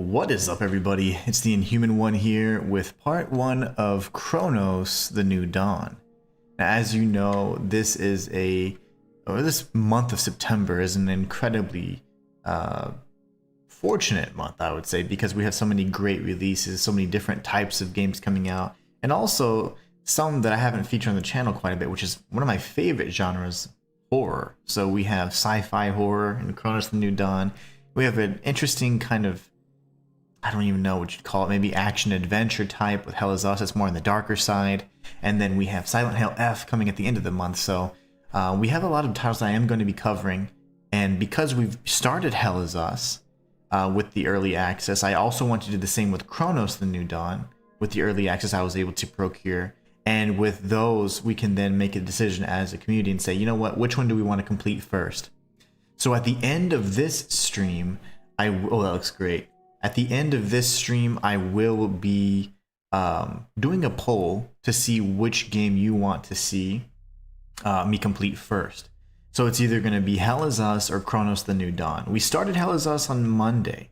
What is up, everybody? It's the Inhuman one here with part 1 of Cronos: The New Dawn. Now, as you know, this month of September is an incredibly fortunate month, I would say, because we have so many great releases, so many different types of games coming out, and also some that I haven't featured on the channel quite a bit, which is one of my favorite genres, horror. So we have sci-fi horror in Cronos: The New Dawn. We have an interesting kind of, I don't even know what you'd call it, maybe action-adventure type with Hell Is Us. It's more on the darker side. And then we have Silent Hill F coming at the end of the month. So we have a lot of titles I am going to be covering. And because we've started Hell Is Us with the early access, I also want to do the same with Cronos: The New Dawn. With the early access I was able to procure. And with those, we can then make a decision as a community and say, you know what, which one do we want to complete first? So at the end of this stream, oh, that looks great. At the end of this stream, I will be doing a poll to see which game you want to see me complete first. So it's either going to be Hell Is Us or Cronos: The New Dawn. We started Hell Is Us on Monday,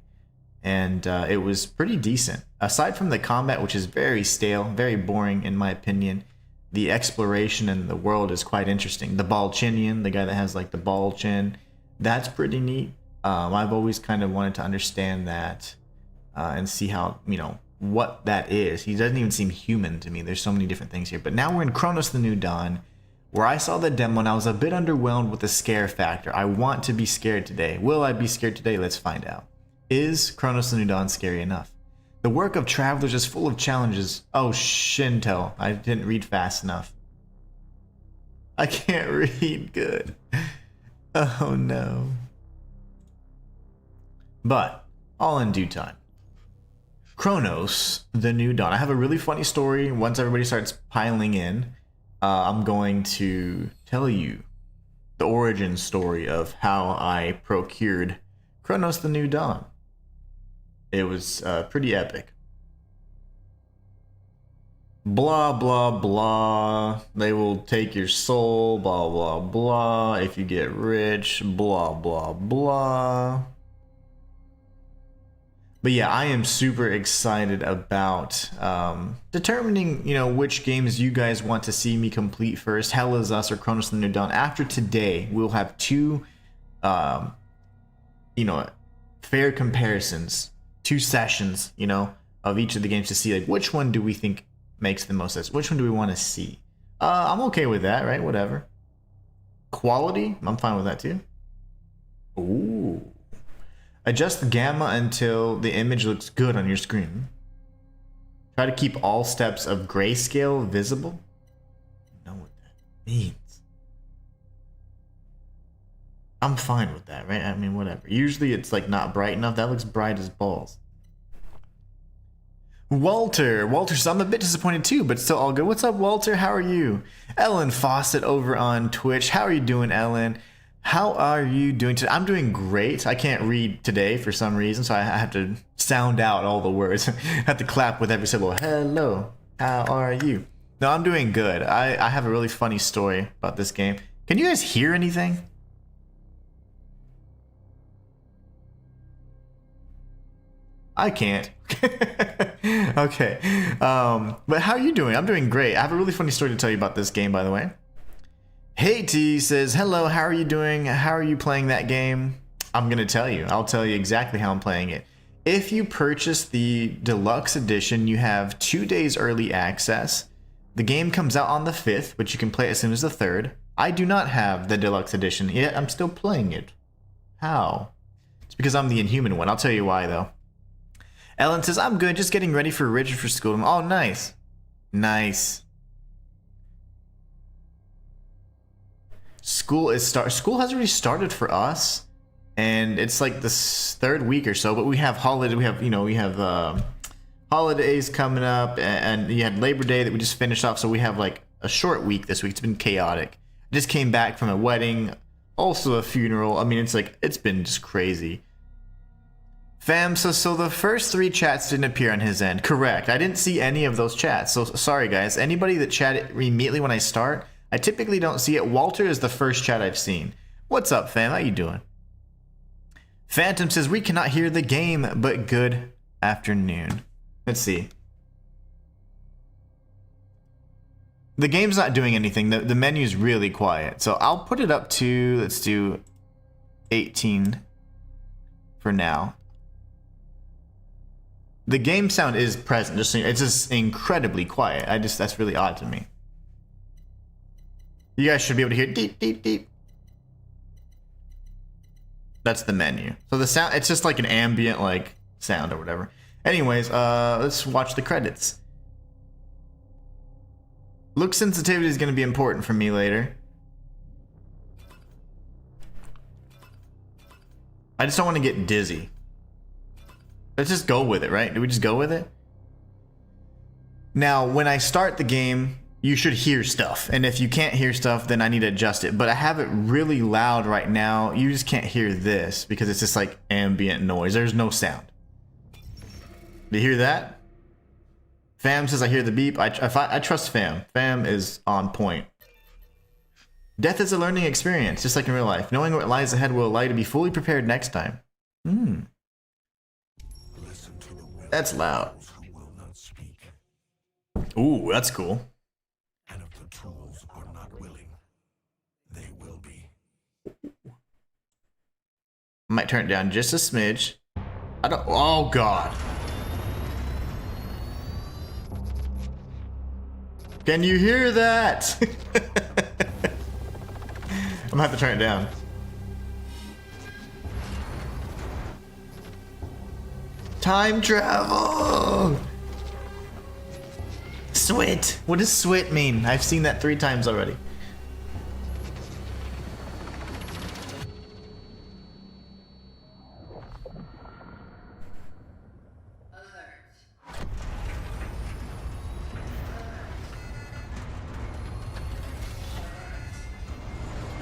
and it was pretty decent. Aside from the combat, which is very stale, very boring in my opinion, the exploration in the world is quite interesting. The Balchinian, the guy that has like the ball chin, that's pretty neat. I've always kind of wanted to understand that and see how, you know, what that is. He doesn't even seem human to me. There's so many different things here. But now we're in Cronos: The New Dawn, where I saw the demo and I was a bit underwhelmed with the scare factor. I want to be scared today. Will I be scared today? Let's find out. Is Cronos: The New Dawn scary enough? The work of travelers is full of challenges. Oh, Shinto. I didn't read fast enough. I can't read good. Oh no. But all in due time. Cronos: The New Dawn. I have a really funny story. Once everybody starts piling in, I'm going to tell you the origin story of how I procured Cronos: The New Dawn. It was pretty epic. Blah, blah, blah. They will take your soul. Blah, blah, blah. If you get rich. Blah, blah, blah. But yeah, I am super excited about determining, you know, which games you guys want to see me complete first, Hell Is Us or Cronos: The New Dawn. After today, we'll have two, you know, fair comparisons, 2 sessions, you know, of each of the games to see like which one do we think makes the most sense, which one do we want to see. I'm okay with that, right? Whatever. Quality, I'm fine with that too. Ooh. Adjust the gamma until the image looks good on your screen. Try to keep all steps of grayscale visible. I don't know what that means. I'm fine with that, right? I mean, whatever. Usually it's like not bright enough. That looks bright as balls. Walter says, I'm a bit disappointed too, but still all good. What's up, Walter? How are you? Ellen Fawcett over on Twitch. How are you doing, Ellen? How are you doing today? I'm doing great. I can't read today for some reason, so I have to sound out all the words. I have to clap with every syllable. Hello, how are you? No, I'm doing good. I have a really funny story about this game. Can you guys hear anything? I can't. Okay. But how are you doing? I'm doing great. I have a really funny story to tell you about this game, by the way. Hey T says, hello, how are you doing? How are you playing that game? I'm going to tell you. I'll tell you exactly how I'm playing it. If you purchase the deluxe edition, you have 2 days early access. The game comes out on the 5th, but you can play it as soon as the 3rd. I do not have the deluxe edition, yet I'm still playing it. How? It's because I'm the Inhuman one. I'll tell you why, though. Ellen says, I'm good, just getting ready for Richard for school. Oh, nice. Nice. School has already started for us, and it's like the 3rd week or so, but we have holidays coming up, and you had Labor Day that we just finished off, so we have like a short week this week. It's been chaotic. I just came back from a wedding, also a funeral. I mean, it's been just crazy. Fam, so the first 3 chats didn't appear on his end. Correct. I didn't see any of those chats. So sorry, guys. Anybody that chatted immediately when I start, I typically don't see it. Walter is the first chat I've seen. What's up, fam? How you doing? Phantom says, we cannot hear the game, but good. afternoon. Let's see. The game's not doing anything. The menu's really quiet. So I'll put it up to, let's do 18 for now. The game sound is present, just so it's just incredibly quiet. That's really odd to me. You guys should be able to hear deep, deep, deep. That's the menu. So the sound, it's just like an ambient like sound or whatever. Anyways, let's watch the credits. Look sensitivity is going to be important for me later. I just don't want to get dizzy. Let's just go with it, right? Do we just go with it? Now, when I start the game, you should hear stuff. And if you can't hear stuff, then I need to adjust it. But I have it really loud right now. You just can't hear this because it's just like ambient noise. There's no sound. Do you hear that? Fam says I hear the beep. I trust Fam. Fam is on point. Death is a learning experience, just like in real life. Knowing what lies ahead will allow you to be fully prepared next time. That's loud. Ooh, that's cool. And if the tools are not willing, they will be. I might turn it down just a smidge. I don't. Oh God. Can you hear that? I'm gonna have to turn it down. Time travel! Swit! What does swit mean? I've seen that 3 times already.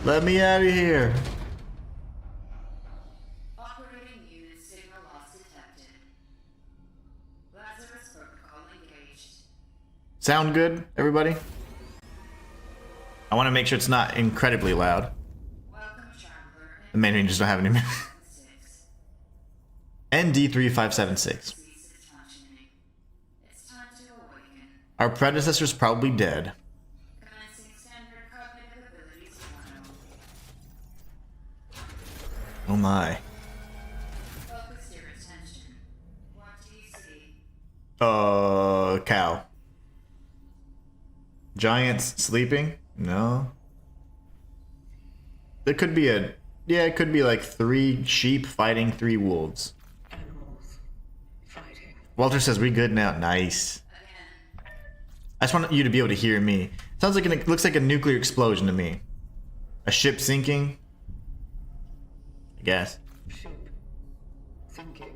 Let me out of here. Operating unit signal loss detected. Lazarus protocol engaged. Sound good, everybody? I want to make sure it's not incredibly loud. Welcome, traveler. The main just don't have any. ND3576. It's time to awaken. Our predecessor's probably dead. Commencing standard cognitive abilities trial. Oh my. Focus your attention. What do you see? Cow. Giants sleeping? No. There could be a... Yeah, it could be like 3 sheep fighting 3 wolves. Animals fighting. Walter says we good now. Nice. I just want you to be able to hear me. Sounds like it looks like a nuclear explosion to me. A ship sinking? I guess. Ship. Thinking.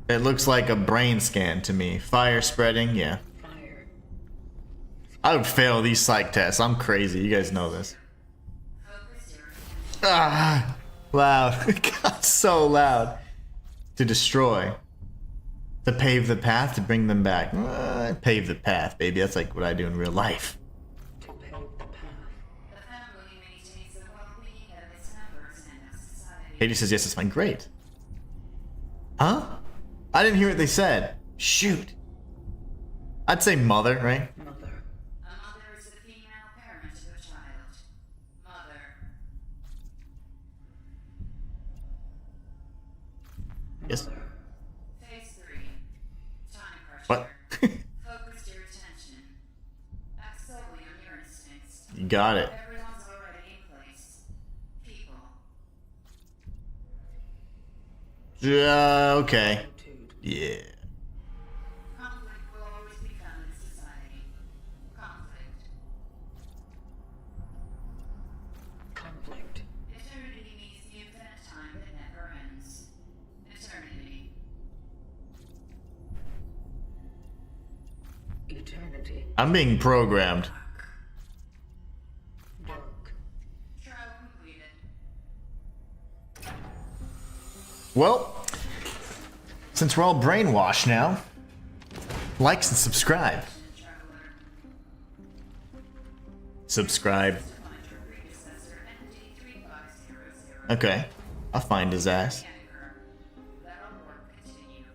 It looks like a brain scan to me. Fire spreading, yeah. Fire. I would fail these psych tests. I'm crazy. You guys know this. Focus your Ah, loud. It got so loud. To destroy. To pave the path to bring them back. Pave the path, baby. That's like what I do in real life. To pave the path. The family maintains the well-being of its members and of society. Katie says yes, it's fine. Great. Huh? I didn't hear what they said. Shoot. I'd say mother, right? Mother. A mother is the female parent of a child. Mother. Yes. Mother. Phase 3. Time pressure. What? Focus your attention. Act solely on your instincts. You got it. Everyone's already in place. People. Okay. Attitude. Yeah. Conflict will always be found in society. Conflict. Conflict. Eternity means the infinite time that never ends. Eternity. Eternity. I'm being programmed. Dark. Trial completed. Well, since we're all brainwashed now, likes and subscribe. Traveler. Subscribe. Find your predecessor ND3500. Okay. I'll find his ass. Let our work continue.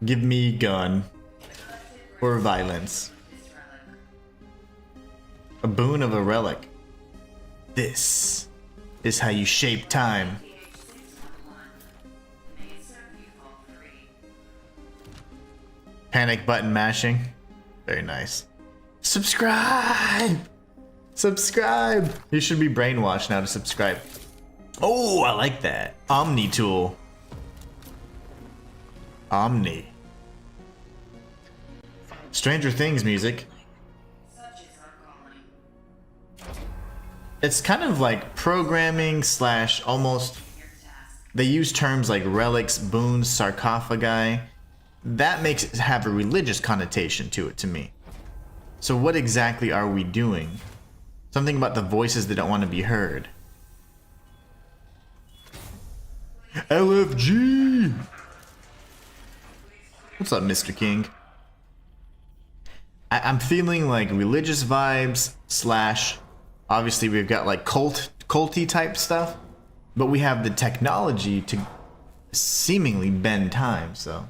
Give me gun The collective or violence. this relic. A boon of a relic. This is how you shape time. PH611. May it serve you all three. Panic button mashing. Very nice. Subscribe! Subscribe! You should be brainwashed now to subscribe. Oh, I like that. Omni tool. Omni. Stranger Things music. Such is our calling. It's kind of like programming slash almost. Your task. They use terms like relics, boons, sarcophagi. That makes it have a religious connotation to it to me. So what exactly are we doing? Something about the voices that don't want to be heard. LFG! What's up, Mr. King? I'm feeling like religious vibes slash, obviously we've got like culty type stuff, but we have the technology to seemingly bend time, so.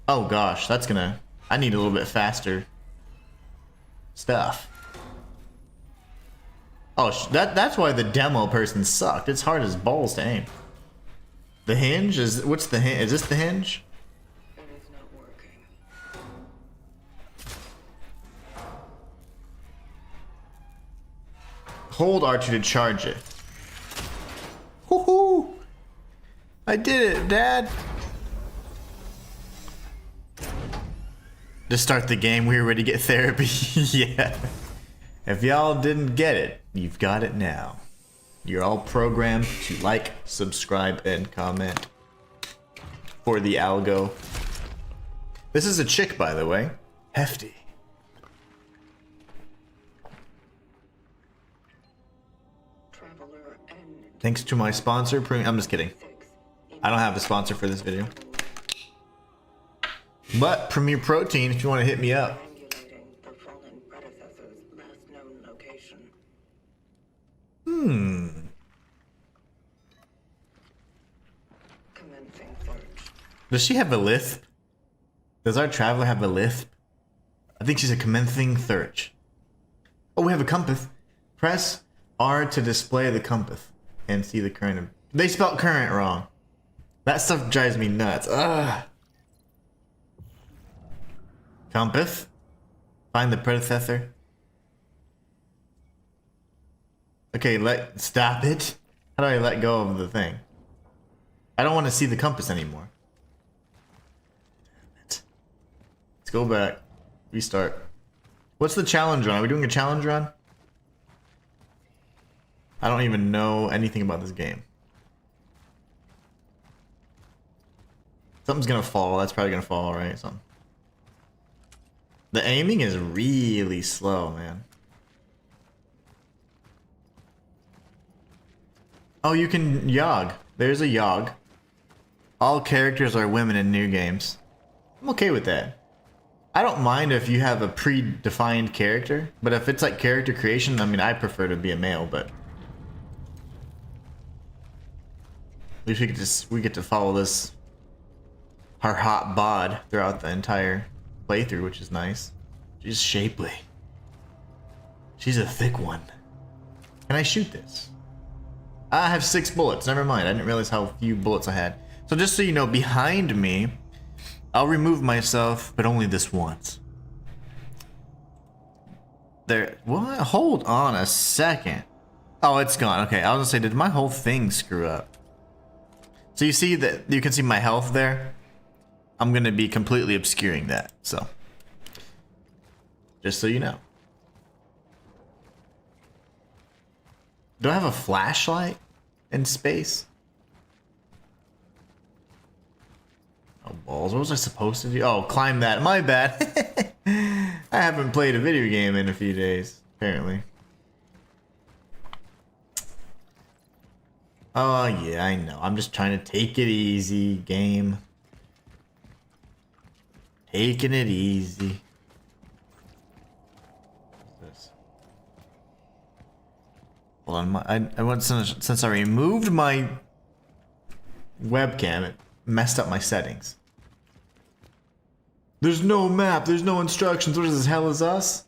Oh gosh, that's gonna, I need a little bit faster stuff. Oh, that's why the demo person sucked. It's hard as balls to aim. The hinge is, what's the hinge? Is this the hinge? It is not working. Hold R2 to charge it. Woohoo! I did it, Dad. To start the game, we were ready to get therapy. Yeah. If y'all didn't get it, you've got it now. You're all programmed to like, subscribe, and comment for the algo. This is a chick, by the way. Hefty. Traveler N. Thanks to my sponsor, I'm just kidding. 6. I don't have a sponsor for this video. But Premier Protein, if you want to hit me up. Triangulating the fallen predecessor's last known location. Commencing search. Does she have a lisp? Does our traveler have a lisp? I think she's a commencing search. Oh, we have a compass. Press R to display the compass and see the current. They spelled current wrong. That stuff drives me nuts. Ugh. Compass. Find the predecessor. Okay, stop it. How do I let go of the thing? I don't want to see the compass anymore. Damn it. Let's go back. Restart. What's the challenge run? Are we doing a challenge run? I don't even know anything about this game. Something's gonna fall. That's probably gonna fall, right? Something. The aiming is really slow, man. Oh, you can yog. There's a yog. All characters are women in new games. I'm okay with that. I don't mind if you have a predefined character, but if it's like character creation, I mean, I prefer to be a male, but at least we get to follow this her hot bod throughout the entire playthrough, which is nice. She's shapely. She's a thick one. Can I shoot this? I have 6 bullets. Never mind. I didn't realize how few bullets I had. So just so you know, behind me, I'll remove myself, but only this once. There. What? Hold on a second. Oh, it's gone. Okay, I was gonna say, did my whole thing screw up? So you see that you can see my health there. I'm gonna be completely obscuring that. So, just so you know. Do I have a flashlight in space? Oh, balls. What was I supposed to do? Oh, climb that. My bad. I haven't played a video game in a few days, apparently. Oh, yeah, I know. I'm just trying to take it easy, game. Taking it easy. Hold on, I went since I removed my webcam, it messed up my settings. There's no map, there's no instructions. What is this, Hell Is Us?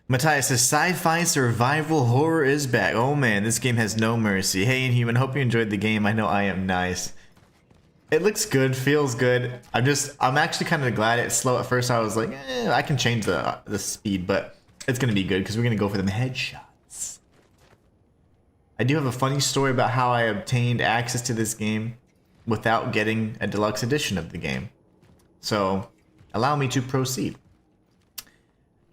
Matthias says, sci-fi survival horror is back. Oh man, this game has no mercy. Hey Inhuman, hope you enjoyed the game. I know I am nice. It looks good, feels good. I'm actually kind of glad it's slow at first. I was like, I can change the speed, but it's gonna be good because we're gonna go for them headshots. I do have a funny story about how I obtained access to this game without getting a deluxe edition of the game. So, allow me to proceed.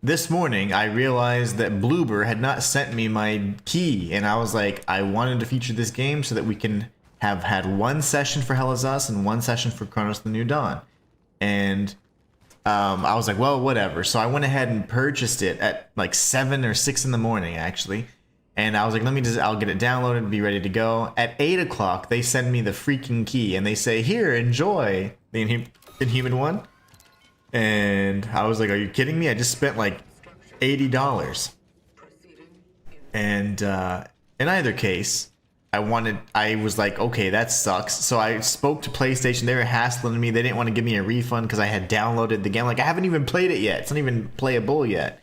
This morning, I realized that Bloober had not sent me my key, and I was like, I wanted to feature this game so that we can have had one session for Hell Is Us and one session for Cronos the New Dawn. And I was like, well, whatever. So I went ahead and purchased it at like 7 or 6 in the morning, actually. And I was like, I'll get it downloaded, be ready to go. At 8 o'clock, they send me the freaking key, and they say, here, enjoy the Inhuman one. And I was like, are you kidding me? I just spent like $80. And in either case, I was like, okay, that sucks. So I spoke to PlayStation. They were hassling me. They didn't want to give me a refund because I had downloaded the game. Like, I haven't even played it yet. It's not even playable yet.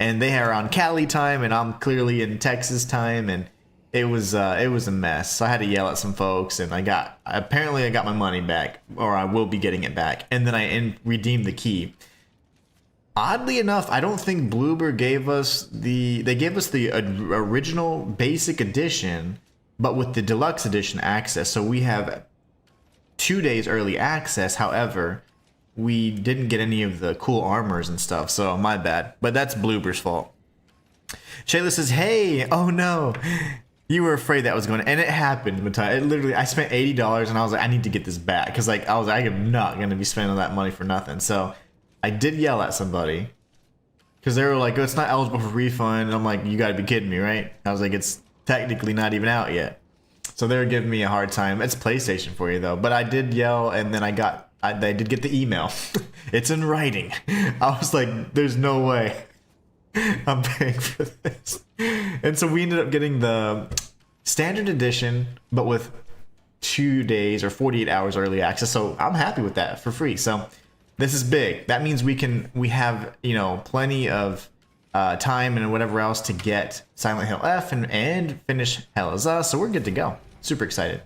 And they are on Cali time, and I'm clearly in Texas time, and it was a mess. So I had to yell at some folks, and apparently I got my money back, or I will be getting it back. And then I redeemed the key. Oddly enough, I don't think Bloober gave us the original basic edition, but with the deluxe edition access. So we have 2 days early access. However, we didn't get any of the cool armors and stuff, so my bad. But that's Bloober's fault. Shayla says, hey, oh no. You were afraid that was going to, and it happened. It literally, I spent $80 and I was like, I need to get this back. Because like, I was like, I am not going to be spending that money for nothing. So I did yell at somebody. Because they were like, oh, it's not eligible for refund. And I'm like, you got to be kidding me, right? I was like, it's technically not even out yet. So they were giving me a hard time. It's PlayStation for you though. But I did yell, and then I did get the email. It's in writing. I was like, there's no way I'm paying for this. And so we ended up getting the standard edition, but with 2 days or 48 hours early access. So I'm happy with that for free. So this is big. That means we have, plenty of time and whatever else to get Silent Hill F and finish Hell Is Us. So we're good to go. Super excited.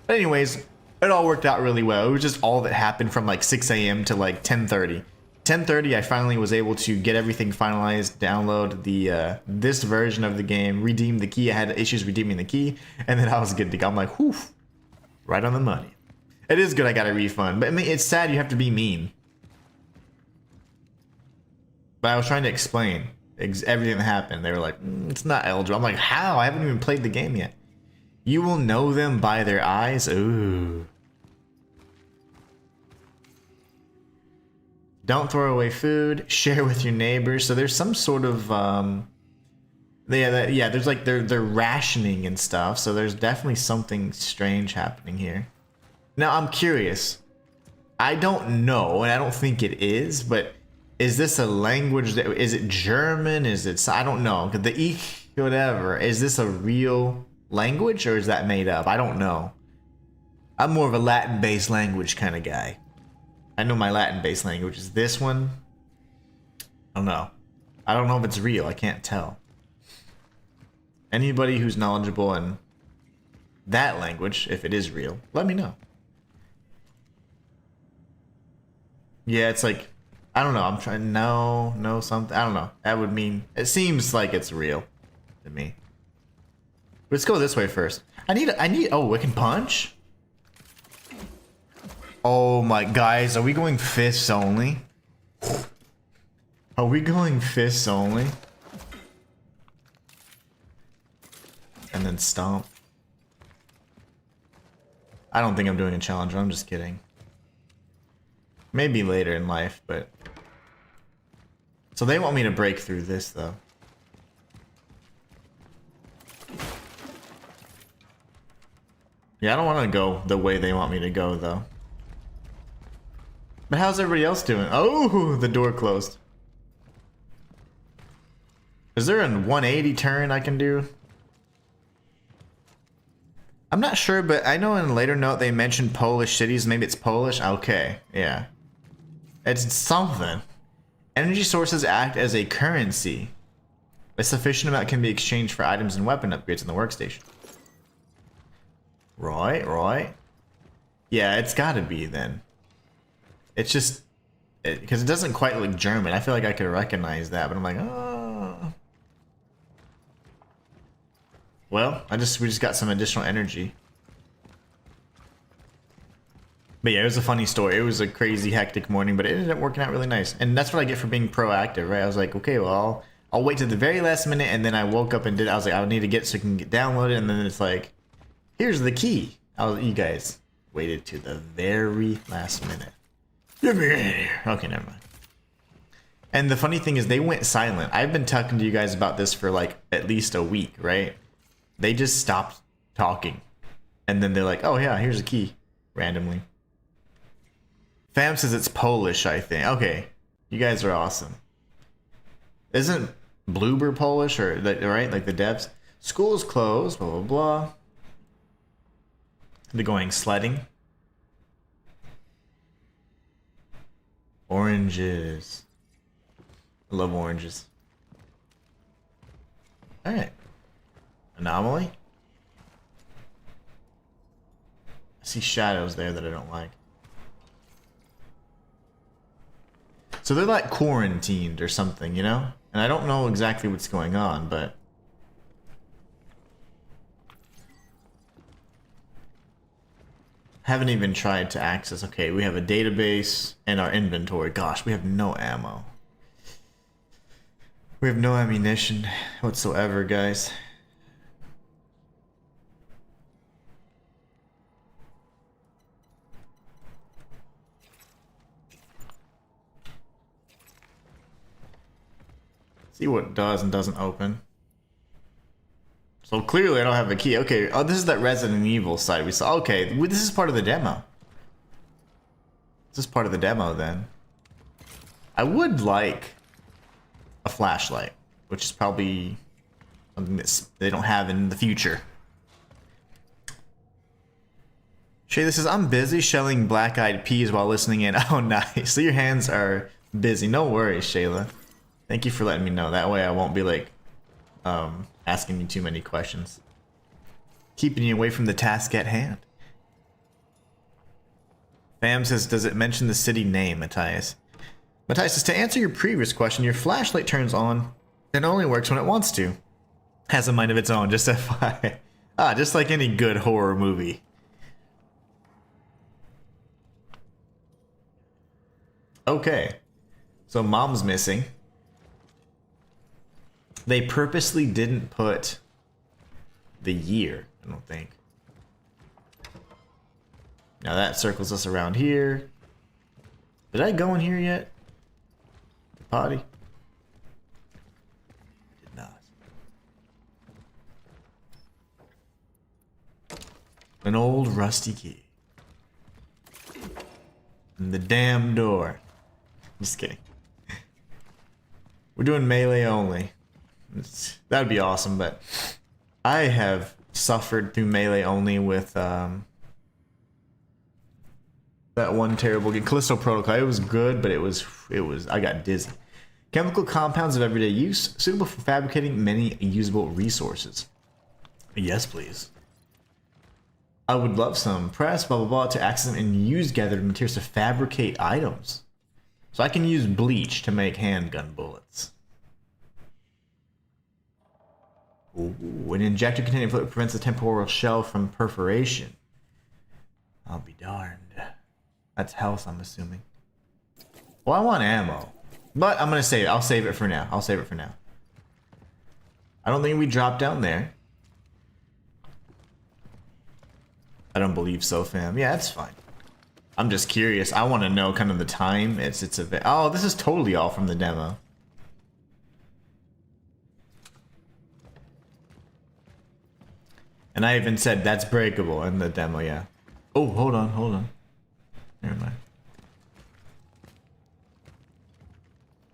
But anyways, it all worked out really well. It was just all that happened from like 6 a.m. to like 10:30. 10:30, I finally was able to get everything finalized, download the this version of the game, redeem the key. I had issues redeeming the key, and then I was good to go. I'm like, whew, right on the money. It is good I got a refund, but I mean, it's sad you have to be mean. But I was trying to explain everything that happened. They were like, it's not eligible. I'm like, how? I haven't even played the game yet. You will know them by their eyes? Ooh. Don't throw away food. Share with your neighbors. So there's some sort of there's like they're rationing and stuff. So there's definitely something strange happening here. Now I'm curious. I don't know, and I don't think it is, but is this a language that is it German? Is it, I don't know. The whatever. Is this a real language or is that made up? I don't know. I'm more of a Latin-based language kind of guy. I know my Latin-based language is this one. I don't know. I don't know if it's real. I can't tell. Anybody who's knowledgeable in that language, if it is real, let me know. Yeah, it's like, I don't know. I'm trying know something. I don't know. That would mean, it seems like it's real to me. Let's go this way first. I need, oh, we can punch? Oh my, guys, are we going fists only? Are we going fists only? And then stomp. I don't think I'm doing a challenge, I'm just kidding. Maybe later in life, but... So they want me to break through this, though. Yeah, I don't want to go the way they want me to go, though. But how's everybody else doing? Oh, the door closed. Is there a 180 turn I can do? I'm not sure, but I know in a later note they mentioned Polish cities. Maybe it's Polish. Okay, yeah. It's something. Energy sources act as a currency. A sufficient amount can be exchanged for items and weapon upgrades in the workstation. Right. Yeah, it's gotta be then. It's just... because it doesn't quite look German. I feel like I could recognize that, but I'm like, oh. Well, we just got some additional energy. But yeah, it was a funny story. It was a crazy, hectic morning, but it ended up working out really nice. And that's what I get for being proactive, right? I was like, okay, well, I'll wait to the very last minute, and then I woke up and I was like, I need to get so I can get downloaded, and then it's like, here's the key. You guys waited to the very last minute. Get me in here. Okay, never mind. And the funny thing is, they went silent. I've been talking to you guys about this for like at least a week, right? They just stopped talking. And then they're like, oh yeah, here's a key. Randomly. Fam says it's Polish, I think. Okay. You guys are awesome. Isn't Bloober Polish, or right? Like the devs? School is closed, blah, blah, blah. They're going sledding. Oranges. I love oranges. Alright. Anomaly? I see shadows there that I don't like. So they're like quarantined or something, you know? And I don't know exactly what's going on, but... haven't even tried to access. Okay, we have a database and our inventory. Gosh, we have no ammo. We have no ammunition whatsoever, guys. See what it does and doesn't open. So clearly I don't have a key. Okay, oh, this is that Resident Evil side we saw. Okay, this is part of the demo. This is part of the demo then. I would like a flashlight, which is probably something that they don't have in the future. Shay, this says, I'm busy shelling black-eyed peas while listening in. Oh, nice. So your hands are busy. No worries, Shayla. Thank you for letting me know. That way I won't be like asking you too many questions. Keeping you away from the task at hand. Fam says, does it mention the city name, Matthias? Matthias says, to answer your previous question, your flashlight turns on and only works when it wants to. Has a mind of its own, just FYI. Just like any good horror movie. Okay. So mom's missing. They purposely didn't put the year, I don't think. Now that circles us around here. Did I go in here yet? The potty? I did not. An old rusty key. And the damn door. Just kidding. We're doing melee only. That'd be awesome, but I have suffered through melee only with that one terrible game, Callisto Protocol. It was good, but it was I got dizzy. Chemical compounds of everyday use, suitable for fabricating many usable resources. Yes, please. I would love some. Press blah blah blah to access them and use gathered materials to fabricate items. So I can use bleach to make handgun bullets. Ooh, an injector containing fluid prevents the temporal shell from perforation. I'll be darned. That's health, I'm assuming. Well, I want ammo. But I'm going to save it. I'll save it for now. I'll save it for now. I don't think we dropped down there. I don't believe so, fam. Yeah, that's fine. I'm just curious. I want to know kind of the time. It's a bit... Oh, this is totally all from the demo. And I even said that's breakable in the demo, yeah. Oh, hold on. Never mind.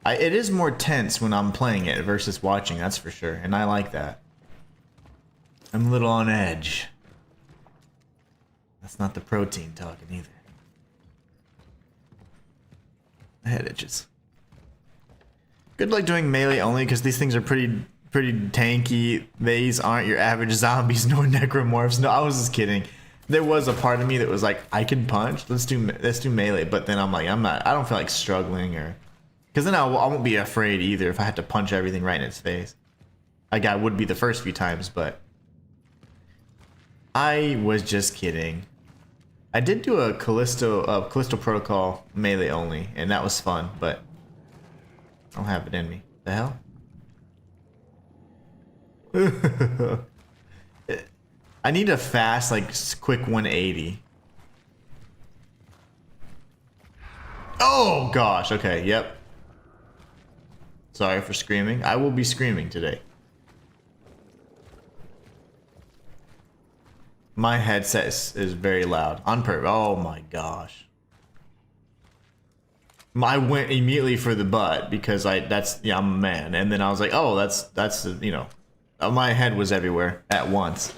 It is more tense when I'm playing it versus watching, that's for sure. And I like that. I'm a little on edge. That's not the protein talking either. My head itches. Good luck doing melee only because these things are pretty tanky. These aren't your average zombies nor necromorphs. No, I was just kidding. There was a part of me that was like, I can punch. Let's do melee. But then I'm like, I don't feel like struggling or, because then I won't be afraid either if I had to punch everything right in its face. Like I would be the first few times, but I was just kidding. I did do a Callisto Protocol melee only, and that was fun, but I don't have it in me. The hell? I need a fast, like, quick 180. Oh, gosh. Okay, yep. Sorry for screaming. I will be screaming today. My headset is very loud. On purpose. Oh, my gosh. I went immediately for the butt because I'm a man. And then I was like, oh, that's you know, my head was everywhere at once.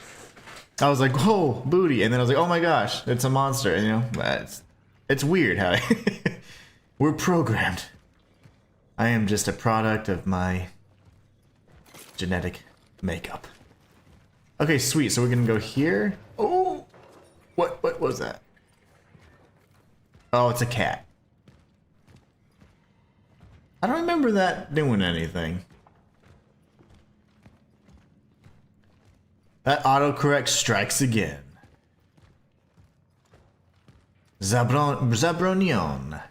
I was like, whoa, booty. And then I was like, oh my gosh, it's a monster. And, you know, it's weird how we're programmed. I am just a product of my genetic makeup. Okay, sweet. So we're going to go here. Oh, what was that? Oh, it's a cat. I don't remember that doing anything. That autocorrect strikes again. Zabronion.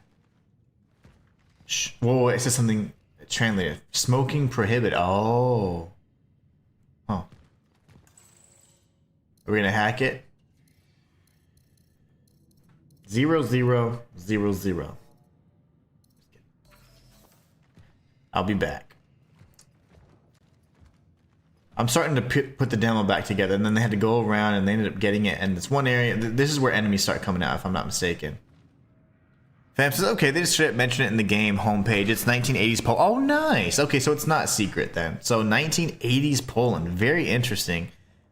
Whoa, it says something translated. Smoking prohibited. Oh. Huh. Are we gonna hack it? 0000. I'll be back. I'm starting to put the demo back together, and then they had to go around, and they ended up getting it. And this one area, this is where enemies start coming out, if I'm not mistaken. Fam says, okay, they just straight up mentioned it in the game homepage. It's 1980s Poland. Oh, nice. Okay, so it's not secret then. So 1980s Poland, very interesting.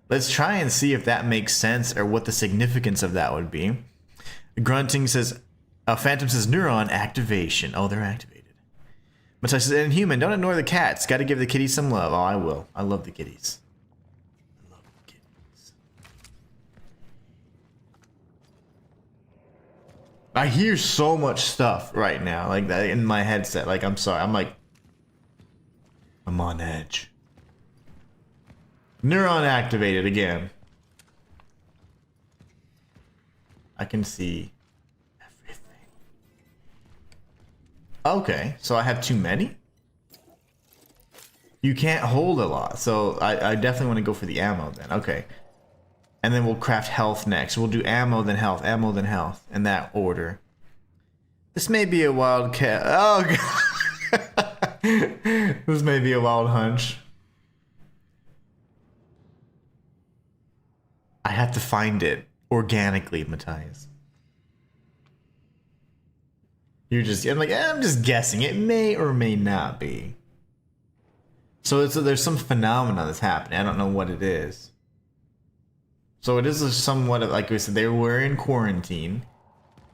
Let's try and see if that makes sense or what the significance of that would be. Grunting says, Phantom says neuron activation. Oh, they're activated. Matthias says, Inhuman, don't ignore the cats. Got to give the kitties some love. Oh, I will. I love the kitties. I love the kitties. I hear so much stuff right now, like that in my headset. Like, I'm sorry. I'm like, I'm on edge. Neuron activated again. I can see everything. Okay, so I have too many? You can't hold a lot, so I definitely want to go for the ammo then. Okay. And then we'll craft health next. We'll do ammo, then health, ammo, then health, in that order. This may be a wild cat. Oh, God. This may be a wild hunch. I have to find it organically, Matthias. I'm just guessing. It may or may not be. So there's some phenomena that's happening. I don't know what it is. So it is somewhat of, like we said, they were in quarantine.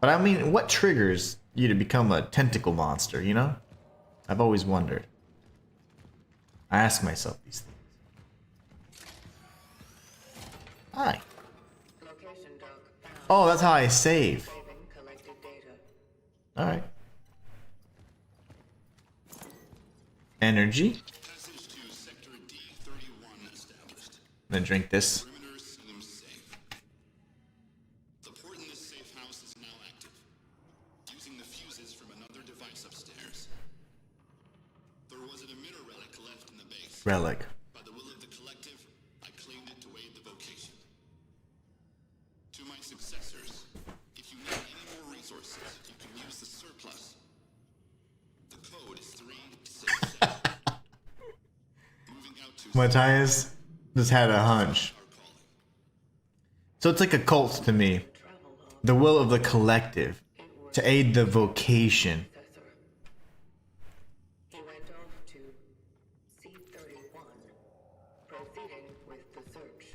But I mean, what triggers you to become a tentacle monster, you know? I've always wondered. I ask myself these things. Hi. Location dock. Oh, that's how I save. Saving collected data. Alright. Energy. Passage to Sector D31 established. Then drink this. Perimeter seems safe. The port in this safe house is now active, using the fuses from another device upstairs. There was an emitter relic left in the base. Relic. By the will of the collective, I claimed it to aid the vocation. To my successors, if you need any more resources, you can use the surplus. The code is 367. Moving out to Matthias just had a hunch. our calling. So it's like a cult to me. Travel log. The will of the collective to aid the vocation. Successor. He went off to C31, proceeding with the search.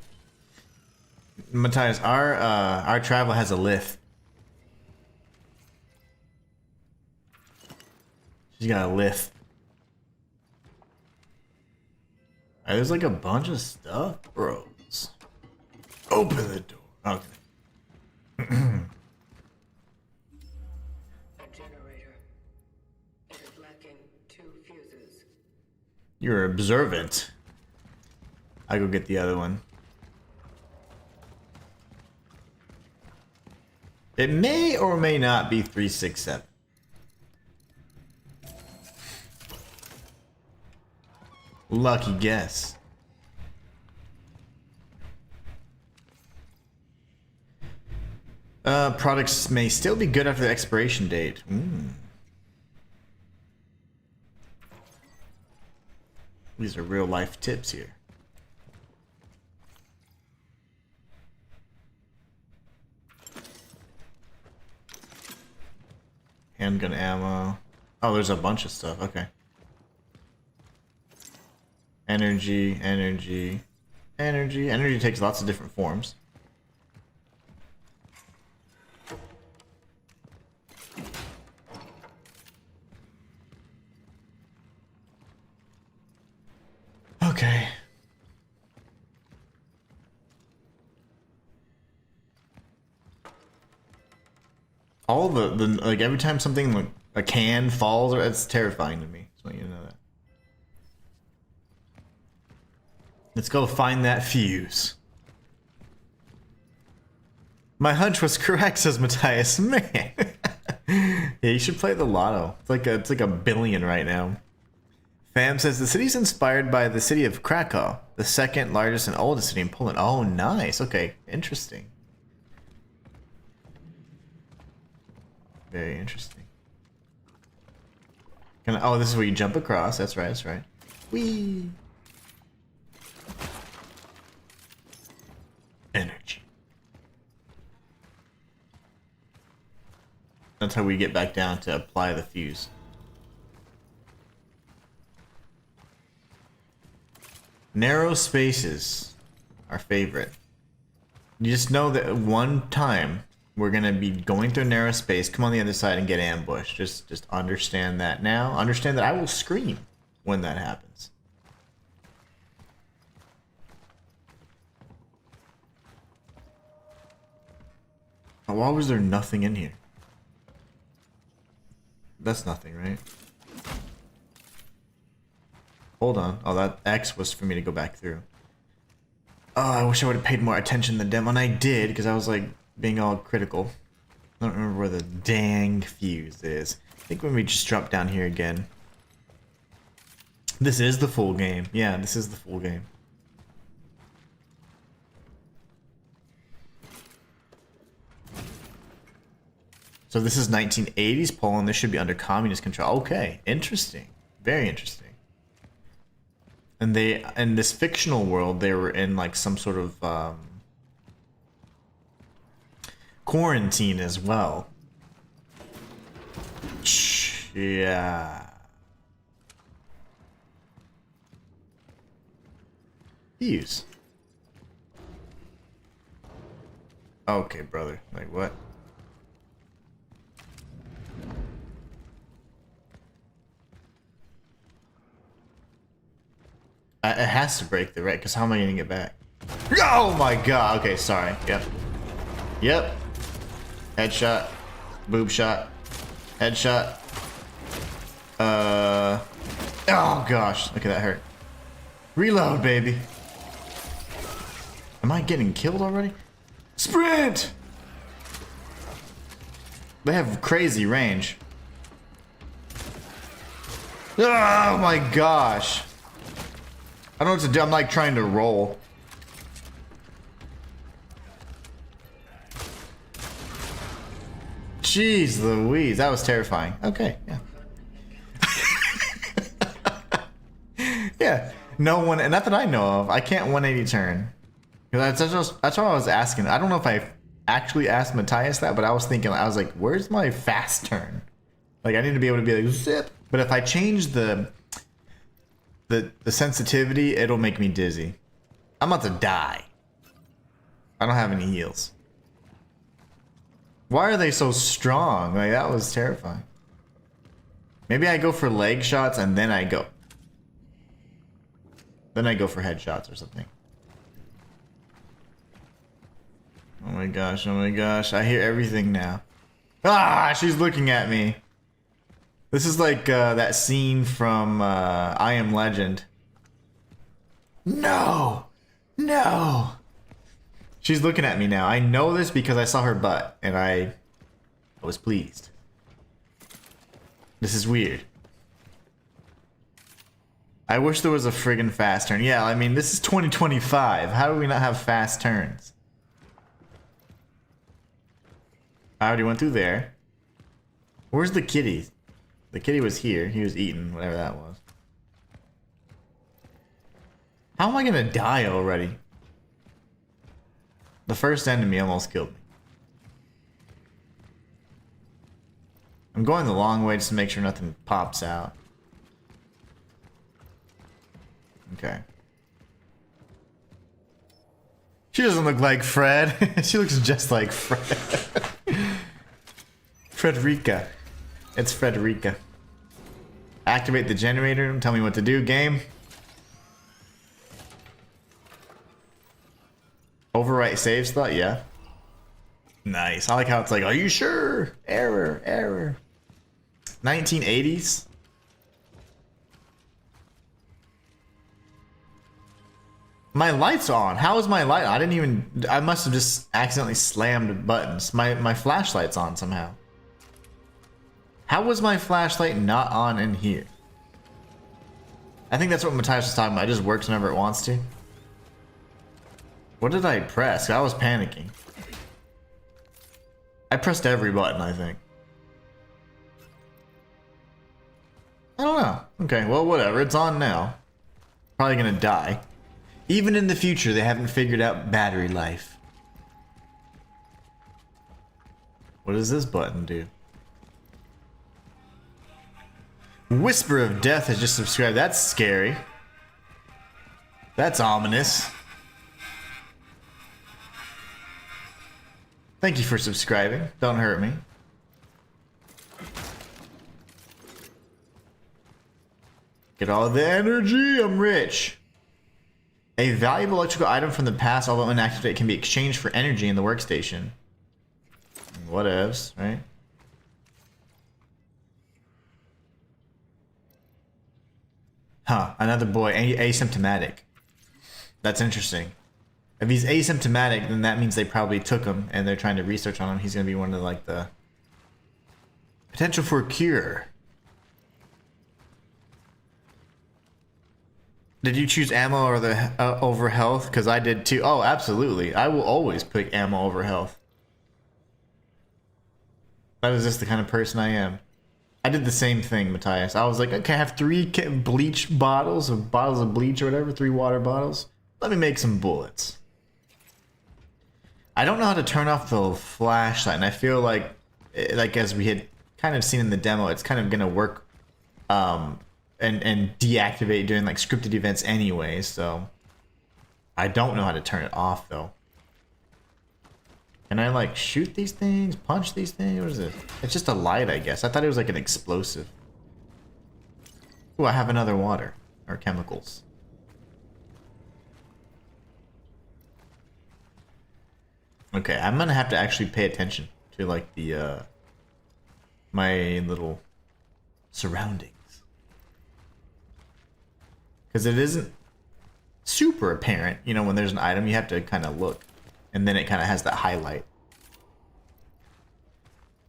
Matthias, our travel has a lift. She's got a lift. There's like a bunch of stuff, bros. Open the door. Okay. A generator. It is lacking 2 fuses. You're observant. I go get the other one. It may or may not be 367. Lucky guess. Products may still be good after the expiration date. These are real life tips here. Handgun ammo. Oh, there's a bunch of stuff. Okay. Energy, energy, energy. Energy takes lots of different forms. Okay. All the like every time something like a can falls, or it's terrifying to me. Just want you to know that. Let's go find that fuse. My hunch was correct, says Matthias. Man. Yeah, you should play the lotto. It's like a billion right now. Fam says the city's inspired by the city of Krakow, the second largest and oldest city in Poland. Oh, nice. Okay, interesting. Very interesting. Oh, this is where you jump across. That's right. That's right. Whee! Energy. That's how we get back down to apply the fuse. Narrow spaces, our favorite. You just know that one time we're gonna be going through a narrow space, come on the other side and get ambushed. Just understand that now. Understand that I will scream when that happens. Why was there nothing in here? That's nothing, right? Hold on. Oh, that X was for me to go back through. Oh, I wish I would have paid more attention to the demo, and I did, because I was like being all critical. I don't remember where the dang fuse is. I think when we just drop down here again. This is the full game. Yeah, this is the full game. So this is 1980s Poland. This should be under communist control. Okay, interesting. Very interesting. And they, in this fictional world, they were in like some sort of quarantine as well. Yeah. Fuse. Okay, brother. Like what? It has to break the right, because how am I gonna get back? Oh my god! Okay, sorry. Yep. Yep. Headshot. Boob shot. Headshot. Oh gosh. Okay, that hurt. Reload, baby. Am I getting killed already? Sprint! They have crazy range. Oh my gosh. I don't know what to do. I'm like trying to roll. Jeez Louise, that was terrifying. Okay, yeah. Yeah, no one, and not that I know of. I can't 180 turn. That's what I was asking. I don't know if I actually asked Matthias that, but I was thinking, I was like, where's my fast turn? Like, I need to be able to be like, zip. But if I change the sensitivity, it'll make me dizzy. I'm about to die. I don't have any heals. Why are they so strong? Like, that was terrifying. Maybe I go for leg shots and then I go. Then I go for headshots or something. Oh my gosh, oh my gosh. I hear everything now. Ah, she's looking at me. This is like that scene from I Am Legend. No! No! She's looking at me now. I know this because I saw her butt and I was pleased. This is weird. I wish there was a friggin' fast turn. Yeah, I mean, this is 2025. How do we not have fast turns? I already went through there. Where's the kitty? The kitty was here. He was eating whatever that was. How am I gonna die already? The first enemy almost killed me. I'm going the long way just to make sure nothing pops out. Okay. She doesn't look like Fred. She looks just like Fred. Frederica. It's Frederica. Activate the generator and tell me what to do, game. Overwrite save slot, yeah. Nice. I like how it's like, are you sure? Error, error. 1980s. My light's on. How is my light on? I didn't even... I must have just accidentally slammed buttons. My flashlight's on somehow. How was my flashlight not on in here? I think that's what Matthias was talking about. It just works whenever it wants to. What did I press? I was panicking. I pressed every button, I think. I don't know. Okay, well, whatever. It's on now. Probably gonna die. Even in the future, they haven't figured out battery life. What does this button do? Whisper of Death has just subscribed. That's scary. That's ominous. Thank you for subscribing. Don't hurt me. Get all the energy. I'm rich. A valuable electrical item from the past, although inactivated, can be exchanged for energy in the workstation. Whatevs, right? Huh, another boy, asymptomatic. That's interesting. If he's asymptomatic, then that means they probably took him and they're trying to research on him. He's gonna be one of like the potential for a cure. Did you choose ammo or the over health? Because I did too. Oh, absolutely. I will always pick ammo over health. That is just the kind of person I am. I did the same thing, Matthias. I was like, okay, I have 3 bleach bottles of bleach or whatever, 3 water bottles. Let me make some bullets. I don't know how to turn off the flashlight, and I feel like as we had kind of seen in the demo, it's kind of gonna work and deactivate during like scripted events anyway, so I don't know how to turn it off though. Can I like shoot these things, punch these things? What is this? It's just a light, I guess. I thought it was like an explosive. Ooh, I have another water or chemicals. Okay, I'm gonna have to actually pay attention to like the my little surroundings. Because it isn't super apparent, you know, when there's an item, you have to kind of look. And then it kind of has that highlight.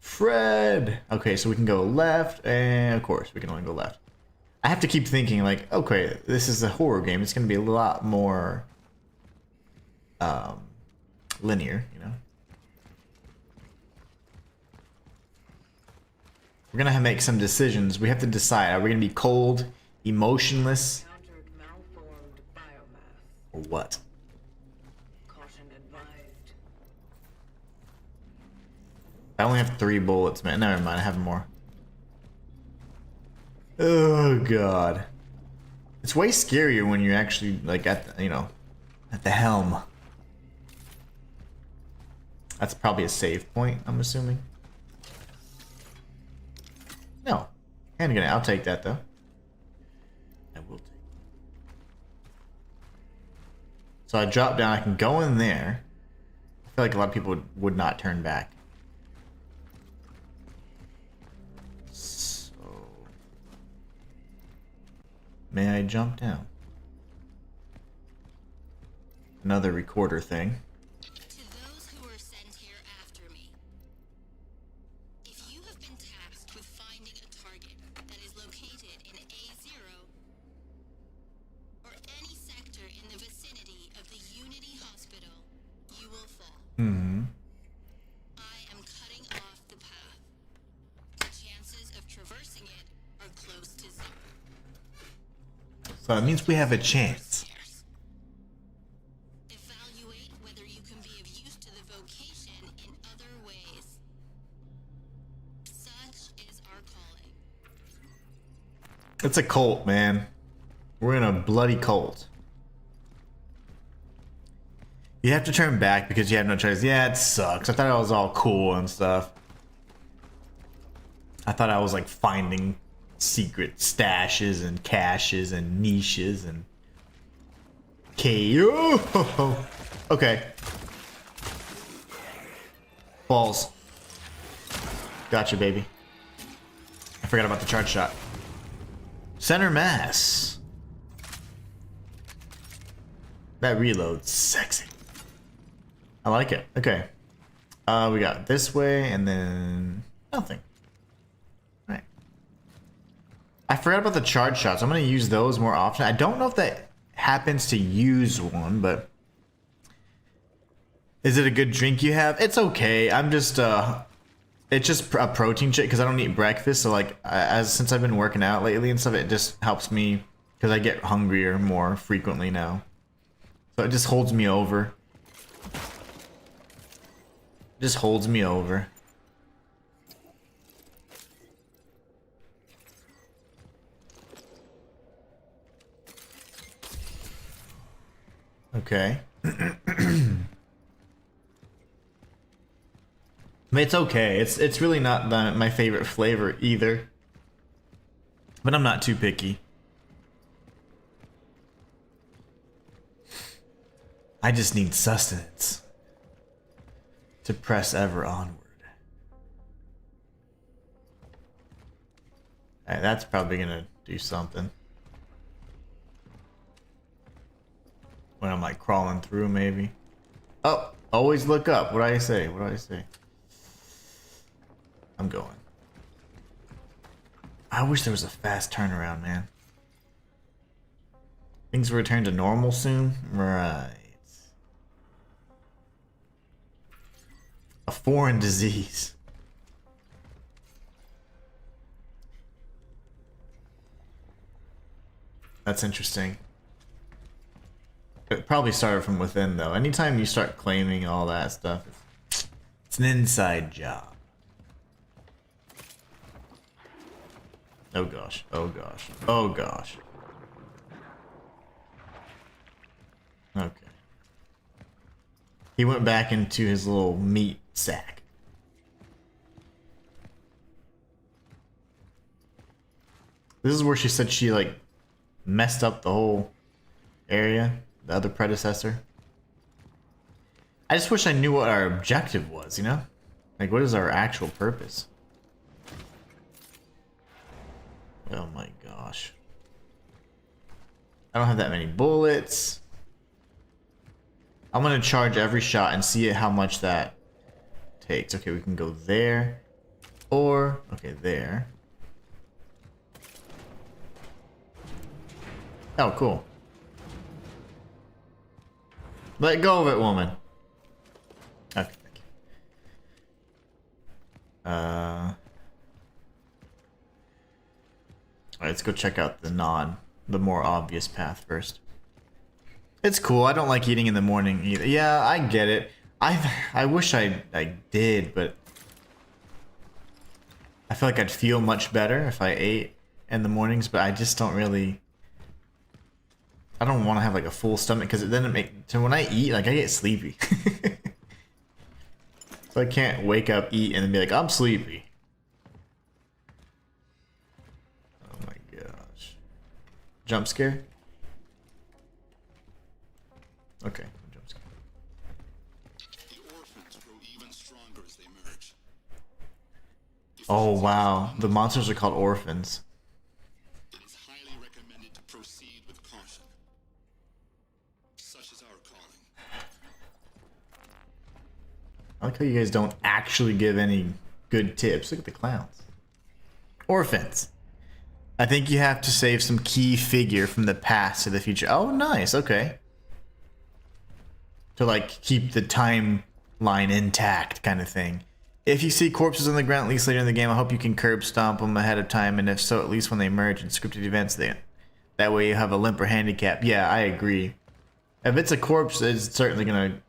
Fred! Okay, so we can go left, and of course, we can only go left. I have to keep thinking, like, okay, this is a horror game. It's going to be a lot more linear, you know? We're going to make some decisions. We have to decide, are we going to be cold, emotionless, Malformed biomass. or what? Caution advised. I only have 3 bullets, man. Never mind, I have more. Oh god. It's way scarier when you're actually like at the, you know, at the helm. That's probably a save point, I'm assuming. No. Handgun, I'll take that though. I will take it. So I drop down, I can go in there. I feel like a lot of people would not turn back. So... May I jump down? Another recorder thing. To those who were sent here after me, if you have been tasked with finding a target that is located in A0 or any sector in the vicinity of the Unity Hospital, you will fall. Mm-hmm. I am cutting off the path. The chances of traversing it are close to zero. So that means we have a chance. Evaluate whether you can be of use to the vocation in other ways. Such is our calling. It's a cult, man. We're in a bloody cult. You have to turn back because you have no choice. Yeah, it sucks. I thought it was all cool and stuff. I thought I was like finding secret stashes and caches and niches and KO. Okay. Balls. Gotcha, baby. I forgot about the charge shot. Center mass. That reload's sexy. I like it. Okay. We got this way and then nothing. Alright. I forgot about the charge shots. I'm gonna use those more often. I don't know if that happens to use one, but is it a good drink you have? It's okay. I'm just it's just a protein shake because I don't eat breakfast. So like since I've been working out lately and stuff, it just helps me because I get hungrier more frequently now. So it just holds me over. Just holds me over. Okay. It's okay. It's really not my favorite flavor either. But I'm not too picky. I just need sustenance to press ever onward. Alright, that's probably gonna do something. When I'm like crawling through, maybe. Oh, always look up. What do I say? What do I say? I'm going. I wish there was a fast turnaround, man. Things will return to normal soon? Right. A foreign disease. That's interesting. It probably started from within, though. Anytime you start claiming all that stuff, it's an inside job. Oh gosh. Oh gosh. Oh gosh. Okay. He went back into his little meat sack. This is where she said she like messed up the whole area, the other predecessor. I just wish I knew what our objective was, you know? Like, what is our actual purpose? Oh my gosh. I don't have that many bullets. I'm gonna charge every shot and see how much that takes. Okay, we can go there. Or, okay, there. Oh, cool. Let go of it, woman. Okay, thank you. Alright, let's go check out the more obvious path first. It's cool. I don't like eating in the morning either. Yeah, I get it. I wish I did, but I feel like I'd feel much better if I ate in the mornings, but I just don't really. I don't want to have like a full stomach because then when I eat, like I get sleepy. So I can't wake up, eat, and then be like, I'm sleepy. Oh my gosh. Jump scare? Okay, jump scare. The orphans grow even stronger as they merge. Oh wow, the monsters are called orphans. It is highly recommended to proceed with caution. Such is our calling. I like how you guys don't actually give any good tips. Look at the clowns. Orphans. I think you have to save some key figure from the past to the future. Oh, nice. Okay. To like keep the timeline intact kind of thing. If you see corpses on the ground at least later in the game, I hope you can curb stomp them ahead of time, and if so, at least when they merge in scripted events, that way you have a limp or handicap. Yeah, I agree. If it's a corpse, it's certainly gonna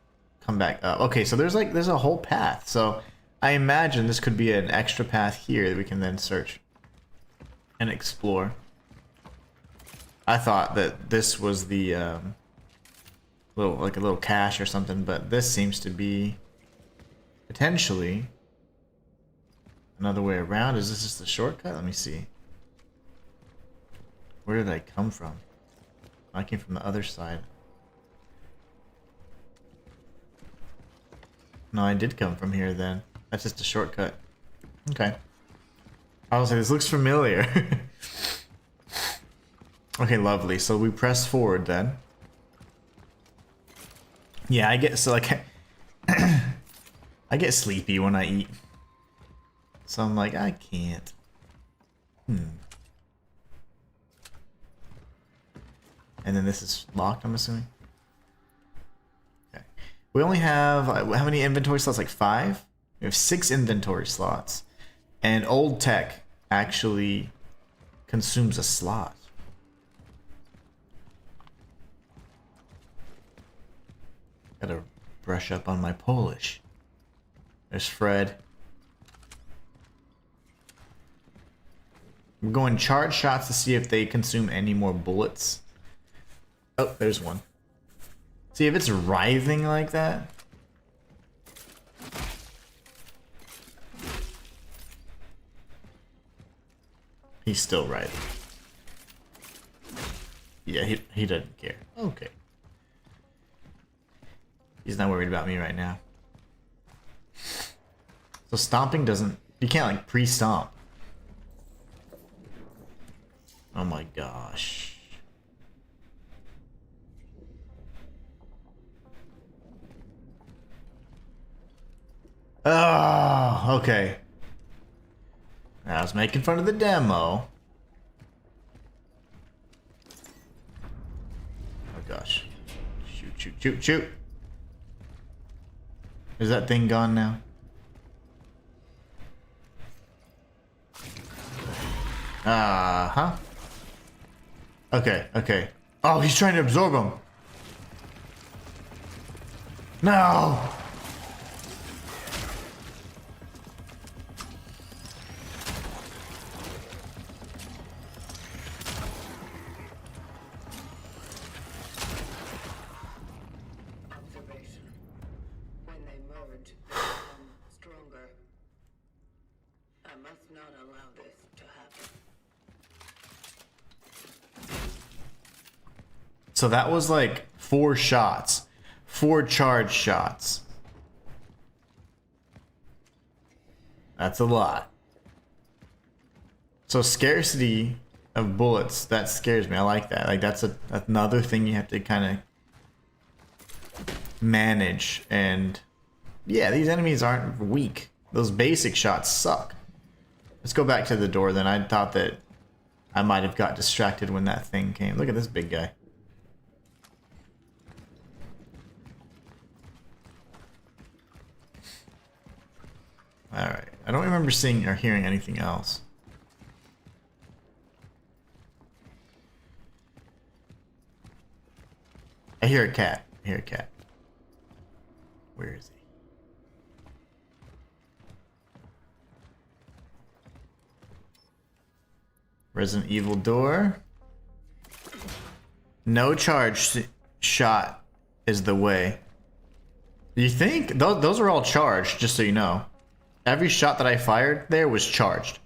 come back up. Okay, so there's a whole path. So I imagine this could be an extra path here that we can then search and explore. I thought that this was the like a little cache or something, but this seems to be potentially another way around. Is this just a shortcut? Let me see. Where did I come from? I came from the other side. No, I did come from here then. That's just a shortcut. Okay. I was like, this looks familiar. Okay, lovely. So we press forward then. Yeah, I get so like I get sleepy when I eat. So I'm like, I can't. And then this is locked, I'm assuming. Okay. We only have how many inventory slots? Like 5? We have 6 inventory slots. And old tech actually consumes a slot. Gotta brush up on my Polish. There's Fred. I'm going charge shots to see if they consume any more bullets. Oh, there's one. See, if it's writhing like that. He's still writhing. Yeah, he doesn't care. Okay. He's not worried about me right now. So stomping doesn't... You can't like pre-stomp. Oh my gosh. Oh, okay. I was making fun of the demo. Oh gosh. Shoot, shoot, shoot, shoot. Is that thing gone now? Uh-huh. Okay, okay. Oh, he's trying to absorb him. No! Observation. When they merge, they become stronger. I must not allow this to happen. So that was like 4 shots. 4 charge shots. That's a lot. So scarcity of bullets, that scares me. I like that. Like that's another thing you have to kind of manage. And yeah, these enemies aren't weak. Those basic shots suck. Let's go back to the door then. I thought that I might have got distracted when that thing came. Look at this big guy. Alright. I don't remember seeing or hearing anything else. I hear a cat. I hear a cat. Where is he? Resident Evil door. No charge shot is the way. You think? Those are all charged, just so you know. Every shot that I fired there was charged.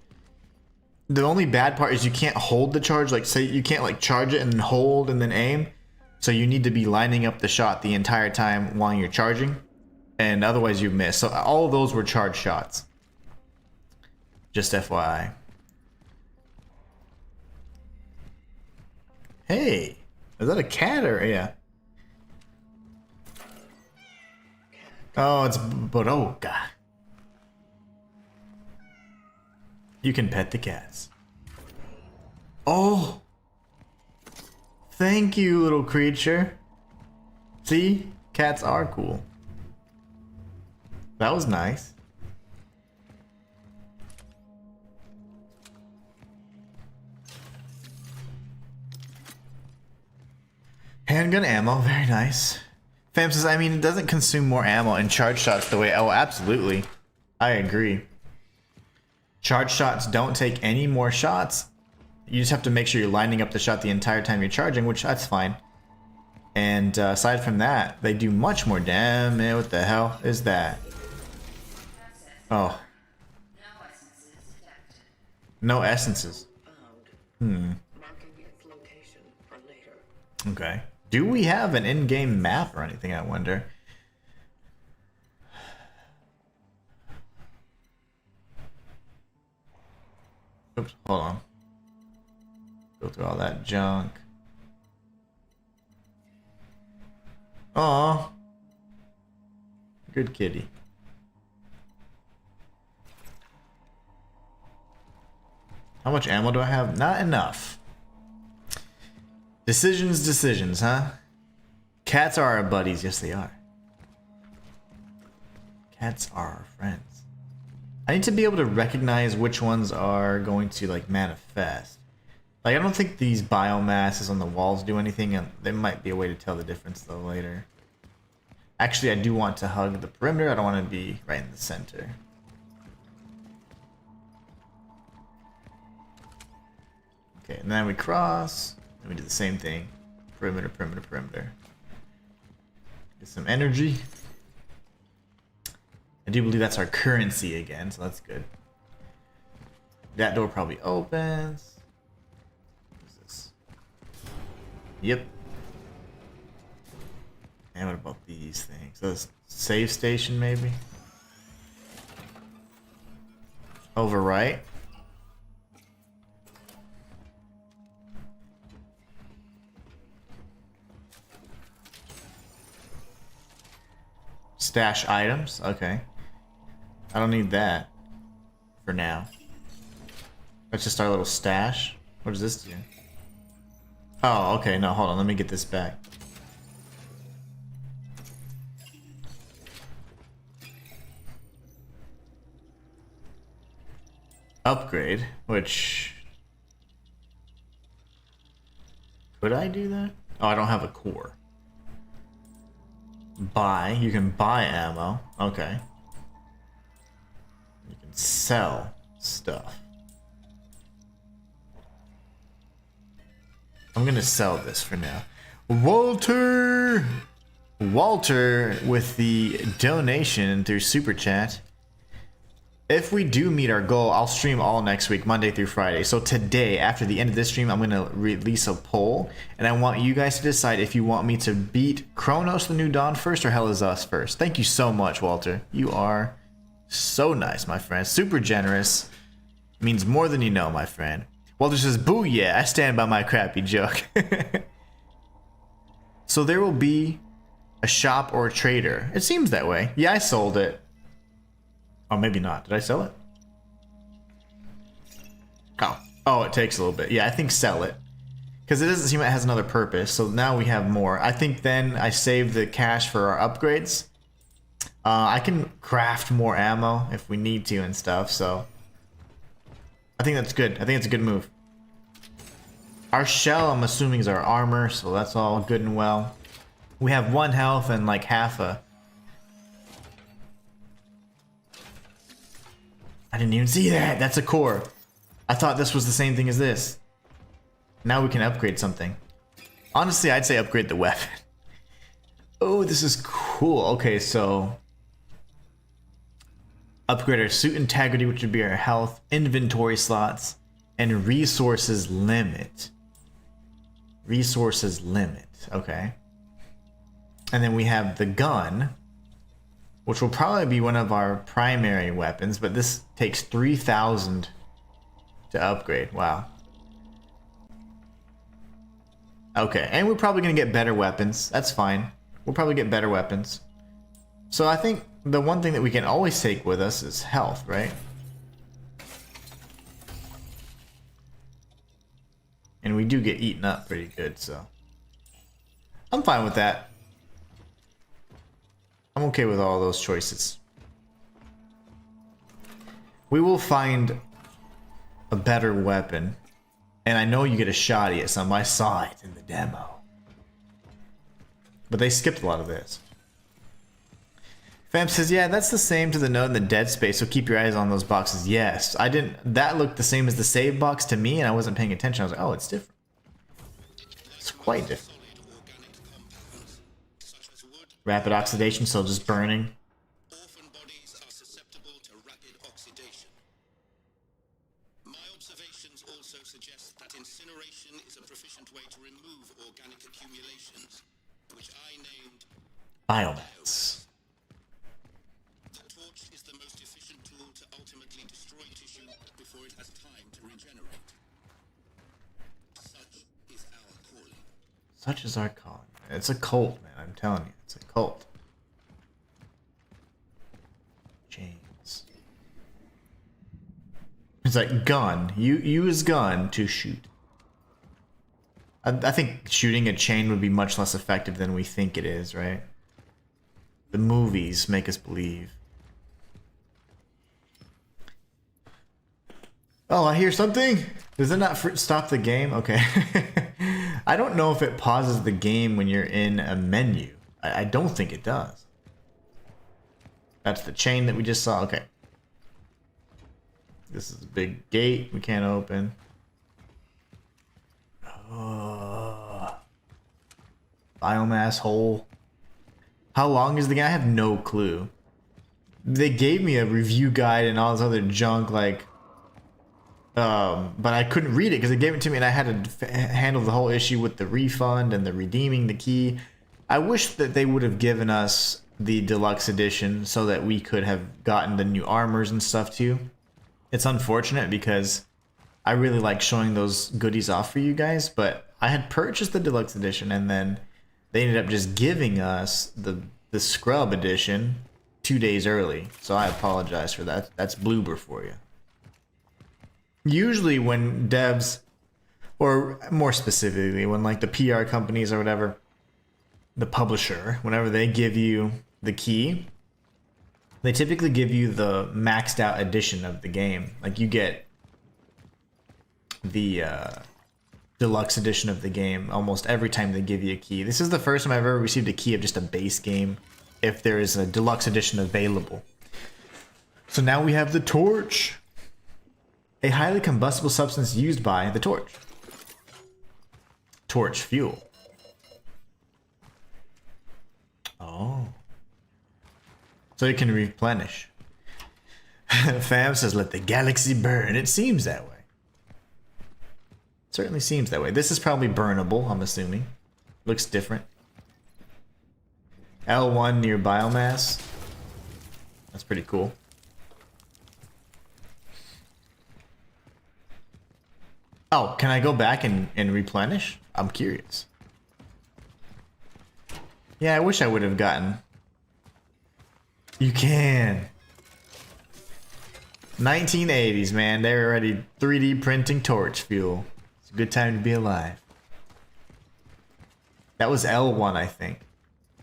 The only bad part is you can't hold the charge. Like, say you can't like charge it and then hold and then aim. So you need to be lining up the shot the entire time while you're charging. And otherwise you miss. So all of those were charged shots. Just FYI. Hey, is that a cat or yeah? Oh, it's Boroka. You can pet the cats. Oh, thank you, little creature. See, cats are cool. That was nice. Handgun ammo, very nice. Fam says, I mean, it doesn't consume more ammo in charge shots the way... Oh, absolutely. I agree. Charge shots don't take any more shots. You just have to make sure you're lining up the shot the entire time you're charging, which that's fine. And aside from that, they do much more damage. What the hell is that? Oh. No essences detected. No essences. Found. Marking its location for later. Okay. Do we have an in-game map or anything, I wonder? Oops, hold on. Go through all that junk. Aw. Good kitty. How much ammo do I have? Not enough. Decisions, huh? Cats are our buddies. Yes, they are. Cats are our friends. I need to be able to recognize which ones are going to, like, manifest. Like, I don't think these biomasses on the walls do anything, and there might be a way to tell the difference, though, later. Actually, I do want to hug the perimeter. I don't want to be right in the center. Okay, and then we cross. Then we do the same thing. Perimeter, perimeter, perimeter. Get some energy. I do believe that's our currency again, so that's good. That door probably opens. What is this? Yep. And what about these things? So this save station maybe? Over right. Stash items, okay. I don't need that for now. That's just our little stash. What does this do? Oh, okay, no, hold on, let me get this back. Upgrade, which... Could I do that? Oh, I don't have a core. Buy. You can buy ammo. Okay. You can sell stuff. I'm gonna sell this for now. Walter! Walter with the donation through Super Chat. If we do meet our goal, I'll stream all next week, Monday through Friday. So today, after the end of this stream, I'm going to release a poll. And I want you guys to decide if you want me to beat Cronos the New Dawn first or Hell Is Us first. Thank you so much, Walter. You are so nice, my friend. Super generous. Means more than you know, my friend. Walter says, booyah, I stand by my crappy joke. So there will be a shop or a trader. It seems that way. Yeah, I sold it. Oh, maybe not. Did I sell it? Oh, it takes a little bit. Yeah, I think sell it. Because it doesn't seem it has another purpose. So now we have more. I think then I save the cash for our upgrades. I can craft more ammo if we need to and stuff. So I think that's good. I think it's a good move. Our shell, I'm assuming, is our armor. So that's all good and well. We have 1 health and like half a... I didn't even see that. That's a core. I thought this was the same thing as this. Now we can upgrade something. Honestly, I'd say upgrade the weapon. Oh, this is cool. Okay, so upgrade our suit integrity, which would be our health, inventory slots, and resources limit. Resources limit. Okay. And then we have the gun, which will probably be one of our primary weapons, but this takes 3,000 to upgrade. Wow. Okay, and we're probably going to get better weapons. That's fine. We'll probably get better weapons. So I think the one thing that we can always take with us is health, right? And we do get eaten up pretty good, so I'm fine with that. I'm okay with all those choices. We will find a better weapon. And I know you get a shotty at some. I saw it in the demo. But they skipped a lot of this. Fam says, yeah, that's the same to the node in the dead space, so keep your eyes on those boxes. Yes, I didn't. That looked the same as the save box to me, and I wasn't paying attention. I was like, oh, it's different. It's quite different. Rapid oxidation, so just burning. Orphan bodies are susceptible to rapid oxidation. My observations also suggest that incineration is a proficient way to remove organic accumulations, which I named Biomass. the torch is the most efficient tool to ultimately destroy tissue before it has time to regenerate. Such is our calling. Such is our calling. It's a cult, man. I'm telling you, it's a cult. Chains. It's like gun. You use gun to shoot. I think shooting a chain would be much less effective than we think it is, right? The movies make us believe. Oh, I hear something. Does it not stop the game? Okay. I don't know if it pauses the game when you're in a menu. I don't think it does. That's the chain that we just saw. Okay. This is a big gate we can't open. Oh. Biomass hole. How long is the game? I have no clue. They gave me a review guide and all this other junk, like... but I couldn't read it because they gave it to me and I had to handle the whole issue with the refund and the redeeming the key. I wish that they would have given us the deluxe edition so that we could have gotten the new armors and stuff too. It's unfortunate because I really like showing those goodies off for you guys, but I had purchased the deluxe edition and then they ended up just giving us the scrub edition 2 days early. So I apologize for that. That's Bloober for you. Usually when devs, or more specifically when like the PR companies or whatever, the publisher, whenever they give you the key, they typically give you the maxed out edition of the game. Like you get the deluxe edition of the game almost every time they give you a key. This is the first time I've ever received a key of just a base game if there is a deluxe edition available. So now we have the torch. A highly combustible substance used by the torch. Torch fuel. Oh. So it can replenish. Fam says, let the galaxy burn. It seems that way. Certainly seems that way. This is probably burnable, I'm assuming. Looks different. L1 near biomass. That's pretty cool. Oh, can I go back and replenish? I'm curious. Yeah, I wish I would have gotten. You can. 1980s, man. They were already 3D printing torch fuel. It's a good time to be alive. That was L1, I think.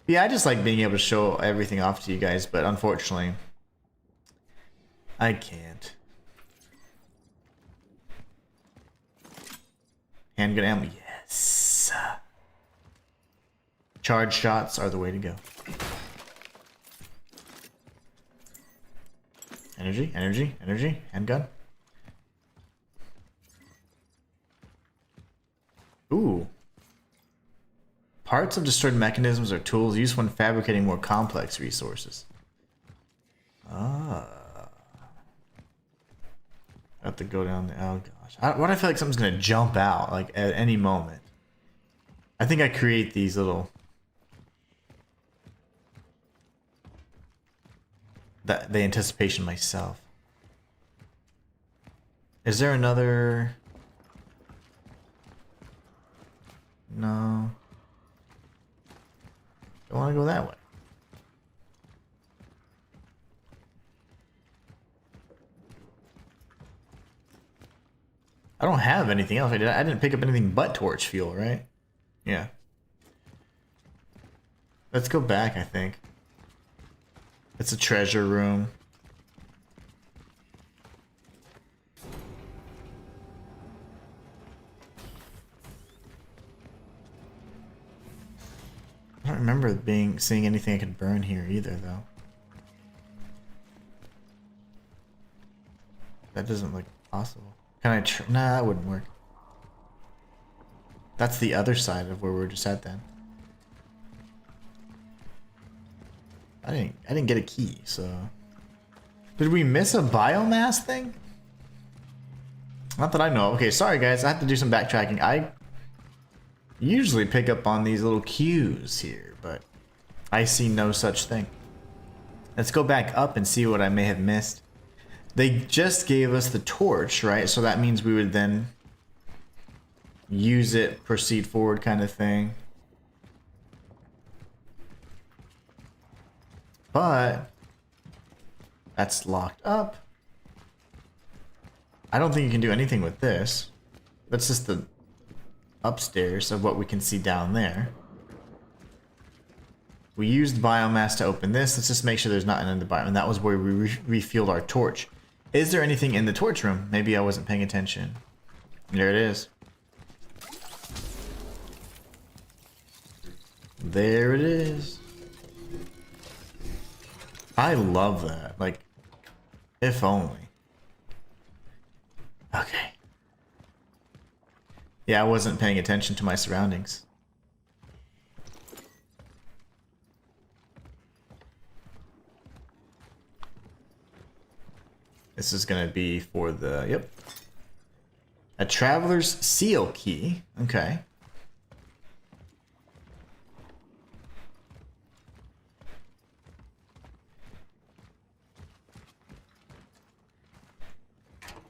Yeah, I just like being able to show everything off to you guys, but unfortunately, I can't. Handgun ammo, yes. Charge shots are the way to go. Energy, energy, energy, handgun. Ooh. Parts of destroyed mechanisms or tools used when fabricating more complex resources. Ah. I have to go down the... Oh gosh. Why do I feel like something's gonna jump out like at any moment? I think I create these little... the anticipation myself. Is there another... No. I want to go that way. I don't have anything else. I didn't pick up anything but torch fuel, right? Yeah. Let's go back, I think. It's a treasure room. I don't remember seeing anything I could burn here either, though. That doesn't look possible. Can I nah, that wouldn't work. That's the other side of where we were just at then. I didn't get a key, so... Did we miss a biomass thing? Not that I know. Okay, sorry guys, I have to do some backtracking. I usually pick up on these little cues here, but I see no such thing. Let's go back up and see what I may have missed. They just gave us the torch, right? So that means we would then use it, proceed forward kind of thing. But that's locked up. I don't think you can do anything with this. That's just the upstairs of what we can see down there. We used biomass to open this. Let's just make sure there's not another biome. And that was where we refueled our torch. Is there anything in the torch room? Maybe I wasn't paying attention. There it is. There it is. I love that. Like, if only. Okay. Yeah, I wasn't paying attention to my surroundings. This is gonna be for the, yep. A traveler's seal key. Okay.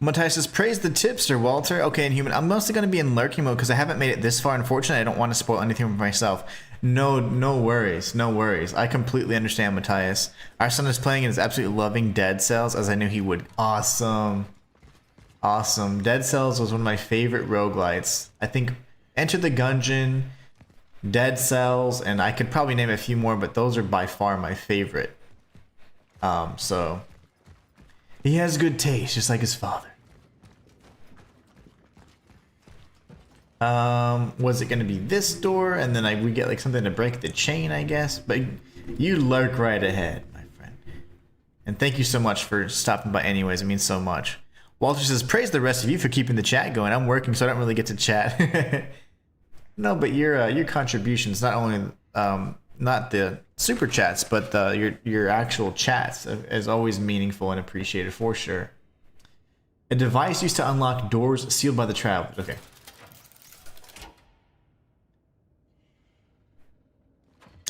Matthias says, praise the tipster, Walter. Okay, Inhuman. I'm mostly going to be in lurking mode because I haven't made it this far. Unfortunately, I don't want to spoil anything for myself. No worries. No worries. I completely understand, Matthias. Our son is playing and is absolutely loving Dead Cells, as I knew he would. Awesome. Awesome. Dead Cells was one of my favorite roguelites. I think Enter the Gungeon, Dead Cells, and I could probably name a few more, but those are by far my favorite. So he has good taste, just like his father. Was it gonna be this door, and then we get like something to break the chain, I guess? But you lurk right ahead, my friend. And thank you so much for stopping by anyways, it means so much. Walter says, praise the rest of you for keeping the chat going. I'm working, so I don't really get to chat. No, but your contributions, not only not the super chats, but your actual chats is always meaningful and appreciated for sure. A device used to unlock doors sealed by the travelers. Okay.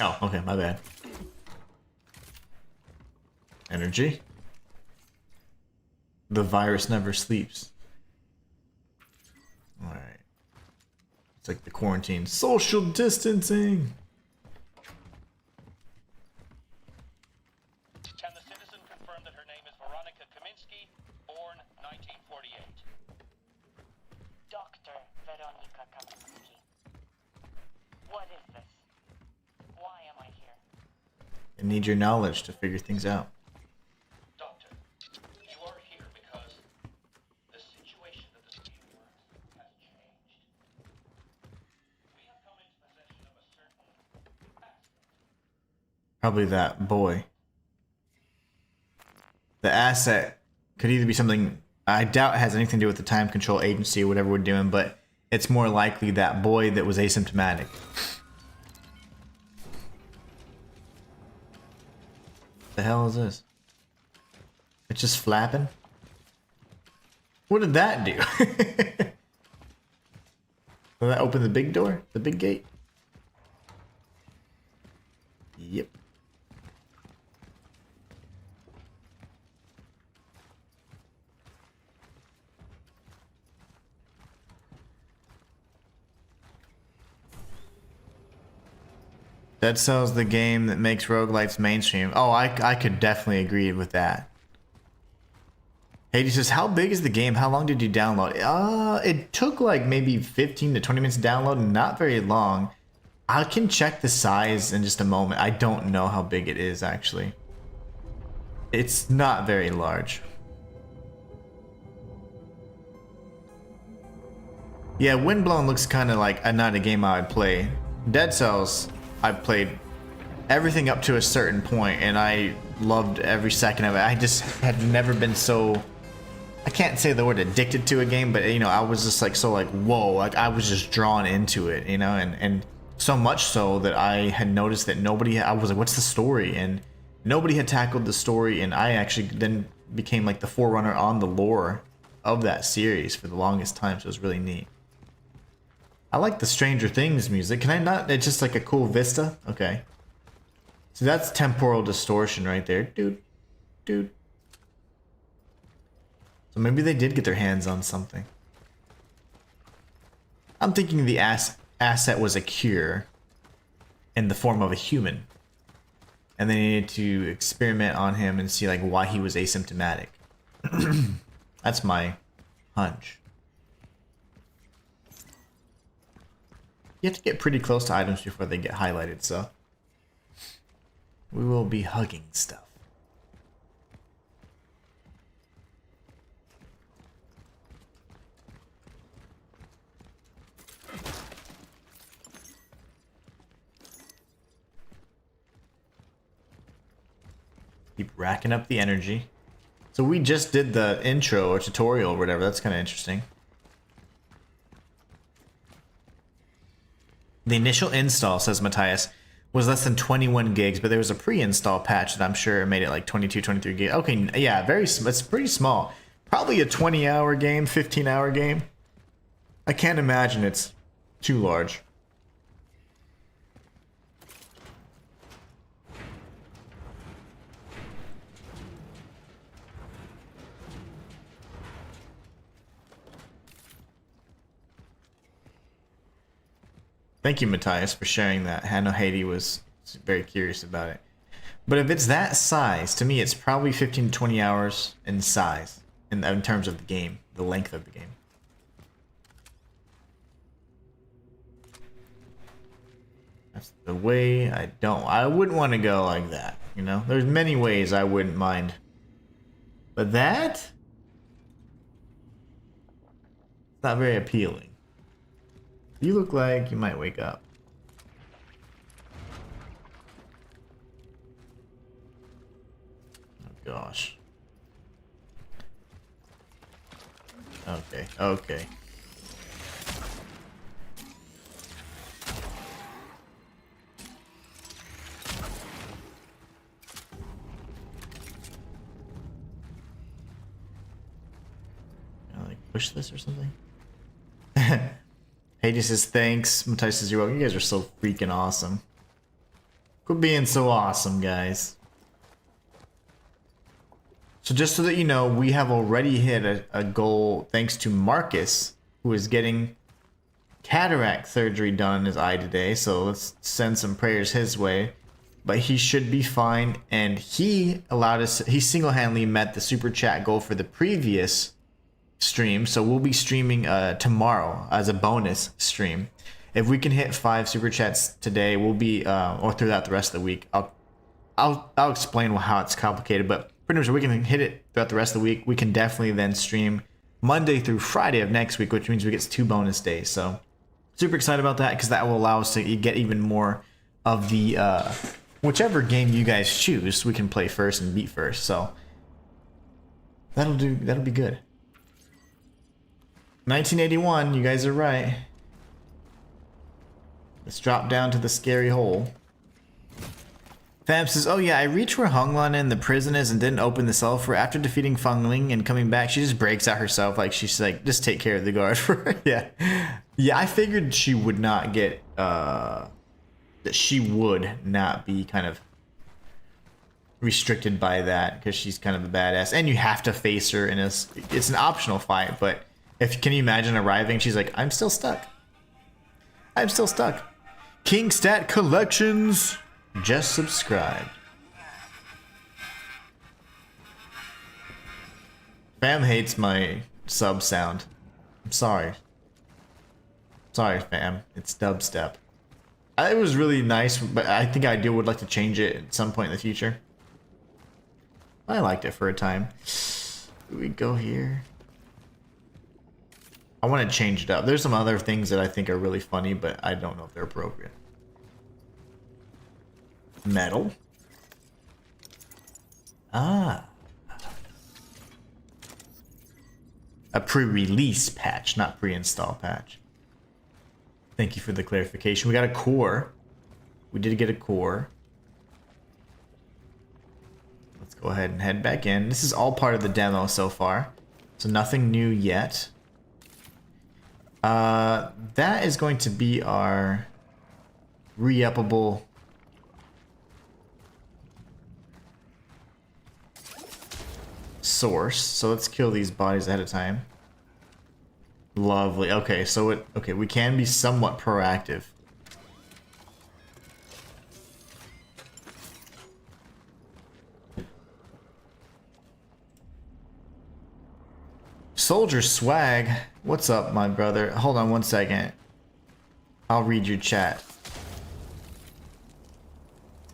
Oh, okay, my bad. Energy. The virus never sleeps. Alright. It's like the quarantine. Social distancing! Can the citizen confirm that her name is Veronica Kaminsky, born 1948? Dr. Veronica Kaminsky. What is this? Why am I here? I need your knowledge to figure things out. Doctor, you are here because the situation of this universe has changed. We have come into possession of a certain asset. Probably that boy. The asset could either be something I doubt has anything to do with the time control agency or whatever we're doing, but it's more likely that boy that was asymptomatic. The hell is this? It's just flapping? What did that do? Will that open the big door? The big gate? Yep. Dead Cell's the game that makes roguelites mainstream. Oh, I could definitely agree with that. Hades says, how big is the game? How long did you download? It took like maybe 15 to 20 minutes to download, not very long. I can check the size in just a moment. I don't know how big it is actually. It's not very large. Yeah, Windblown looks kind of like not a game I would play. Dead Cells, I've played everything up to a certain point, and I loved every second of it. I just had never been so, I can't say the word addicted to a game, but you know, I was just like so like whoa, like I was just drawn into it, you know, and so much so that I had noticed that nobody, I was like, what's the story? And nobody had tackled the story, and I actually then became like the forerunner on the lore of that series for the longest time, so it was really neat. I like the Stranger Things music. Can I not? It's just like a cool vista. Okay. So that's temporal distortion right there. Dude. Dude. So maybe they did get their hands on something. I'm thinking the asset was a cure in the form of a human. And they needed to experiment on him and see like why he was asymptomatic. That's my hunch. You have to get pretty close to items before they get highlighted, so we will be hugging stuff. Keep racking up the energy. So we just did the intro or tutorial or whatever. That's kind of interesting. The initial install, says Matthias, was less than 21 gigs, but there was a pre-install patch that I'm sure made it like 22, 23 gigs. Okay, yeah, it's pretty small. Probably a 20-hour game, 15-hour game. I can't imagine it's too large. Thank you, Matthias, for sharing that. I know Haiti was very curious about it. But if it's that size, to me, it's probably 15 to 20 hours in size, in terms of the game, the length of the game. That's the way I wouldn't want to go like that, you know? There's many ways I wouldn't mind. But that? It's not very appealing. You look like you might wake up. Oh gosh. Okay, okay. Can I like push this or something? Hades says thanks. Matthias says you're welcome. You guys are so freaking awesome. Quit being so awesome, guys. So just so that you know, we have already hit a goal thanks to Marcus, who is getting cataract surgery done in his eye today. So let's send some prayers his way. But he should be fine. And he single-handedly met the super chat goal for the previous stream, so we'll be streaming tomorrow as a bonus stream. If we can hit 5 super chats today, we'll be or throughout the rest of the week. I'll explain how it's complicated, but pretty much if we can hit it throughout the rest of the week, we can definitely then stream Monday through Friday of next week, which means we get 2 bonus days. So super excited about that, because that will allow us to get even more of the whichever game you guys choose, we can play first and beat first. So that'll be good. 1981, you guys are right. Let's drop down to the scary hole. Fam says, oh yeah, I reached where Honglan in the prison is and didn't open the cell for her. After defeating Feng Ling and coming back, she just breaks out herself. Like, she's like, just take care of the guard for her. Yeah. Yeah, I figured she would not get, that she would not be kind of restricted by that because she's kind of a badass. And you have to face her in it's an optional fight, but can you imagine arriving? She's like, I'm still stuck. I'm still stuck. King Stat Collections just subscribed. Fam hates my sub sound. I'm sorry. Sorry, fam. It's dubstep. It was really nice, but I think I would like to change it at some point in the future. I liked it for a time. Do we go here? I want to change it up. There's some other things that I think are really funny, but I don't know if they're appropriate. Metal. Ah. A pre-release patch, not pre-install patch. Thank you for the clarification. We got a core. We did get a core. Let's go ahead and head back in. This is all part of the demo so far, so nothing new yet. That is going to be our re-uppable source. So let's kill these bodies ahead of time. Lovely. Okay, so we can be somewhat proactive. Soldier Swag, what's up, my brother? Hold on one second. I'll read your chat.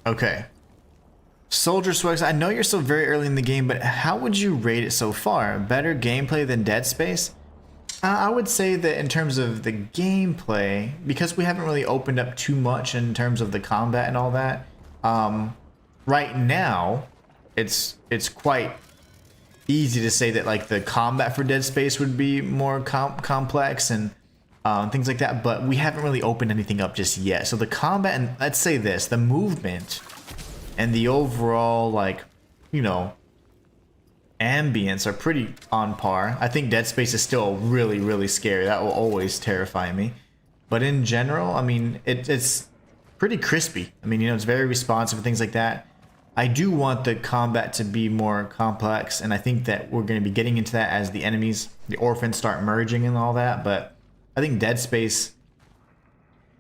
Okay. Soldier Swag, I know you're still very early in the game, but how would you rate it so far? Better gameplay than Dead Space? I would say that in terms of the gameplay, because we haven't really opened up too much in terms of the combat and all that, right now, it's quite easy to say that like the combat for Dead Space would be more complex and things like that, but we haven't really opened anything up just yet. So the combat, and let's say this, the movement and the overall, like, you know, ambience are pretty on par. I think Dead Space is still really, really scary. That will always terrify me. But in general, I mean, it's pretty crispy. I mean, you know, it's very responsive and things like that. I do want the combat to be more complex, and I think that we're going to be getting into that as the enemies, the orphans, start merging and all that. But I think Dead Space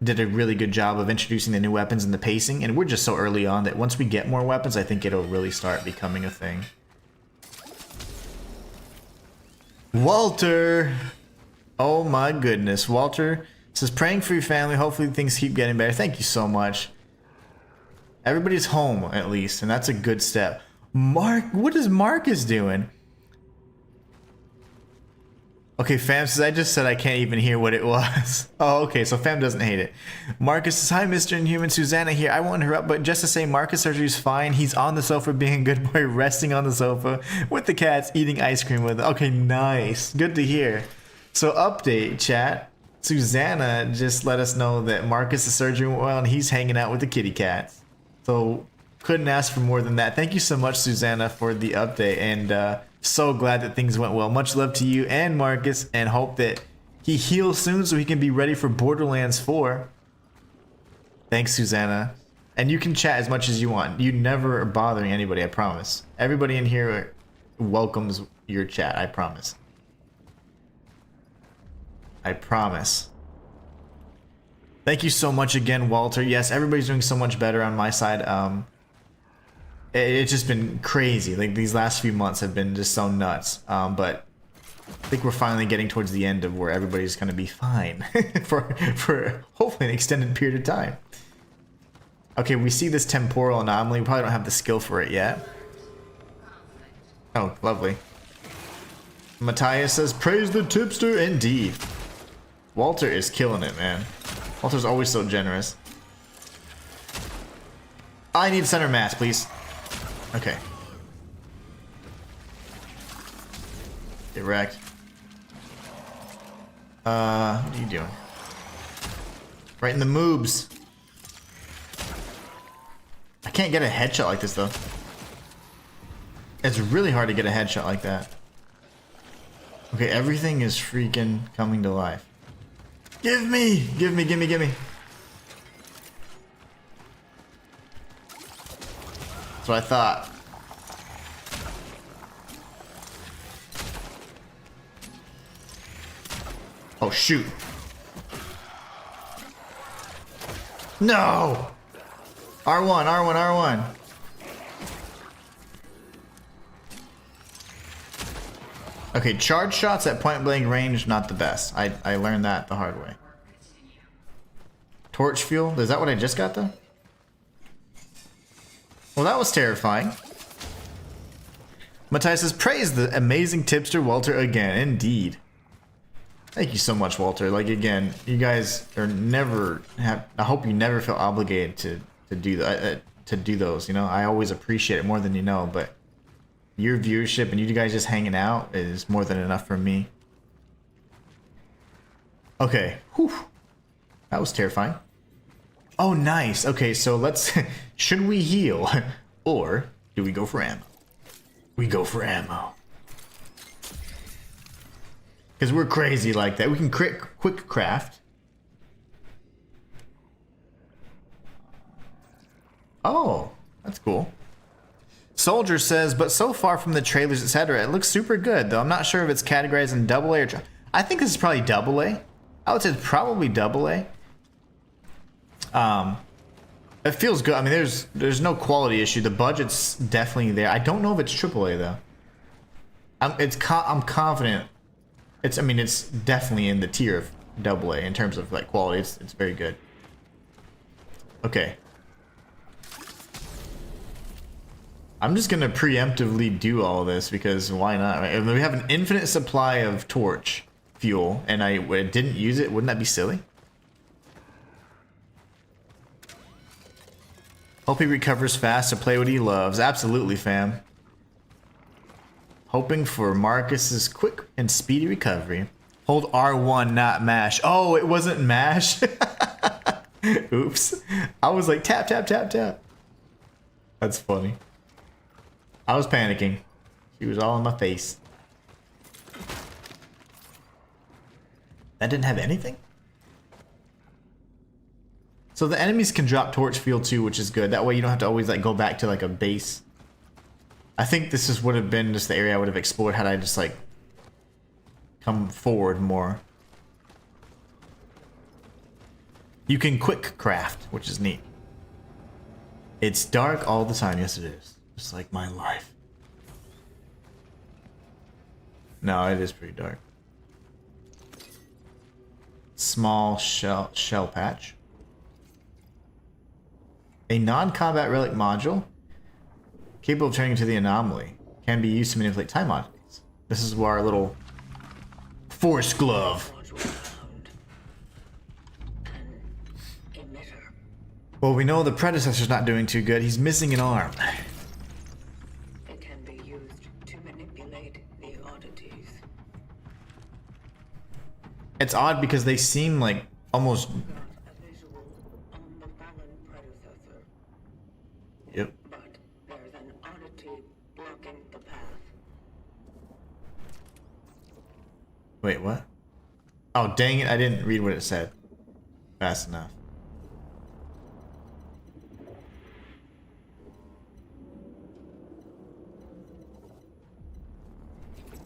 did a really good job of introducing the new weapons and the pacing, and we're just so early on that once we get more weapons, I think it'll really start becoming a thing. Walter! Oh my goodness. Walter says, praying for your family. Hopefully things keep getting better. Thank you so much. Everybody's home, at least, and that's a good step. Mark, what is Marcus doing? Okay, Fam says, I just said I can't even hear what it was. Oh, okay, so Fam doesn't hate it. Marcus says, hi, Mr. Inhuman. Susanna here. I won't interrupt, but just to say, Marcus' surgery's fine. He's on the sofa being a good boy, resting on the sofa with the cats, eating ice cream with them. Okay, nice. Good to hear. So, update, chat. Susanna just let us know that Marcus' surgery went well, and he's hanging out with the kitty cats. So, couldn't ask for more than that. Thank you so much, Susanna, for the update, and so glad that things went well. Much love to you and Marcus, and hope that he heals soon so he can be ready for Borderlands 4. Thanks, Susanna. And you can chat as much as you want. You never are bothering anybody, I promise. Everybody in here welcomes your chat, I promise. I promise. Thank you so much again, Walter. Yes, everybody's doing so much better on my side. It's just been crazy. Like, these last few months have been just so nuts. But I think we're finally getting towards the end of where everybody's going to be fine for hopefully an extended period of time. Okay, we see this temporal anomaly. We probably don't have the skill for it yet. Oh, lovely. Matthias says, praise the tipster indeed. Walter is killing it, man. Walter's always so generous. I need center mass, please. Okay. Get wrecked. What are you doing? Right in the moobs. I can't get a headshot like this though. It's really hard to get a headshot like that. Okay, everything is freaking coming to life. Give me! Give me, give me, give me. That's what I thought. Oh, shoot. No! R1, R1, R1. Okay, charge shots at point blank range, not the best. I learned that the hard way. Torch fuel? Is that what I just got though? Well, that was terrifying. Matthias says, praise the amazing tipster Walter again. Indeed. Thank you so much, Walter. Like, again, you guys are never I hope you never feel obligated to do that, to do those. You know, I always appreciate it more than you know, but your viewership and you guys just hanging out is more than enough for me. Okay. Whew. That was terrifying. Oh, nice. Okay, so let's... should we heal? Or do we go for ammo? We go for ammo. Because we're crazy like that. We can quick craft. Oh, that's cool. Soldier says, but so far from the trailers, etc., it looks super good, though I'm not sure if it's categorized in AA or... I think this is probably AA. I would say it's probably AA. It feels good. I mean, there's no quality issue. The budget's definitely there. I don't know if it's AAA though. I'm confident. I mean, it's definitely in the tier of AA in terms of like quality. It's very good. Okay. I'm just gonna preemptively do all this because why not? Right? If we have an infinite supply of torch fuel and I didn't use it, wouldn't that be silly? Hope he recovers fast to play what he loves. Absolutely, fam. Hoping for Marcus's quick and speedy recovery. Hold R1, not mash. Oh, it wasn't mash. Oops. I was like tap, tap, tap, tap. That's funny. I was panicking. She was all in my face. That didn't have anything? So the enemies can drop torch fuel too, which is good. That way you don't have to always like go back to like a base. I think this would have been just the area I would have explored had I just like come forward more. You can quick craft, which is neat. It's dark all the time. Yes, it is. Just like my life. No, it is pretty dark. Small shell patch. A non-combat relic module capable of turning into the anomaly can be used to manipulate time oddities. This is where our little force glove. Well, we know the predecessor's not doing too good. He's missing an arm. It can be used to manipulate the oddities. It's odd because they seem like almost... Got a visual on the fallen predecessor, Yep. but there's an oddity blocking the path. Wait, what? Oh, dang it. I didn't read what it said fast enough.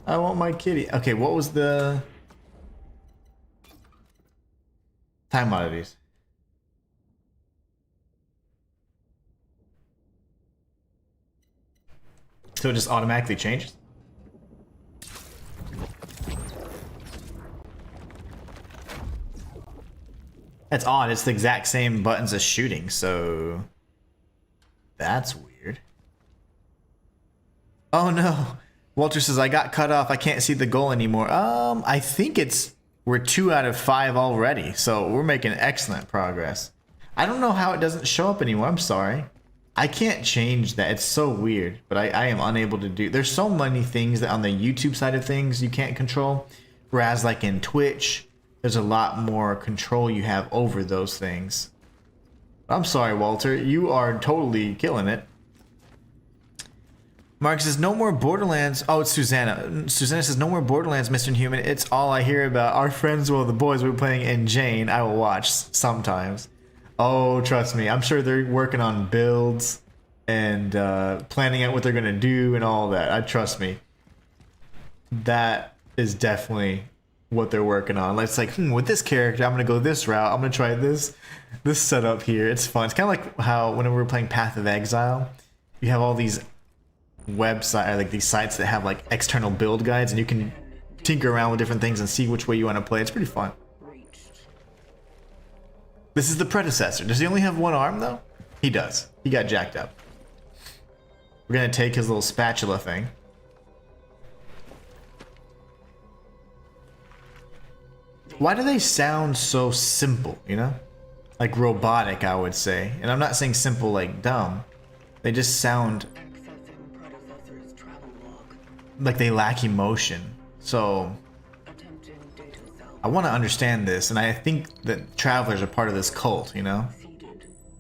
I want my kitty. Okay, what was the... time oddities? So it just automatically changes? That's odd. It's the exact same buttons as shooting, so... That's weird. Oh no! Walter says, I got cut off. I can't see the goal anymore. I think we're 2 out of 5 already, so we're making excellent progress. I don't know how it doesn't show up anymore. I'm sorry. I can't change that. It's so weird, but I am unable to do. There's so many things that on the YouTube side of things you can't control, whereas like in Twitch, there's a lot more control you have over those things. I'm sorry, Walter. You are totally killing it. Mark says, no more Borderlands. Oh, it's Susanna. Susanna says, no more Borderlands, Mr. Inhuman. It's all I hear about. Our friends, well, the boys we're playing, and Jane, I will watch sometimes. Oh, trust me. I'm sure they're working on builds and planning out what they're going to do and all that. Trust me. That is definitely what they're working on. It's like, with this character, I'm going to go this route. I'm going to try this setup here. It's fun. It's kind of like how whenever we're playing Path of Exile, you have all these website, like these sites that have like external build guides, and you can tinker around with different things and see which way you want to play. It's pretty fun. This is the predecessor. Does he only have one arm though? He does. He got jacked up. We're gonna take his little spatula thing. Why do they sound so simple, you know? Like robotic, I would say. And I'm not saying simple like dumb. They just sound like they lack emotion. So I want to understand this, and I think that travelers are part of this cult, you know,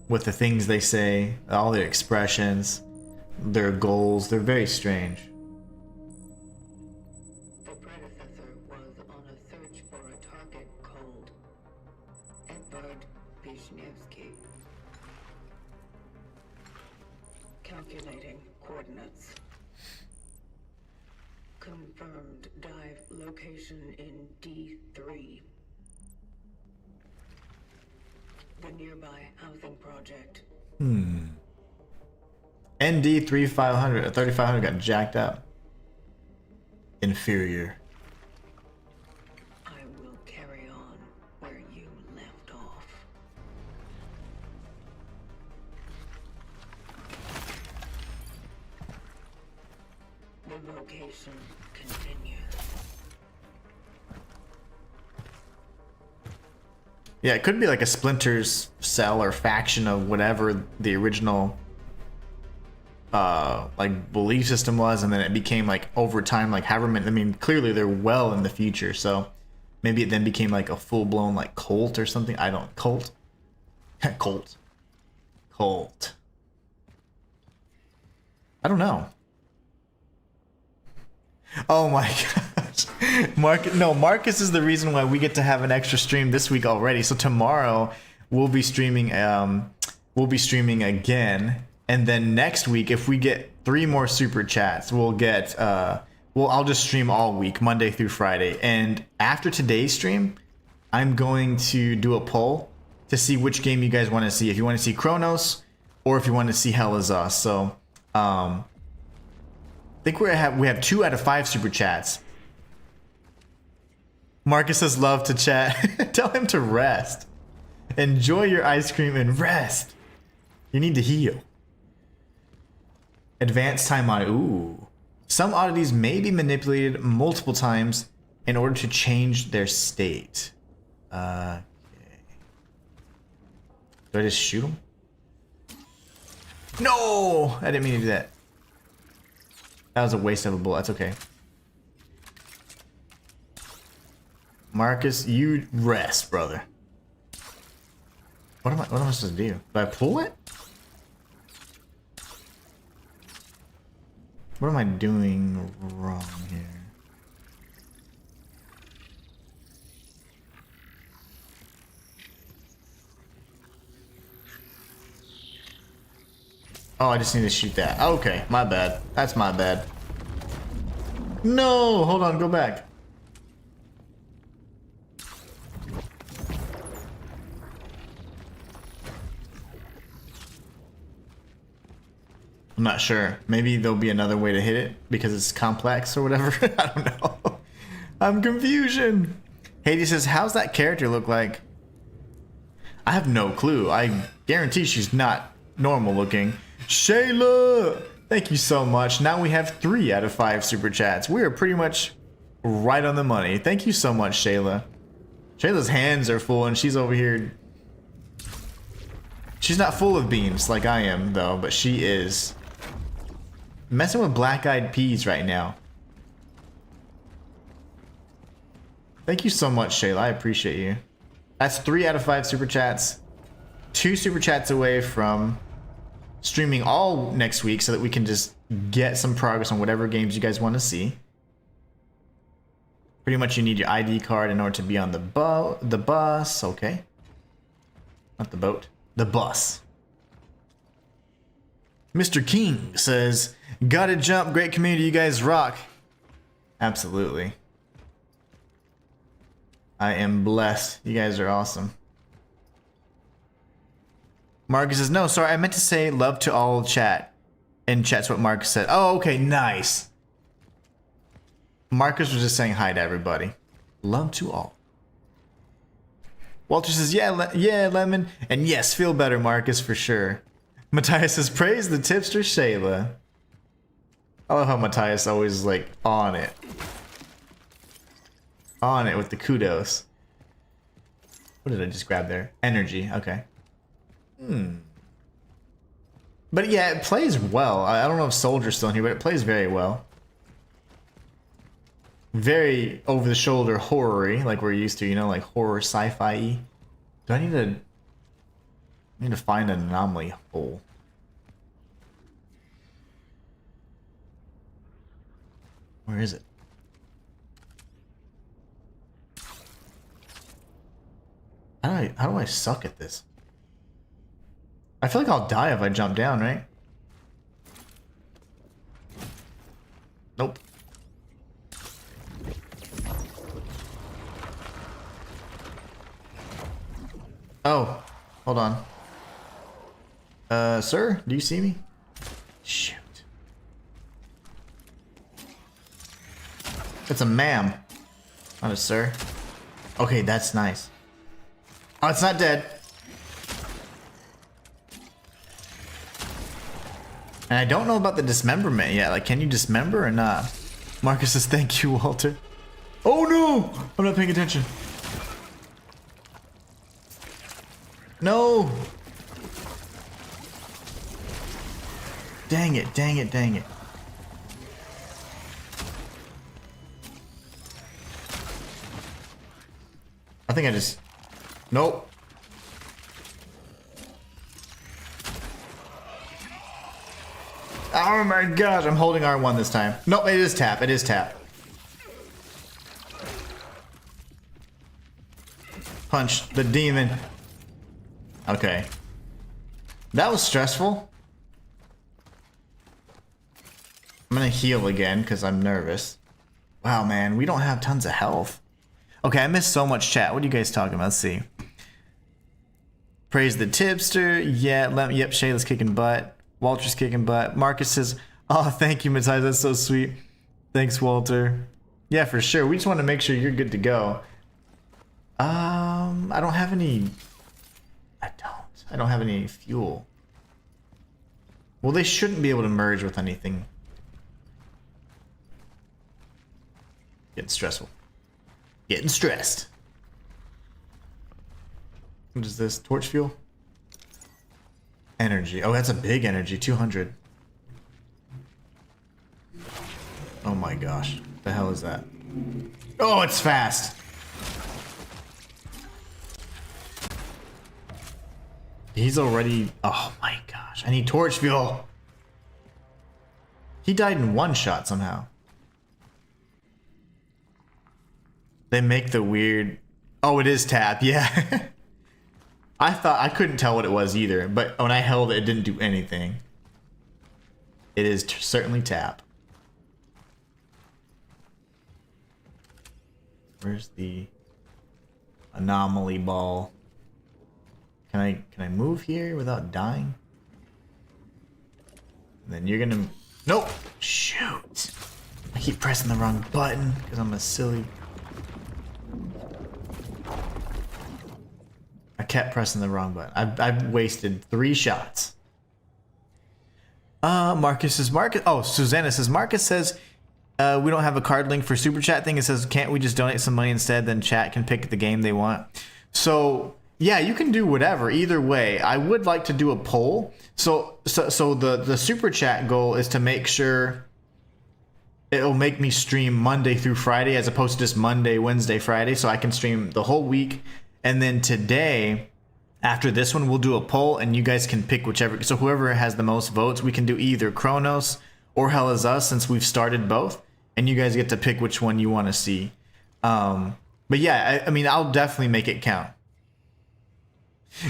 with the things they say, all their expressions, their goals. They're very strange. The predecessor was on a search for a target called Edvard Wisniewski. Calculating coordinates. Confirmed dive location in D3. The nearby housing project. ND 3500 got jacked up. Inferior. I will carry on where you left off. The location continues. Yeah, it could be like a Splinter's cell or faction of whatever the original like belief system was, and then it became like over time, like however many, I mean, clearly they're well in the future, so maybe it then became like a full-blown like cult or something. I don't cult. Cult. I don't know. Oh my gosh. Marcus is the reason why we get to have an extra stream this week already. So tomorrow we'll be streaming again, and then next week if we get 3 more super chats, we'll get I'll just stream all week, Monday through Friday. And after today's stream, I'm going to do a poll to see which game you guys want to see. If you want to see Cronos or if you want to see Hell Is Us. So I think we have 2 out of 5 super chats. Marcus says love to chat. Tell him to rest. Enjoy your ice cream and rest. You need to heal. Advanced time on it. Ooh. Some oddities may be manipulated multiple times in order to change their state. Okay. Do I just shoot him? No! I didn't mean to do that. That was a waste of a bullet. That's okay. Marcus, you rest, brother. What am I supposed to do? Do I pull it? What am I doing wrong here? Oh, I just need to shoot that. Okay, my bad. That's my bad. No, hold on, go back. I'm not sure. Maybe there'll be another way to hit it because it's complex or whatever. I don't know. I'm confusion. Hades says, how's that character look like? I have no clue. I guarantee she's not normal looking. Shayla! Thank you so much. Now we have 3 out of 5 super chats. We are pretty much right on the money. Thank you so much, Shayla. Shayla's hands are full and she's over here. She's not full of beans like I am, though, but she is. Messing with black-eyed peas right now. Thank you so much, Shayla. I appreciate you. That's 3 out of 5 super chats. 2 super chats away from streaming all next week so that we can just get some progress on whatever games you guys want to see. Pretty much you need your ID card in order to be on the bus. Okay. Not the boat. The bus. Mr. King says, gotta jump. Great community. You guys rock. Absolutely. I am blessed. You guys are awesome. Marcus says, no, sorry, I meant to say love to all chat. And chat's what Marcus said. Oh, okay, nice. Marcus was just saying hi to everybody. Love to all. Walter says, yeah, Lemon. And yes, feel better, Marcus, for sure. Matthias says, praise the tipster Shayla. I love how Matthias always is like on it. On it with the kudos. What did I just grab there? Energy, okay. But yeah, it plays well. I don't know if Soldier's still in here, but it plays very well. Very over-the-shoulder horror-y, like we're used to, you know, like horror sci-fi-y. Do I need to find an anomaly hole. Where is it? How do I suck at this? I feel like I'll die if I jump down, right? Nope. Oh, hold on. Sir, do you see me? Shoot. It's a ma'am. Not a sir. Okay, that's nice. Oh, it's not dead. And I don't know about the dismemberment yet. Like, can you dismember or not? Marcus says, thank you, Walter. Oh no! I'm not paying attention. No! Dang it, dang it, dang it. I think I just... Nope. Oh my gosh, I'm holding R1 this time. Nope, it is tap, it is tap. Punch the demon. Okay. That was stressful. I'm gonna heal again because I'm nervous. Wow, man, we don't have tons of health. Okay, I missed so much chat. What are you guys talking about? Let's see. Praise the tipster. Yeah, yep, Shayla's kicking butt. Walter's kicking butt. Marcus says, oh, thank you, Matthias. That's so sweet. Thanks, Walter. Yeah, for sure. We just want to make sure you're good to go. I don't have any... I don't have any fuel. Well, they shouldn't be able to merge with anything. Getting stressful. Getting stressed. What is this? Torch fuel? Energy. Oh, that's a big energy. 200. Oh my gosh. What the hell is that? Oh, it's fast. He's already... Oh my gosh. I need torch fuel. He died in one shot somehow. They make the weird... Oh, it is tap. Yeah. I couldn't tell what it was either, but when I held it, it didn't do anything. It is certainly tap. Where's the anomaly ball? Can I move here without dying? And then you're gonna... Nope! Shoot! I keep pressing the wrong button because I'm a silly... I kept pressing the wrong button. I've wasted 3 shots. Marcus says, oh, Susanna says, Marcus says, we don't have a card link for super chat thing. It says, can't we just donate some money instead? Then chat can pick the game they want. So yeah, you can do whatever. Either way, I would like to do a poll. So the super chat goal is to make sure it'll make me stream Monday through Friday as opposed to just Monday, Wednesday, Friday. So I can stream the whole week. And then today, After this one, we'll do a poll, and you guys can pick whichever. So whoever has the most votes, we can do either Cronos or Hell Is Us, since we've started both, and you guys get to pick which one you want to see. But yeah, I mean, I'll definitely make it count.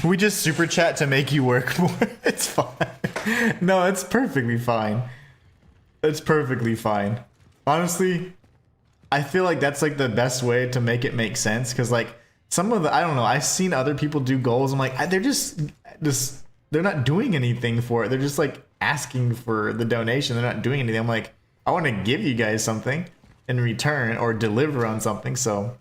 We just super chat to make you work more. It's fine. No, it's perfectly fine. It's perfectly fine. Honestly, I feel like that's like the best way to make it make sense, because like some of the, I don't know, I've seen other people do goals. I'm like, they're just they're not doing anything for it. They're just like asking for the donation. They're not doing anything. I'm like, I want to give you guys something in return or deliver on something. So,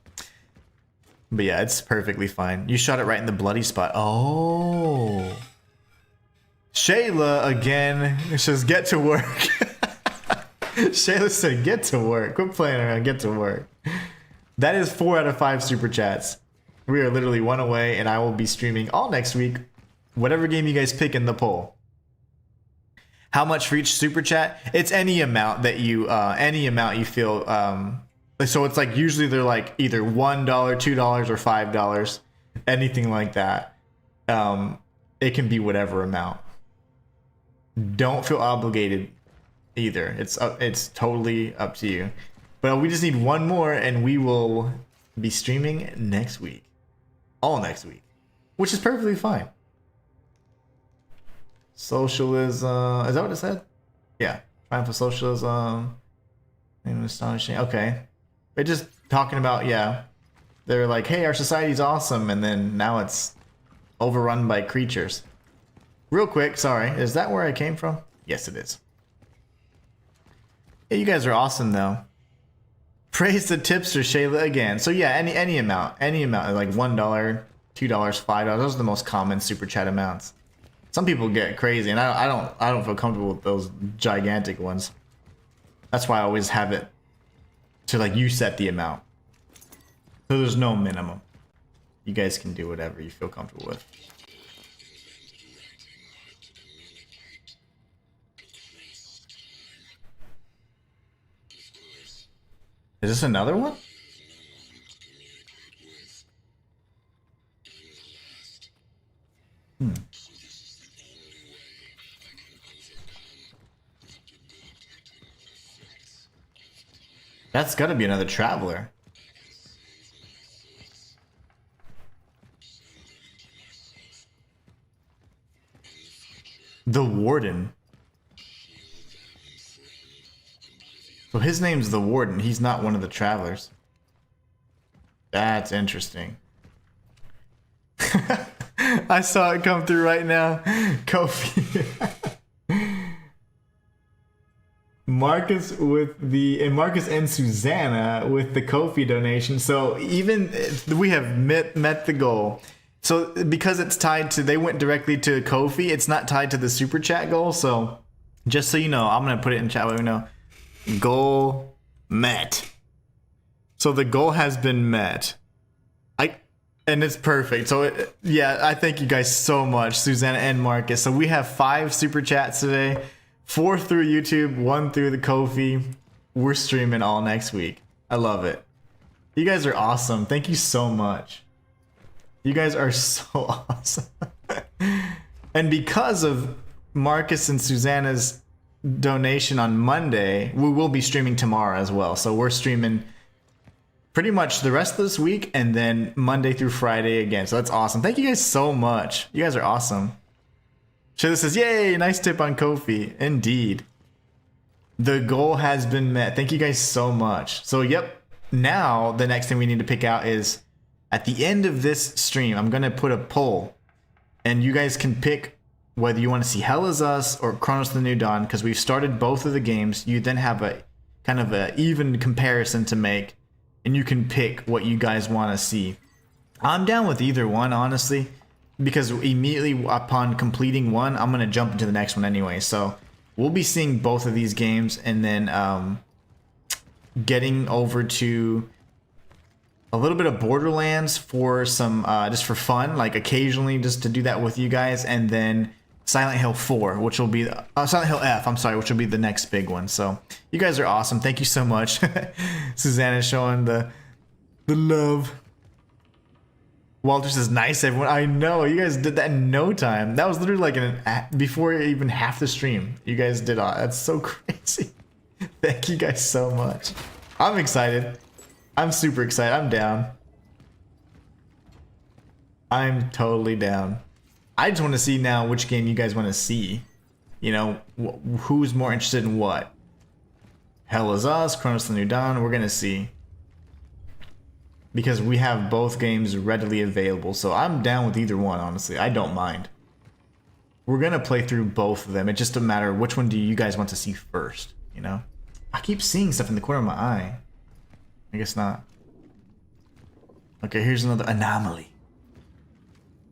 but yeah, it's perfectly fine. You shot it right in the bloody spot. Oh, Shayla again. It says get to work. Shayla said get to work. Quit playing around. Get to work. That is 4 out of 5 super chats. We are literally one away, and I will be streaming all next week, whatever game you guys pick in the poll. How much for each super chat? It's any amount that you feel. So it's like usually they're like either $1, $2, or $5, anything like that. It can be whatever amount. Don't feel obligated either. It's totally up to you. But we just need one more, and we will be streaming next week, all next week, which is perfectly fine. Socialism, is that what it said? Yeah, triumph of socialism. And astonishing. Okay, they're just talking about, yeah, they're like, hey, our society's awesome, and then now it's overrun by creatures. Real quick, sorry, is that where I came from? Yes, it is. Hey, you guys are awesome though. Praise the tipster, Shayla, again. So yeah, any amount, like $1, $2, $5. Those are the most common super chat amounts. Some people get crazy, and I don't feel comfortable with those gigantic ones. That's why I always have it to like you set the amount. So there's no minimum. You guys can do whatever you feel comfortable with. Is this another one? That's gotta be another traveler. The Warden. So his name's the Warden. He's not one of the travelers. That's interesting. I saw it come through right now. Kofi. Marcus and Susanna with the Kofi donation. So even we have met the goal. So because it's tied to, they went directly to Kofi, it's not tied to the super chat goal. So just so you know, I'm gonna put it in chat. Let me know. Goal met. So the goal has been met. And it's perfect. So yeah, I thank you guys so much, Susanna and Marcus. So we have 5 super chats today, 4 through YouTube, 1 through the Ko-fi. We're streaming all next week. I love it. You guys are awesome. Thank you so much. You guys are so awesome. And because of Marcus and Susanna's donation on Monday, we will be streaming tomorrow as well. So we're streaming pretty much the rest of this week, and then Monday through Friday again. So that's awesome. Thank you guys so much. You guys are awesome. Shayla says, yay, nice tip on Ko-fi. Indeed. The goal has been met. Thank you guys so much. So yep, now the next thing we need to pick out is at the end of this stream, I'm going to put a poll, and you guys can pick whether you want to see Hell Is Us or Cronos the New Dawn, because we've started both of the games. You then have a kind of a even comparison to make, and you can pick what you guys want to see. I'm down with either one, honestly, because immediately upon completing one, I'm going to jump into the next one anyway. So we'll be seeing both of these games, and then getting over to a little bit of Borderlands for some, just for fun, like occasionally just to do that with you guys, and then Silent Hill 4, which will be Silent Hill F, I'm sorry, which will be the next big one. So you guys are awesome. Thank you so much. Susanna showing the love. Walter says, nice, everyone. I know, you guys did that in no time. That was literally like before even half the stream. You guys did all. That's so crazy. Thank you guys so much. I'm excited. I'm super excited. I'm down. I'm totally down. I just want to see now which game you guys want to see. You know, who's more interested in what? Hell is Us, Cronos the New Dawn. We're going to see. Because we have both games readily available. So I'm down with either one, honestly. I don't mind. We're going to play through both of them. It's just a matter of which one do you guys want to see first, you know? I keep seeing stuff in the corner of my eye. I guess not. Okay, here's another anomaly.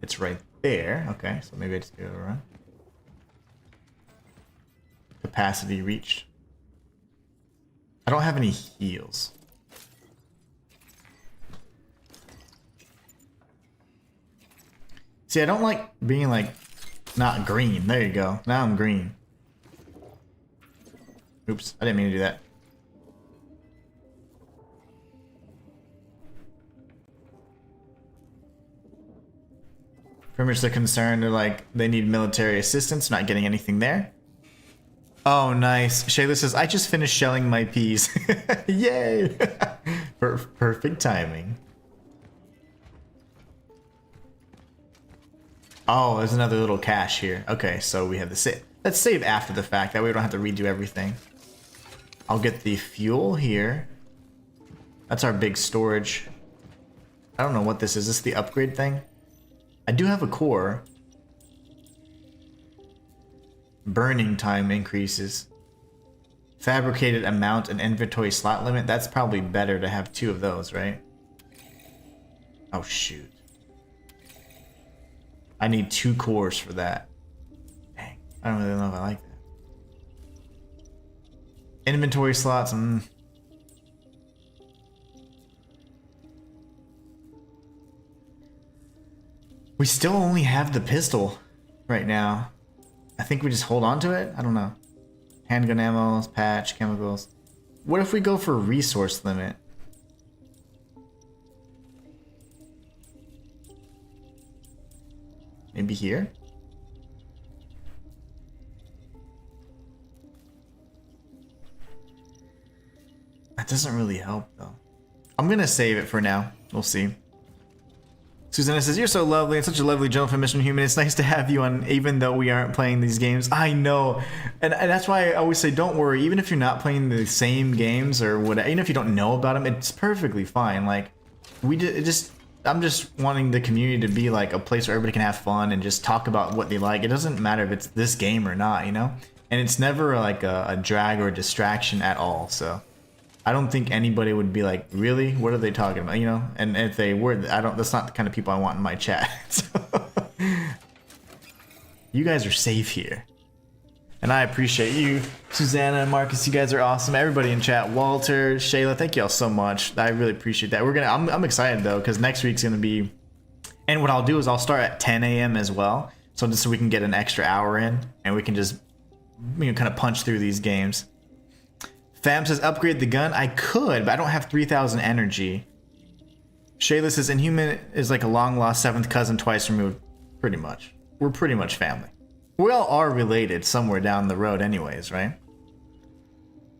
It's right there. Okay, so maybe I just go around. Capacity reached. I don't have any heals. See, I don't like being like not green. There you go. Now I'm green. Oops, I didn't mean to do that. Pretty much they're concerned, they're like, they need military assistance, not getting anything there. Oh, nice. Shayla says, I just finished shelling my peas. Yay! Perfect timing. Oh, there's another little cache here. Okay, so we have the save. Let's save after the fact. That way we don't have to redo everything. I'll get the fuel here. That's our big storage. I don't know what this is. Is this the upgrade thing? I do have a core. Burning time increases. Fabricated amount and inventory slot limit. That's probably better to have 2 of those, right? Oh, shoot. I need 2 cores for that. Dang, I don't really know if I like that. Inventory slots, We still only have the pistol right now. I think we just hold on to it? I don't know. Handgun ammo, patch, chemicals. What if we go for resource limit? Maybe here? That doesn't really help though. I'm gonna save it for now. We'll see. Susanna says, you're so lovely and such a lovely gentleman from Mission Human. It's nice to have you on even though we aren't playing these games. I know. And that's why I always say don't worry. Even if you're not playing the same games or whatever, even if you don't know about them, it's perfectly fine. Like, I'm just wanting the community to be like a place where everybody can have fun and just talk about what they like. It doesn't matter if it's this game or not, you know? And it's never like a drag or a distraction at all, so I don't think anybody would be like, really? What are they talking about? You know? And if they were, that's not the kind of people I want in my chat. So, you guys are safe here. And I appreciate you, Susanna and Marcus. You guys are awesome. Everybody in chat, Walter, Shayla, thank you all so much. I really appreciate that. I'm excited though, because next week's gonna be, and what I'll do is I'll start at 10 a.m. as well, so just so we can get an extra hour in, and we can just, you know, kind of punch through these games. Fam says, upgrade the gun. I could, but I don't have 3,000 energy. Shayla says, Inhuman is like a long lost 7th cousin twice removed. Pretty much. We're pretty much family. We all are related somewhere down the road anyways, right?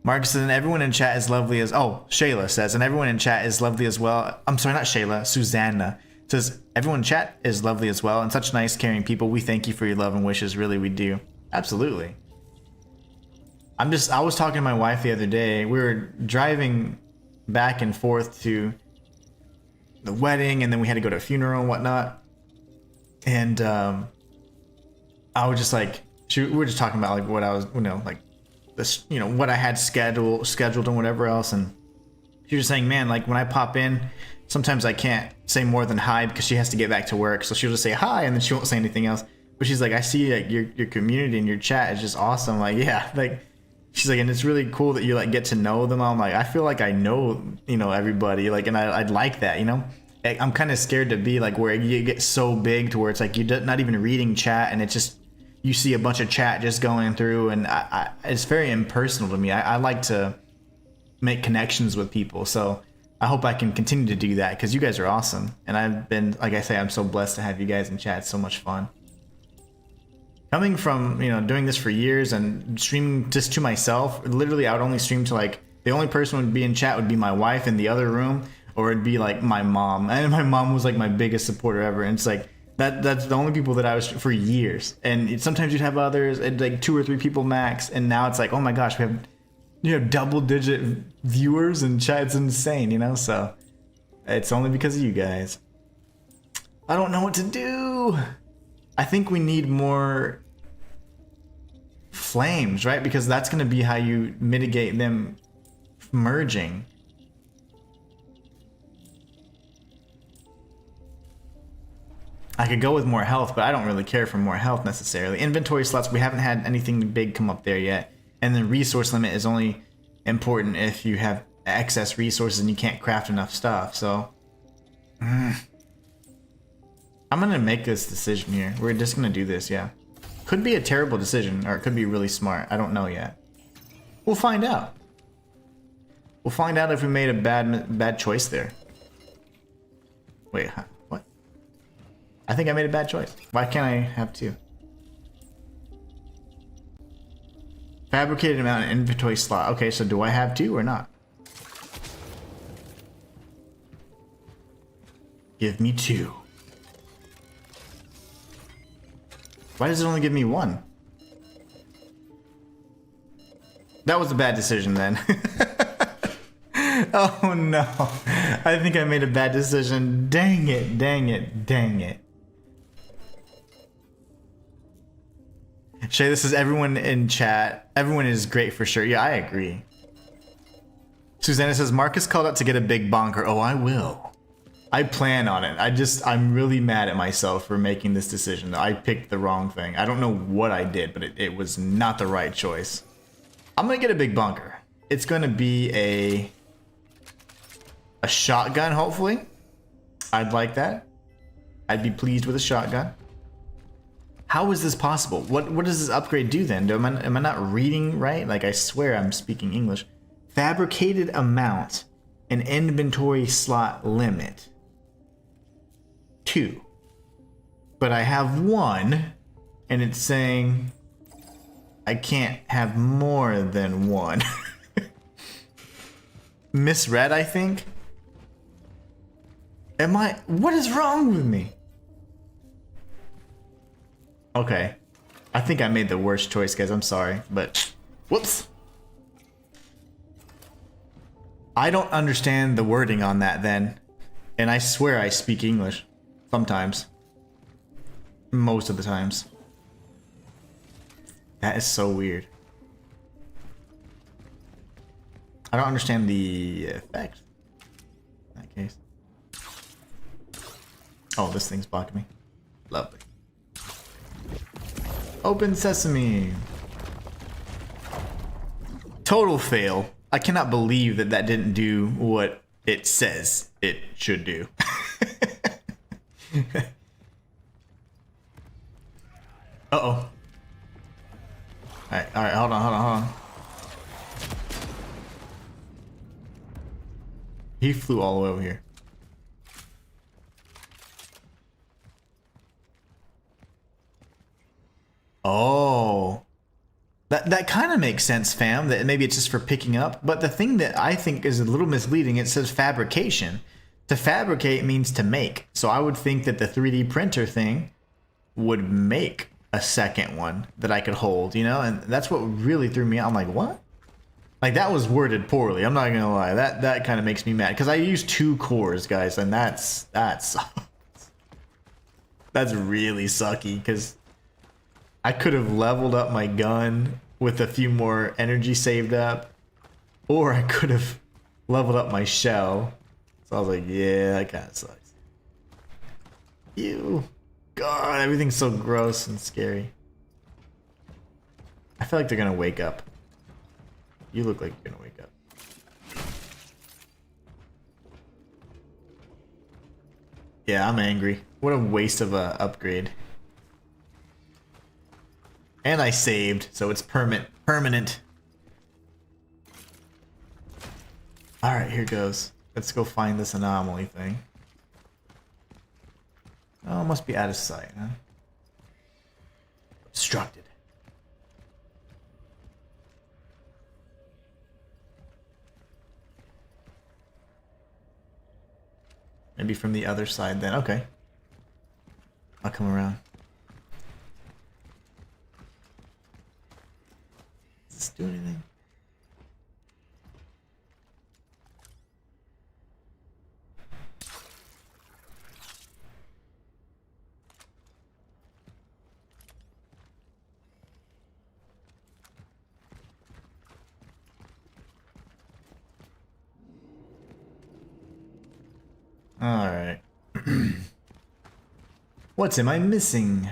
Marcus says, and everyone in chat is lovely as... Oh, Shayla says, and everyone in chat is lovely as well. I'm sorry, not Shayla. Susanna says, everyone in chat is lovely as well, and such nice, caring people. We thank you for your love and wishes. Really, we do. Absolutely. I was talking to my wife the other day. We were driving back and forth to the wedding, and then we had to go to a funeral and whatnot. And I was just like, we were just talking about like what I was, you know, like this, you know, what I had scheduled and whatever else. And she was saying, man, like when I pop in, sometimes I can't say more than hi because she has to get back to work. So she'll just say hi, and then she won't say anything else. But she's like, I see like your community and your chat is just awesome. Like, yeah, like. She's like, and it's really cool that you like get to know them. I'm like, I feel like I know, you know, everybody, like, and I'd like that, you know. I'm kind of scared to be like where you get so big to where it's like you're not even reading chat, and it's just you see a bunch of chat just going through, and it's very impersonal to me. I like to make connections with people, so I hope I can continue to do that because you guys are awesome. And I've been, like I say, I'm so blessed to have you guys in chat. It's so much fun. Coming from, you know, doing this for years and streaming just to myself, literally I would only stream to like, the only person would be in chat would be my wife in the other room, or it'd be like my mom. And my mom was like my biggest supporter ever. And it's like, that's the only people that I was for years. And sometimes you'd have others, and like 2 or 3 people max. And now it's like, oh my gosh, you have double-digit viewers and chat. It's insane, you know. So it's only because of you guys. I don't know what to do. I think we need more flames, right? Because that's going to be how you mitigate them merging. I could go with more health, but I don't really care for more health necessarily. Inventory slots, we haven't had anything big come up there yet. And the resource limit is only important if you have excess resources and you can't craft enough stuff. So I'm gonna make this decision here. We're just gonna do this, yeah. Could be a terrible decision, or it could be really smart. I don't know yet. We'll find out. We'll find out if we made a bad choice there. Wait, huh? What? I think I made a bad choice. Why can't I have 2? Fabricated amount of inventory slot. Okay, so do I have 2 or not? Give me 2. Why does it only give me 1? That was a bad decision then. Oh no. I think I made a bad decision. Dang it, dang it, dang it. Shay, this is everyone in chat. Everyone is great for sure. Yeah, I agree. Susanna says, Marcus called out to get a big bonker. Oh, I will. I plan on it. I'm really mad at myself for making this decision. I picked the wrong thing. I don't know what I did, but it was not the right choice. I'm gonna get a big bunker. It's gonna be a shotgun, hopefully. I'd like that. I'd be pleased with a shotgun. How is this possible? What does this upgrade do then? Am I not reading right? Like, I swear I'm speaking English. Fabricated amount and inventory slot limit. 2. But I have 1, and it's saying I can't have more than 1. Misread, I think. What is wrong with me? Okay. I think I made the worst choice, guys. I'm sorry, but whoops. I don't understand the wording on that then. And I swear I speak English. Sometimes. Most of the times. That is so weird. I don't understand the effect. In that case. Oh, this thing's blocking me. Lovely. Open sesame. Total fail. I cannot believe that that didn't do what it says it should do. Uh-oh. Alright, hold on. He flew all the way over here. Oh. That kind of makes sense, fam, that maybe it's just for picking up. But the thing that I think is a little misleading, it says fabrication. To fabricate means to make. So I would think that the 3D printer thing would make a second one that I could hold, you know? And that's what really threw me out. I'm like, what? Like, that was worded poorly. I'm not gonna lie. That kind of makes me mad. Because I use 2 cores, guys, and that's really sucky, because I could have leveled up my gun with a few more energy saved up, or I could have leveled up my shell. So I was like, yeah, that kind of sucks. Ew. God, everything's so gross and scary. I feel like they're gonna wake up. You look like you're gonna wake up. Yeah, I'm angry. What a waste of a upgrade. And I saved, so it's permanent. Alright, here goes. Let's go find this anomaly thing. Oh, it must be out of sight, huh? Obstructed. Maybe from the other side then. Okay. I'll come around. Does this do anything? Alright. What am I missing?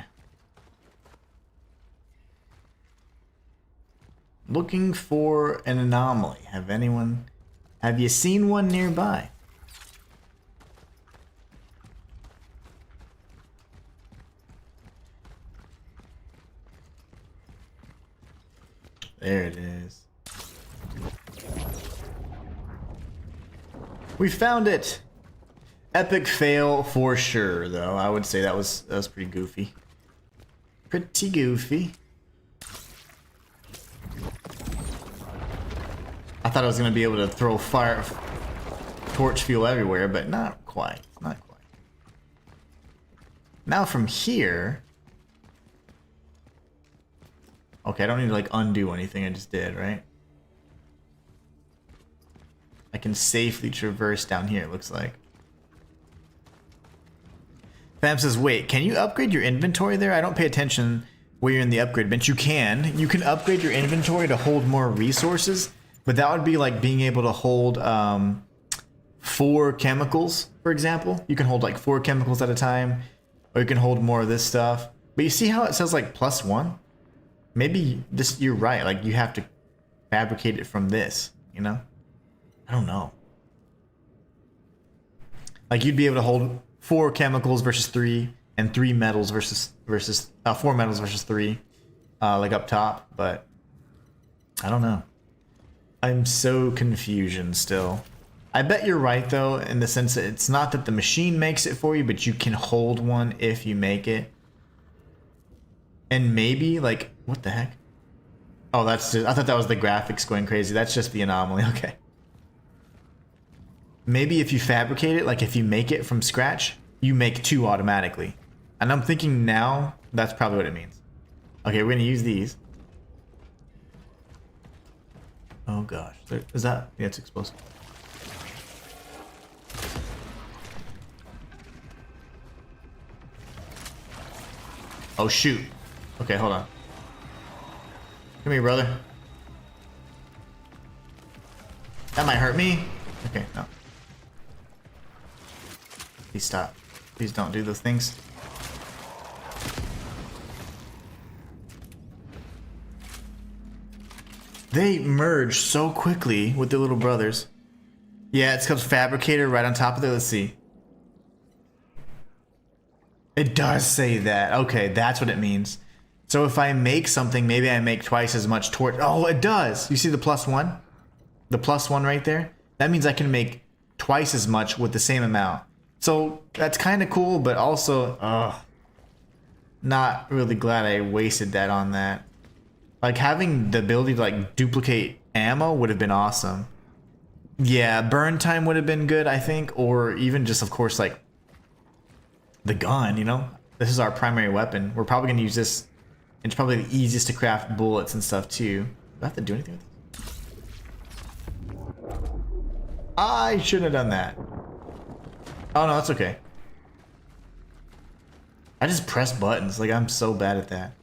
Looking for an anomaly. Have you seen one nearby? There it is. We found it! Epic fail for sure, though. I would say that was pretty goofy. Pretty goofy. I thought I was gonna be able to throw torch fuel everywhere, but not quite. Not quite. Now from here. Okay, I don't need to like undo anything I just did, right? I can safely traverse down here, it looks like. Fam says, wait, can you upgrade your inventory there? I don't pay attention where you're in the upgrade bench. You can. You can upgrade your inventory to hold more resources, but that would be like being able to hold 4 chemicals, for example. You can hold like 4 chemicals at a time, or you can hold more of this stuff. But you see how it says like +1? Maybe this, you're right, like you have to fabricate it from this, you know? I don't know. Like you'd be able to hold 4 chemicals versus 3, and 3 metals versus 4 metals versus 3, like up top. But I don't know. I'm so confusion still. I bet you're right though, in the sense that it's not that the machine makes it for you, but you can hold one if you make it. And maybe like, what the heck? Oh, that's just, I thought that was the graphics going crazy. That's just the anomaly. Okay. Maybe if you fabricate it, like if you make it from scratch, you make 2 automatically. And I'm thinking now, that's probably what it means. Okay, we're gonna use these. Oh gosh, is that, yeah, it's explosive. Oh shoot. Okay, hold on. Come here, brother. That might hurt me. Okay, no. Please stop. Please don't do those things. They merge so quickly with the little brothers. Yeah, it's called Fabricator right on top of there. Let's see. It does say that. Okay, that's what it means. So if I make something, maybe I make twice as much torch. Oh, it does. You see the +1? The +1 right there? That means I can make twice as much with the same amount. So that's kind of cool, but also, not really glad I wasted that on that. Like having the ability to like duplicate ammo would have been awesome. Yeah, burn time would have been good, I think, or even just, of course, like the gun, you know? This is our primary weapon. We're probably going to use this. It's probably the easiest to craft bullets and stuff, too. Do I have to do anything with this? I shouldn't have done that. Oh, no, that's okay. I just press buttons. Like, I'm so bad at that.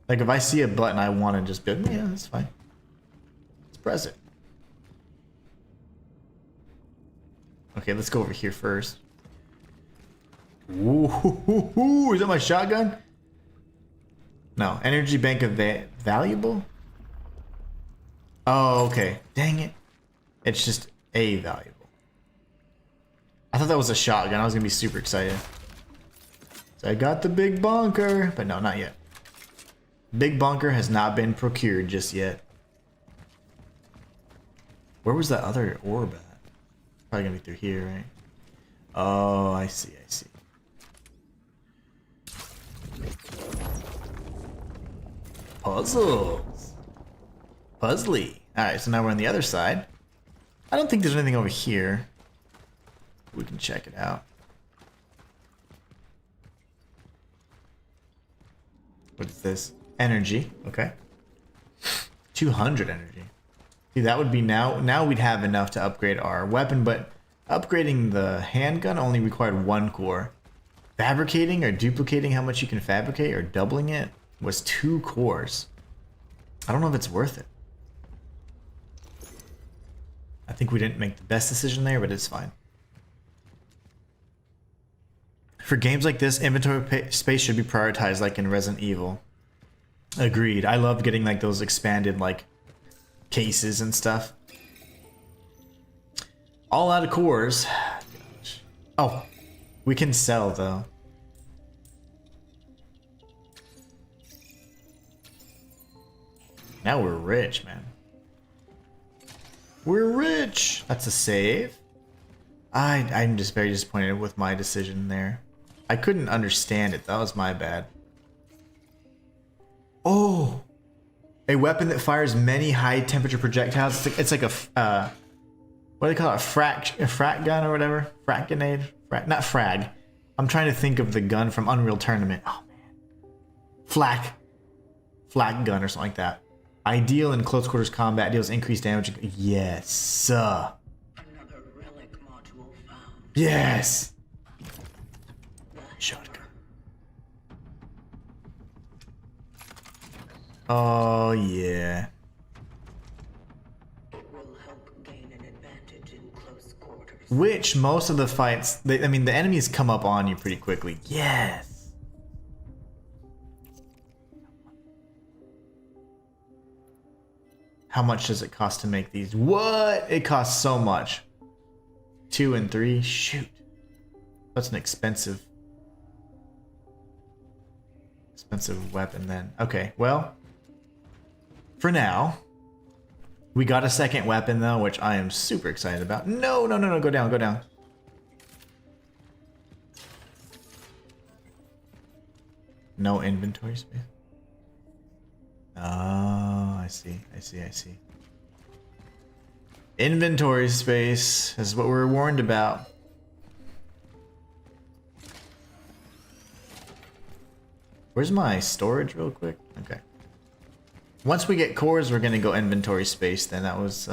Like, if I see a button, I want to just be like, yeah, that's fine. Let's press it. Okay, let's go over here first. Ooh, is that my shotgun? No, energy bank of valuable? Oh, okay. Dang it. It's just a valuable. I thought that was a shotgun. I was going to be super excited. So I got the big bunker. But no, not yet. Big bunker has not been procured just yet. Where was that other orb at? Probably gonna be through here, right? Oh, I see, I see. Puzzles. Puzzly. Alright, so now we're on the other side. I don't think there's anything over here. We can check it out. What is this? Energy. Okay. 200 energy. See, that would be now we'd have enough to upgrade our weapon, but upgrading the handgun only required 1 core. Fabricating or duplicating how much you can fabricate or doubling it was 2 cores. I don't know if it's worth it. I think we didn't make the best decision there, but it's fine. For games like this, inventory space should be prioritized like in Resident Evil. Agreed. I love getting like those expanded like cases and stuff. All out of cores. Gosh. Oh, we can sell though. Now we're rich, man. We're rich. That's a save. I'm just very disappointed with my decision there. I couldn't understand it. That was my bad. Oh, a weapon that fires many high temperature projectiles. It's like a what do they call it? A frat gun or whatever? Frat grenade? Not frag. I'm trying to think of the gun from Unreal Tournament. Oh man, flak gun or something like that. Ideal in close quarters combat, deals increased damage. Yes. Another relic module found. Yes. Shotgun. Oh yeah. It will help gain an advantage in close quarters. Which most of the fights, I mean, the enemies come up on you pretty quickly. Yes. How much does it cost to make these? What? It costs so much. 2 and 3. Shoot. That's an expensive weapon then. Okay, well, for now, we got a second weapon though, which I am super excited about. No, no, no, no, go down, go down. No inventory space. Oh, I see, I see, I see. Inventory space is what we're warned about. Where's my storage real quick? Okay. Once we get cores, we're gonna go inventory space then. That was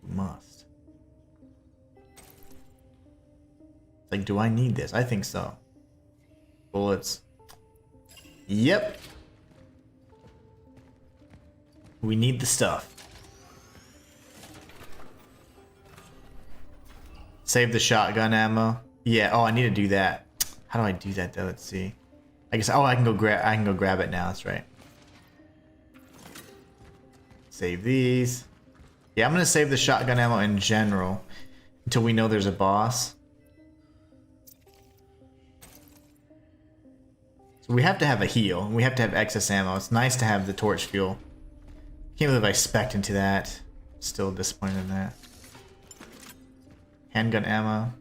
must. Like, do I need this? I think so. Bullets. Yep. We need the stuff. Save the shotgun ammo. Yeah, oh, I need to do that. How do I do that though? Let's see. I guess, oh, I can go grab it now. That's right. Save these. Yeah, I'm gonna save the shotgun ammo in general until we know there's a boss. So we have to have a heal and we have to have excess ammo. It's nice to have the torch fuel. Can't believe I spec'd into that. Still disappointed in that. Handgun ammo.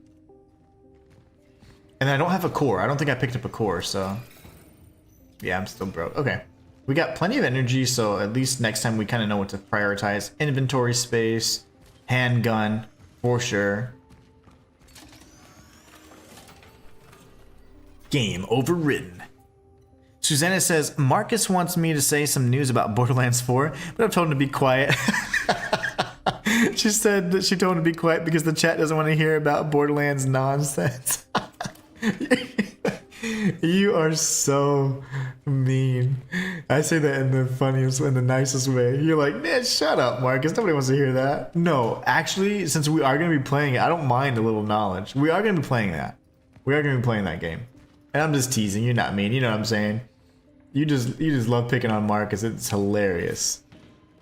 And I don't have a core. I don't think I picked up a core, so yeah, I'm still broke. Okay. We got plenty of energy, so at least next time we kind of know what to prioritize. Inventory space, handgun, for sure. Game overridden. Susanna says, Marcus wants me to say some news about Borderlands 4, but I've told him to be quiet. She said that she told him to be quiet because the chat doesn't want to hear about Borderlands nonsense. You are so mean. I say that in the funniest, in the nicest way. You're like, man, shut up, Marcus. Nobody wants to hear that. No, actually, since we are going to be playing it, I don't mind a little knowledge. We are going to be playing that. We are going to be playing that game. And I'm just teasing. You're not mean. You know what I'm saying? You just love picking on Marcus. It's hilarious.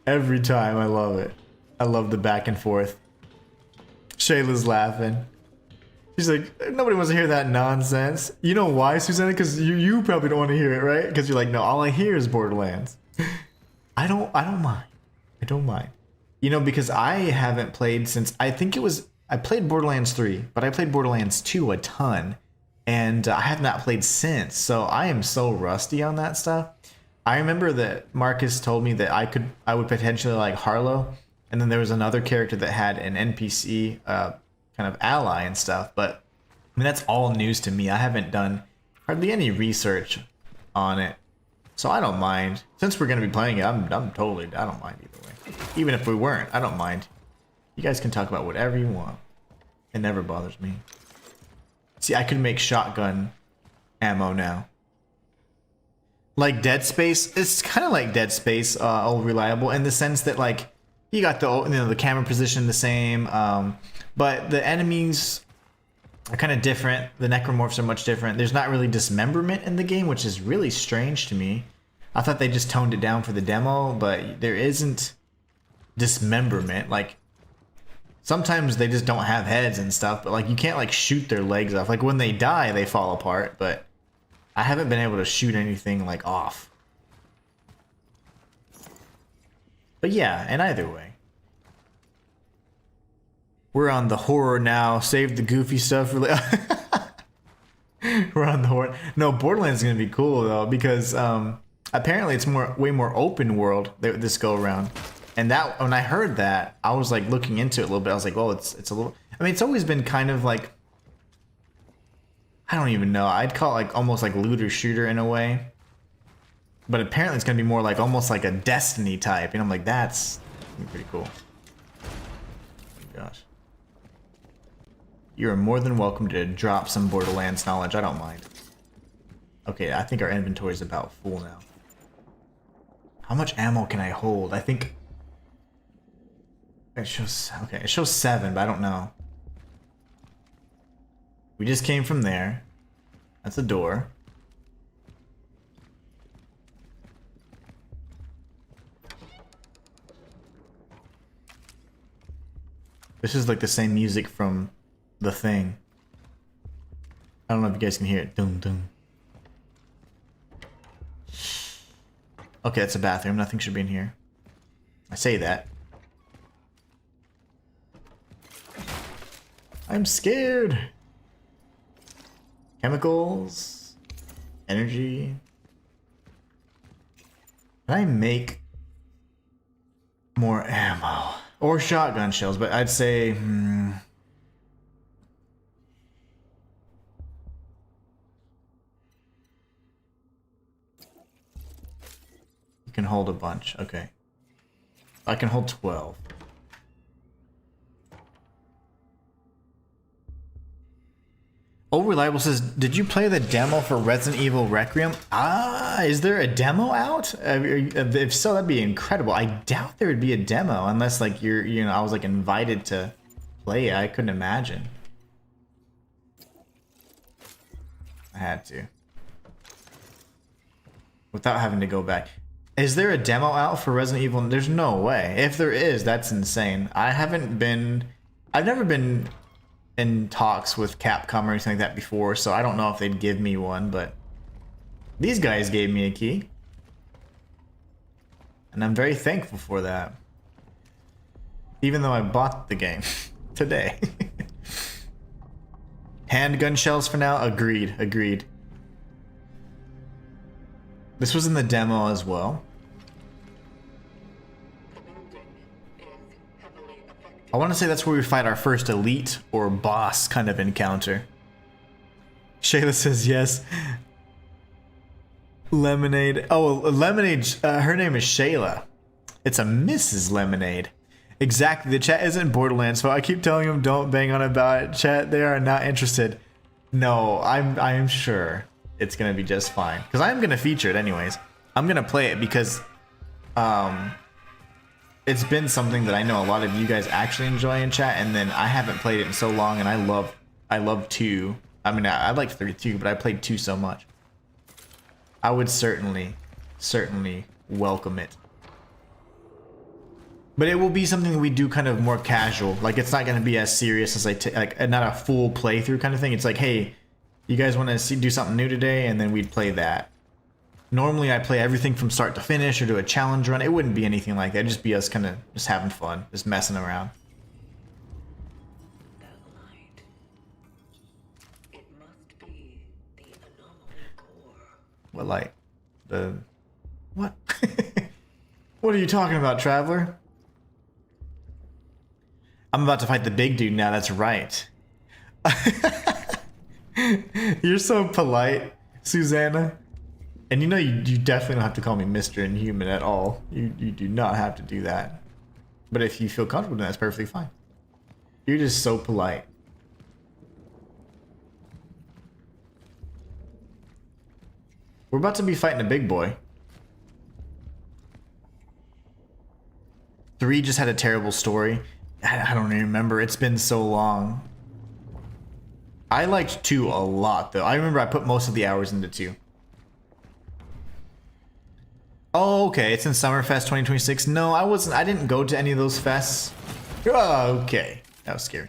Every time. I love it. I love the back and forth. Shayla's laughing. She's like, nobody wants to hear that nonsense. You know why, Susanna? Because you probably don't want to hear it, right? Because you're like, no, all I hear is Borderlands. I don't mind. I don't mind. You know, because I haven't played since I think it was I played Borderlands 3, but I played Borderlands 2 a ton, and I have not played since. So I am so rusty on that stuff. I remember that Marcus told me that I would potentially like Harlow, and then there was another character that had an NPC kind of ally and stuff. But I mean, that's all news to me. I haven't done hardly any research on it, so I don't mind. Since we're gonna be playing it, I don't mind either way. Even if we weren't, I don't mind. You guys can talk about whatever you want. It never bothers me. See, I could make shotgun ammo now. Like Dead Space, it's kind of like Dead Space, all reliable in the sense that like you got the camera position the same, but the enemies are kind of different. The necromorphs are much different. There's not really dismemberment in the game, which is really strange to me. I thought they just toned it down for the demo, but there isn't dismemberment. Like sometimes they just don't have heads and stuff, but like you can't like shoot their legs off. Like when they die, they fall apart, but I haven't been able to shoot anything like off. But yeah, and either way. We're on the horror now. Save the goofy stuff. We're on the horror. No, Borderlands is going to be cool though, because apparently it's way more open world this go around. And that when I heard that, I was like looking into it a little bit. I was like, well, it's a little, I mean, it's always been kind of like, I don't even know. I'd call it like almost like looter shooter in a way. But apparently it's going to be more like almost like a Destiny type. And I'm like, that's pretty cool. Oh my gosh. You are more than welcome to drop some Borderlands knowledge. I don't mind. Okay, I think our inventory is about full now. How much ammo can I hold? I think it shows, okay, it shows 7, but I don't know. We just came from there. That's a door. This is like the same music from The Thing. I don't know if you guys can hear it. Dum dum. Okay, it's a bathroom. Nothing should be in here. I say that. I'm scared. Chemicals. Energy. Can I make more ammo? Or shotgun shells, but I'd say... You can hold a bunch. Okay. I can hold 12. Oh, Reliable says, did you play the demo for Resident Evil Requiem? Ah, is there a demo out? If so, that'd be incredible. I doubt there would be a demo unless like I was like invited to play it. I couldn't imagine. I had to. Without having to go back. Is there a demo out for Resident Evil? There's no way. If there is, that's insane. I've never been in talks with Capcom or anything like that before, so I don't know if they'd give me one, but these guys gave me a key. And I'm very thankful for that. Even though I bought the game today. Handgun shells for now? Agreed. This was in the demo as well. I want to say that's where we fight our first elite or boss kind of encounter. Shayla says yes. Lemonade. Oh, Lemonade. Her name is Shayla. It's a Mrs. Lemonade. Exactly. The chat isn't Borderlands, so I keep telling them don't bang on about it. Chat, they are not interested. No, I am sure it's gonna be just fine because I'm gonna feature it anyways. I'm gonna play it because it's been something that I know a lot of you guys actually enjoy in chat, and then I haven't played it in so long, and I love 2. I mean, I like 3 too, but I played 2 so much. I would certainly welcome it. But it will be something that we do kind of more casual. Like, it's not going to be as serious as like not a full playthrough kind of thing. It's like, hey, you guys want to do something new today, and then we'd play that. Normally I play everything from start to finish or do a challenge run. It wouldn't be anything like that. It'd just be us kind of just having fun, just messing around. That light. It must be the anomaly core. What light? The... What? What are you talking about, Traveler? I'm about to fight the big dude now, that's right. You're so polite, Susanna. And you know you definitely don't have to call me Mr. Inhuman at all. You do not have to do that. But if you feel comfortable, then that's perfectly fine. You're just so polite. We're about to be fighting a big boy. 3 just had a terrible story. I don't even remember. It's been so long. I liked 2 a lot, though. I remember I put most of the hours into 2. Oh, okay. It's in Summerfest 2026. No, I wasn't. I didn't go to any of those fests. Oh, okay. That was scary.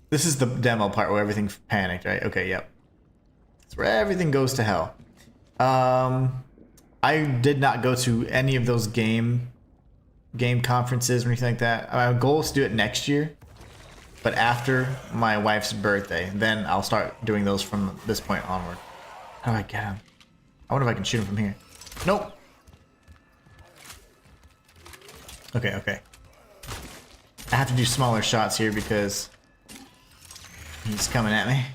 This is the demo part where everything panicked, right? Okay, yep. It's where everything goes to hell. I did not go to any of those game conferences or anything like that. My goal is to do it next year, but after my wife's birthday, then I'll start doing those from this point onward. How do I get him? I wonder if I can shoot him from here. Nope. Okay, okay. I have to do smaller shots here because he's coming at me.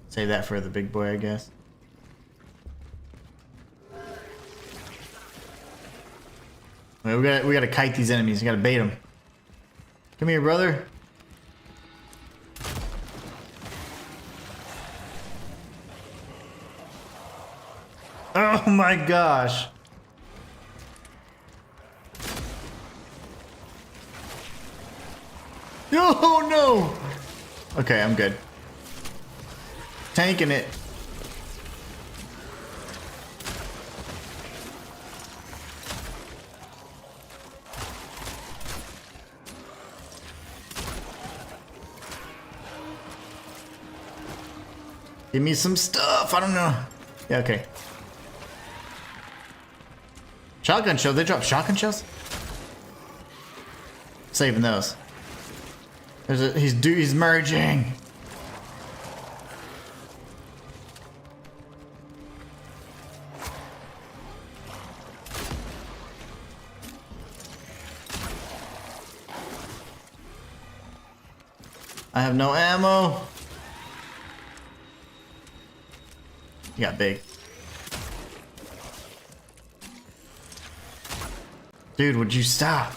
Save that for the big boy, I guess. Wait, we gotta kite these enemies. We gotta bait them. Come here, brother. Oh my gosh. Oh no. Okay, I'm good. Tanking it. Give me some stuff. I don't know. Yeah, okay. Shotgun shells. They drop shotgun shells? Saving those. He's merging. I have no ammo. You got big. Dude, would you stop?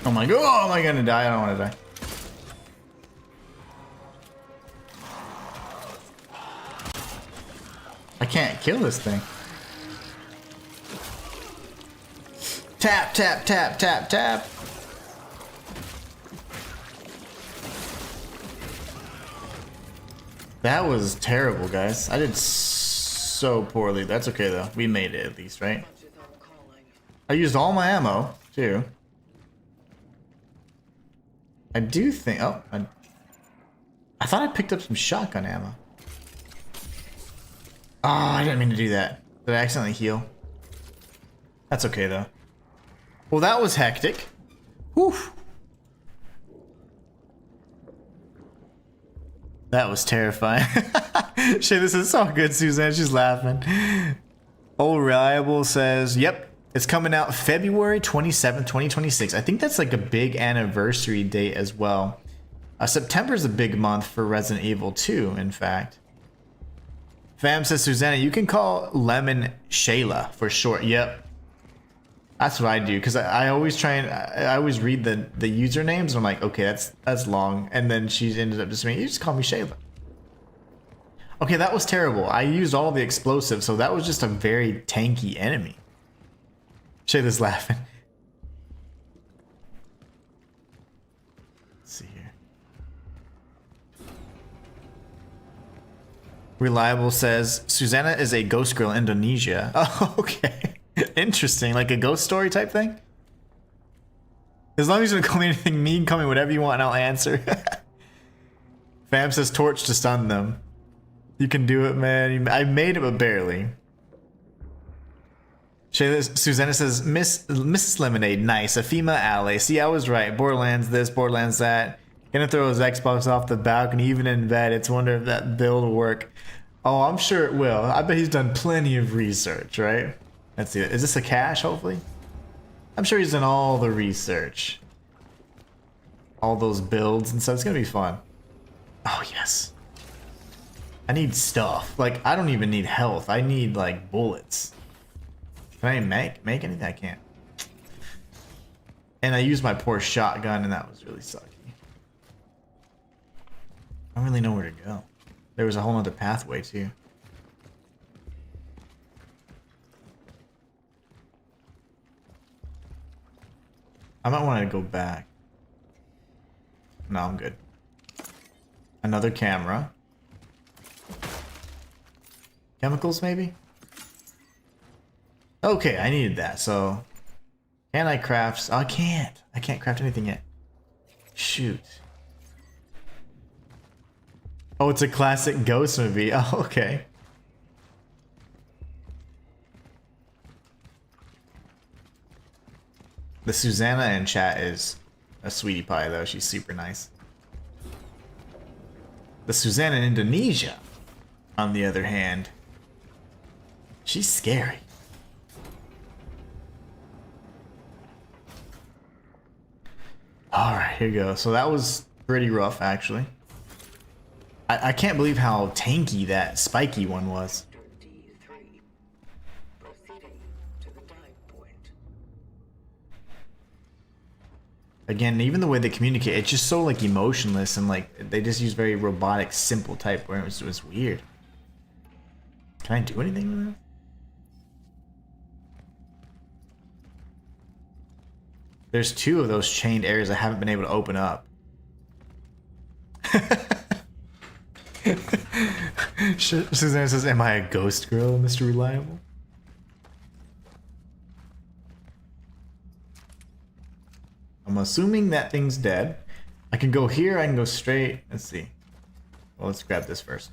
Oh my god, oh, am I gonna die? I don't wanna die. I can't kill this thing. Tap, tap, tap, tap, tap. That was terrible, guys. I did so poorly. That's okay, though. We made it, at least, right? I used all my ammo, too. I do think... Oh, I thought I picked up some shotgun ammo. Oh, I didn't mean to do that. Did I accidentally heal? That's okay, though. Well, that was hectic. Whew. That was terrifying. Shit, this is so good, Suzanne. She's laughing. Old Reliable says, yep, it's coming out February 27th, 2026. I think that's like a big anniversary date as well. September's a big month for Resident Evil 2, in fact. Fam says, Susanna, you can call Lemon Shayla for short. Yep. That's what I do, because I always try and I always read the usernames and I'm like, okay, that's long. And then she ended up just saying, you just call me Shayla. Okay, that was terrible. I used all the explosives, so that was just a very tanky enemy. Shayla's laughing. Reliable says Susanna is a ghost girl in Indonesia. Oh, okay. Interesting. Like a ghost story type thing? As long as you don't call me anything mean, call me whatever you want and I'll answer. Fam says torch to stun them. You can do it, man. I made it, but barely. Susanna says, Mrs. Lemonade, nice. A FEMA ally. See, I was right. Borderlands this, Borderlands that. Gonna throw his Xbox off the balcony, even in bed. It's a wonder if that build will work. Oh, I'm sure it will. I bet he's done plenty of research, right? Let's see. Is this a cache, hopefully? I'm sure he's done all the research. All those builds and stuff. It's gonna be fun. Oh, yes. I need stuff. Like, I don't even need health. I need, like, bullets. Can I make anything? I can't. And I used my poor shotgun, and that was really sucky. I don't really know where to go. There was a whole other pathway, too. I might want to go back. No, I'm good. Another camera. Chemicals, maybe? Okay, I needed that, so... Can I craft... Oh, I can't. I can't craft anything yet. Shoot. Oh, it's a classic ghost movie. Oh, okay. The Susanna in chat is a sweetie pie, though. She's super nice. The Susanna in Indonesia, on the other hand, she's scary. Alright, here we go. So that was pretty rough, actually. I can't believe how tanky that spiky one was. D3. Proceeding to the dive point. Again, even the way they communicate, it's just so like emotionless and like they just use very robotic, simple type where it was weird. Can I do anything with it? There's 2 of those chained areas I haven't been able to open up. Suzanne says, am I a ghost girl, Mr. Reliable? I'm assuming that thing's dead. I can go here, I can go straight. Let's see. Well, let's grab this first.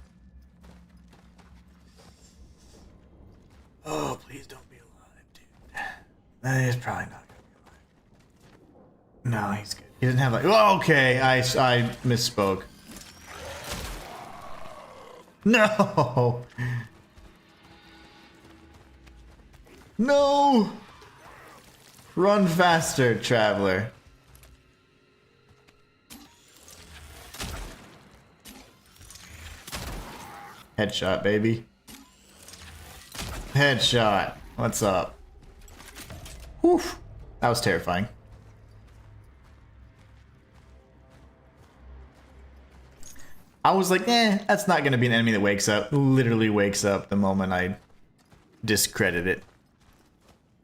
Oh, please don't be alive, dude. That is probably not gonna be alive. No, he's good. He doesn't have like... Oh, okay, I misspoke. No! No! Run faster, traveler. Headshot, baby. Headshot. What's up? Whew. That was terrifying. I was like, that's not gonna be an enemy that wakes up. Literally wakes up the moment I discredit it.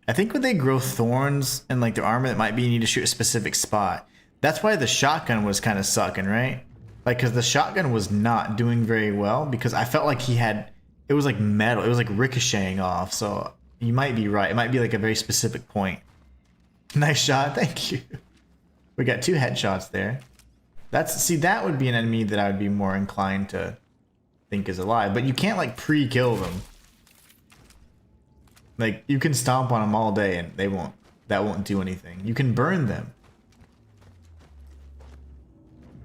I think when they grow thorns in like their armor, that might be you need to shoot a specific spot. That's why the shotgun was kind of sucking, right? Like, cause the shotgun was not doing very well because I felt like it was like metal. It was like ricocheting off. So you might be right. It might be like a very specific point. Nice shot. Thank you. We got 2 headshots there. See, that would be an enemy that I would be more inclined to think is alive, but you can't like pre-kill them. Like you can stomp on them all day and that won't do anything. You can burn them.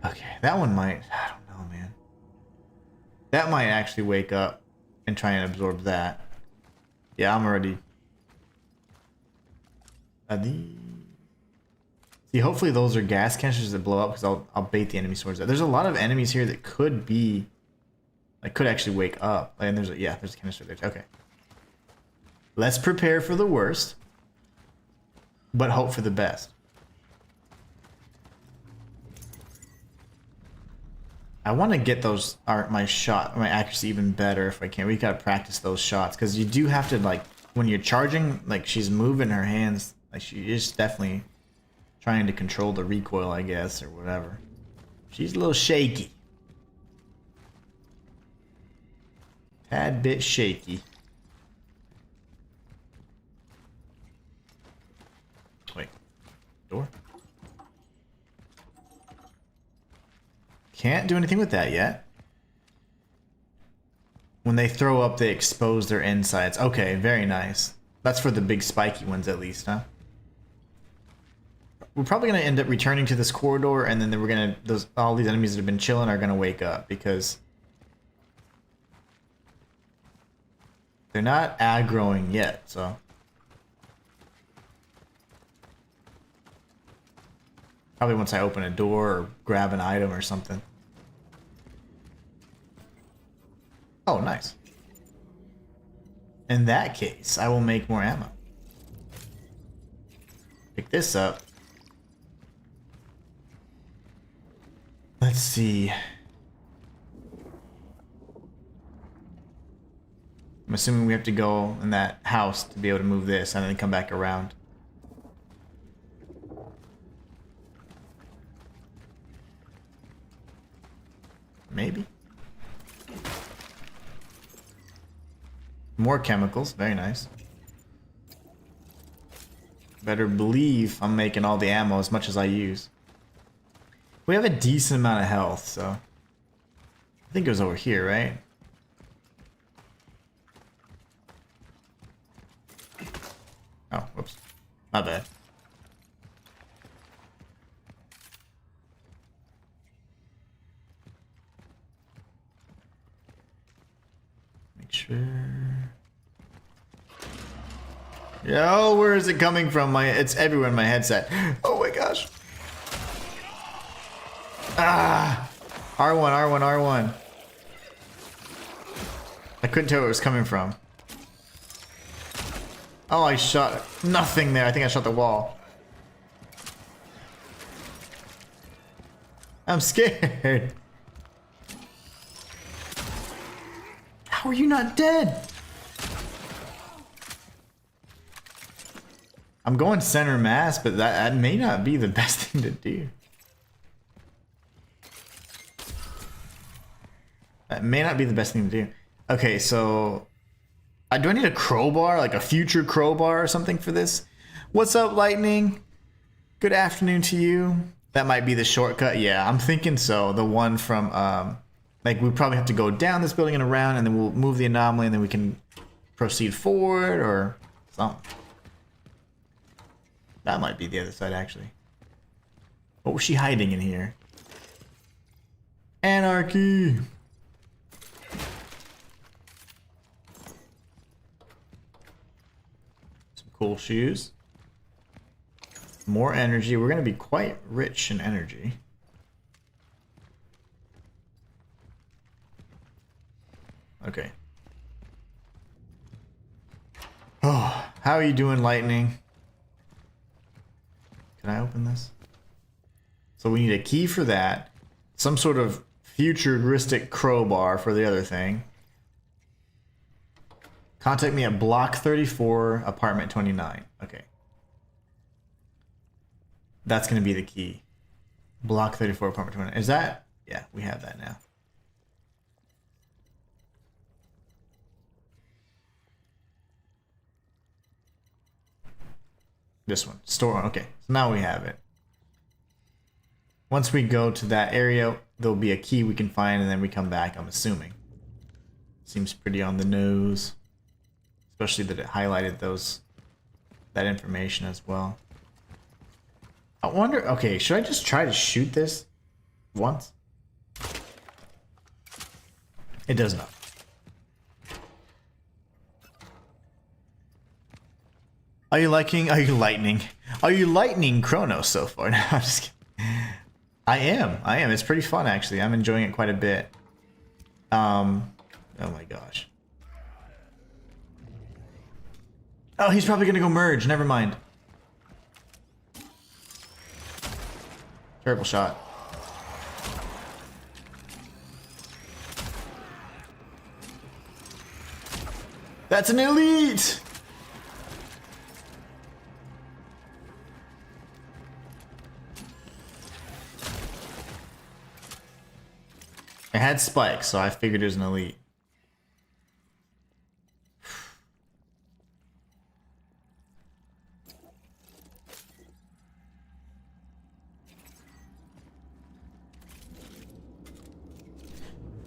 Okay, that one might, I don't know, man. That might actually wake up and try and absorb that. Yeah, I'm already. See, hopefully those are gas canisters that blow up because I'll bait the enemy swords. There's a lot of enemies here that could be, like, could actually wake up. And there's a canister there. Okay. Let's prepare for the worst, but hope for the best. I want to get my accuracy even better if I can. We gotta practice those shots because you do have to, like, when you're charging, like, she's moving her hands, like, she is definitely trying to control the recoil, I guess, or whatever. She's a little shaky. Tad bit shaky. Wait. Door? Can't do anything with that yet. When they throw up, they expose their insides. Okay, very nice. That's for the big spiky ones at least, huh? We're probably going to end up returning to this corridor, and then we're going to... all these enemies that have been chilling are going to wake up, because... they're not aggroing yet, so... probably once I open a door or grab an item or something. Oh, nice. In that case, I will make more ammo. Pick this up. Let's see. I'm assuming we have to go in that house to be able to move this and then come back around. Maybe. More chemicals, very nice. Better believe I'm making all the ammo as much as I use. We have a decent amount of health, so... I think it was over here, right? Oh, whoops. My bad. Make sure... Yo, where is it coming from? It's everywhere in my headset. Oh my gosh. Ah! R1, R1, R1. I couldn't tell where it was coming from. Oh, I shot nothing there. I think I shot the wall. I'm scared. How are you not dead? I'm going center mass, but that may not be the best thing to do. That may not be the best thing to do. Okay, so... do I need a crowbar? Like a future crowbar or something for this? What's up, Lightning? Good afternoon to you. That might be the shortcut. Yeah, I'm thinking so. The one from... like, we probably have to go down this building and around, and then we'll move the anomaly, and then we can proceed forward, or something. That might be the other side, actually. What was she hiding in here? Anarchy! Some cool shoes. More energy. We're going to be quite rich in energy. Okay. Oh, how are you doing, Lightning? Can I open this? So we need a key for that. Some sort of futuristic crowbar for the other thing. Contact me at block 34, apartment 29. Okay. That's going to be the key. Block 34, apartment 29. Is that? Yeah, we have that now. This one. Store. Okay. So now we have it. Once we go to that area, there'll be a key we can find, and then we come back, I'm assuming. Seems pretty on the nose. Especially that it highlighted that information as well. I wonder... okay, should I just try to shoot this once? It does not. Are you lightning Cronos so far? No, I'm just kidding. I am. It's pretty fun, actually. I'm enjoying it quite a bit. Oh my gosh. Oh, he's probably gonna go merge. Never mind. Terrible shot. That's an elite! It had spikes, so I figured it was an elite.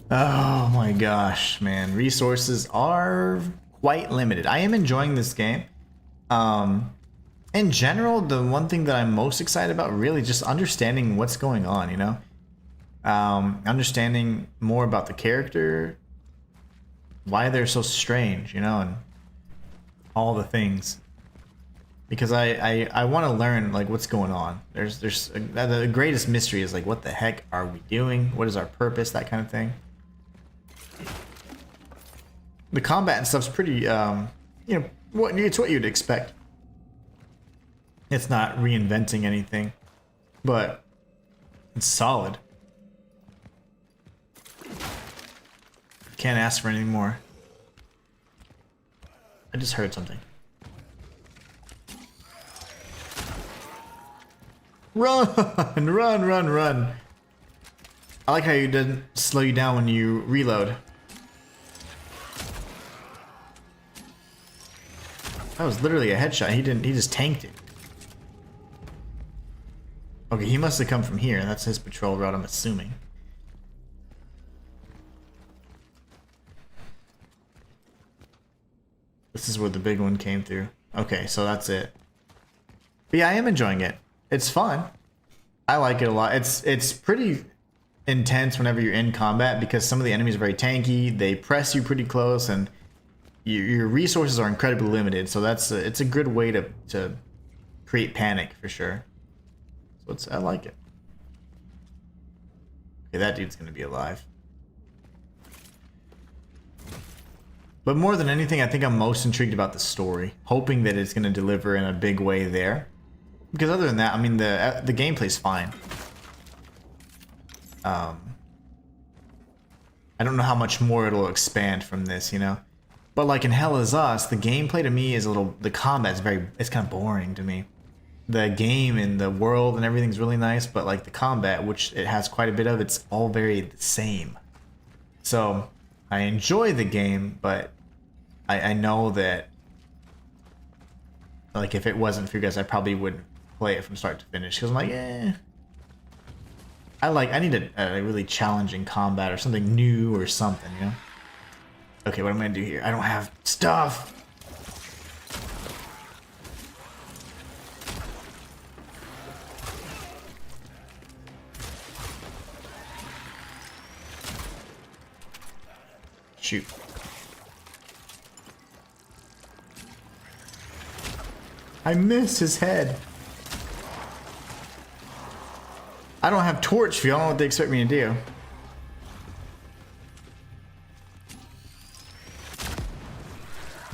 Oh my gosh, man. Resources are quite limited. I am enjoying this game. In general, the one thing that I'm most excited about really just understanding what's going on, you know? Understanding more about the character, why they're so strange, you know, and all the things. Because I want to learn like what's going on. There's the greatest mystery is like what the heck are we doing? What is our purpose? That kind of thing. The combat and stuff's pretty you know, it's what you'd expect. It's not reinventing anything, but it's solid. Can't ask for anything more. I just heard something. Run, run, run, run. I like how you didn't slow you down when you reload. That was literally a headshot. He just tanked it. Okay, he must have come from here. That's his patrol route, I'm assuming. This is where the big one came through. Okay, so that's it. But yeah, I am enjoying it. It's fun. I like it a lot. It's pretty intense whenever you're in combat because some of the enemies are very tanky. They press you pretty close, and your resources are incredibly limited. So it's a good way to create panic for sure. So I like it. Okay, that dude's gonna be alive. But more than anything, I think I'm most intrigued about the story, hoping that it's gonna deliver in a big way there. Because other than that, I mean, the gameplay's fine. I don't know how much more it'll expand from this, you know? But like in Hell Is Us, the gameplay to me is the combat's it's kind of boring to me. The game and the world and everything's really nice, but like the combat, which it has quite a bit of, it's all very the same. So I enjoy the game, but I know that like if it wasn't for you guys, I probably wouldn't play it from start to finish because I'm like, eh. I need a really challenging combat or something new or something, you know? Okay, what am I gonna do here? I don't have stuff. Shoot. I missed his head. I don't have torch fuel. I don't know what they expect me to do.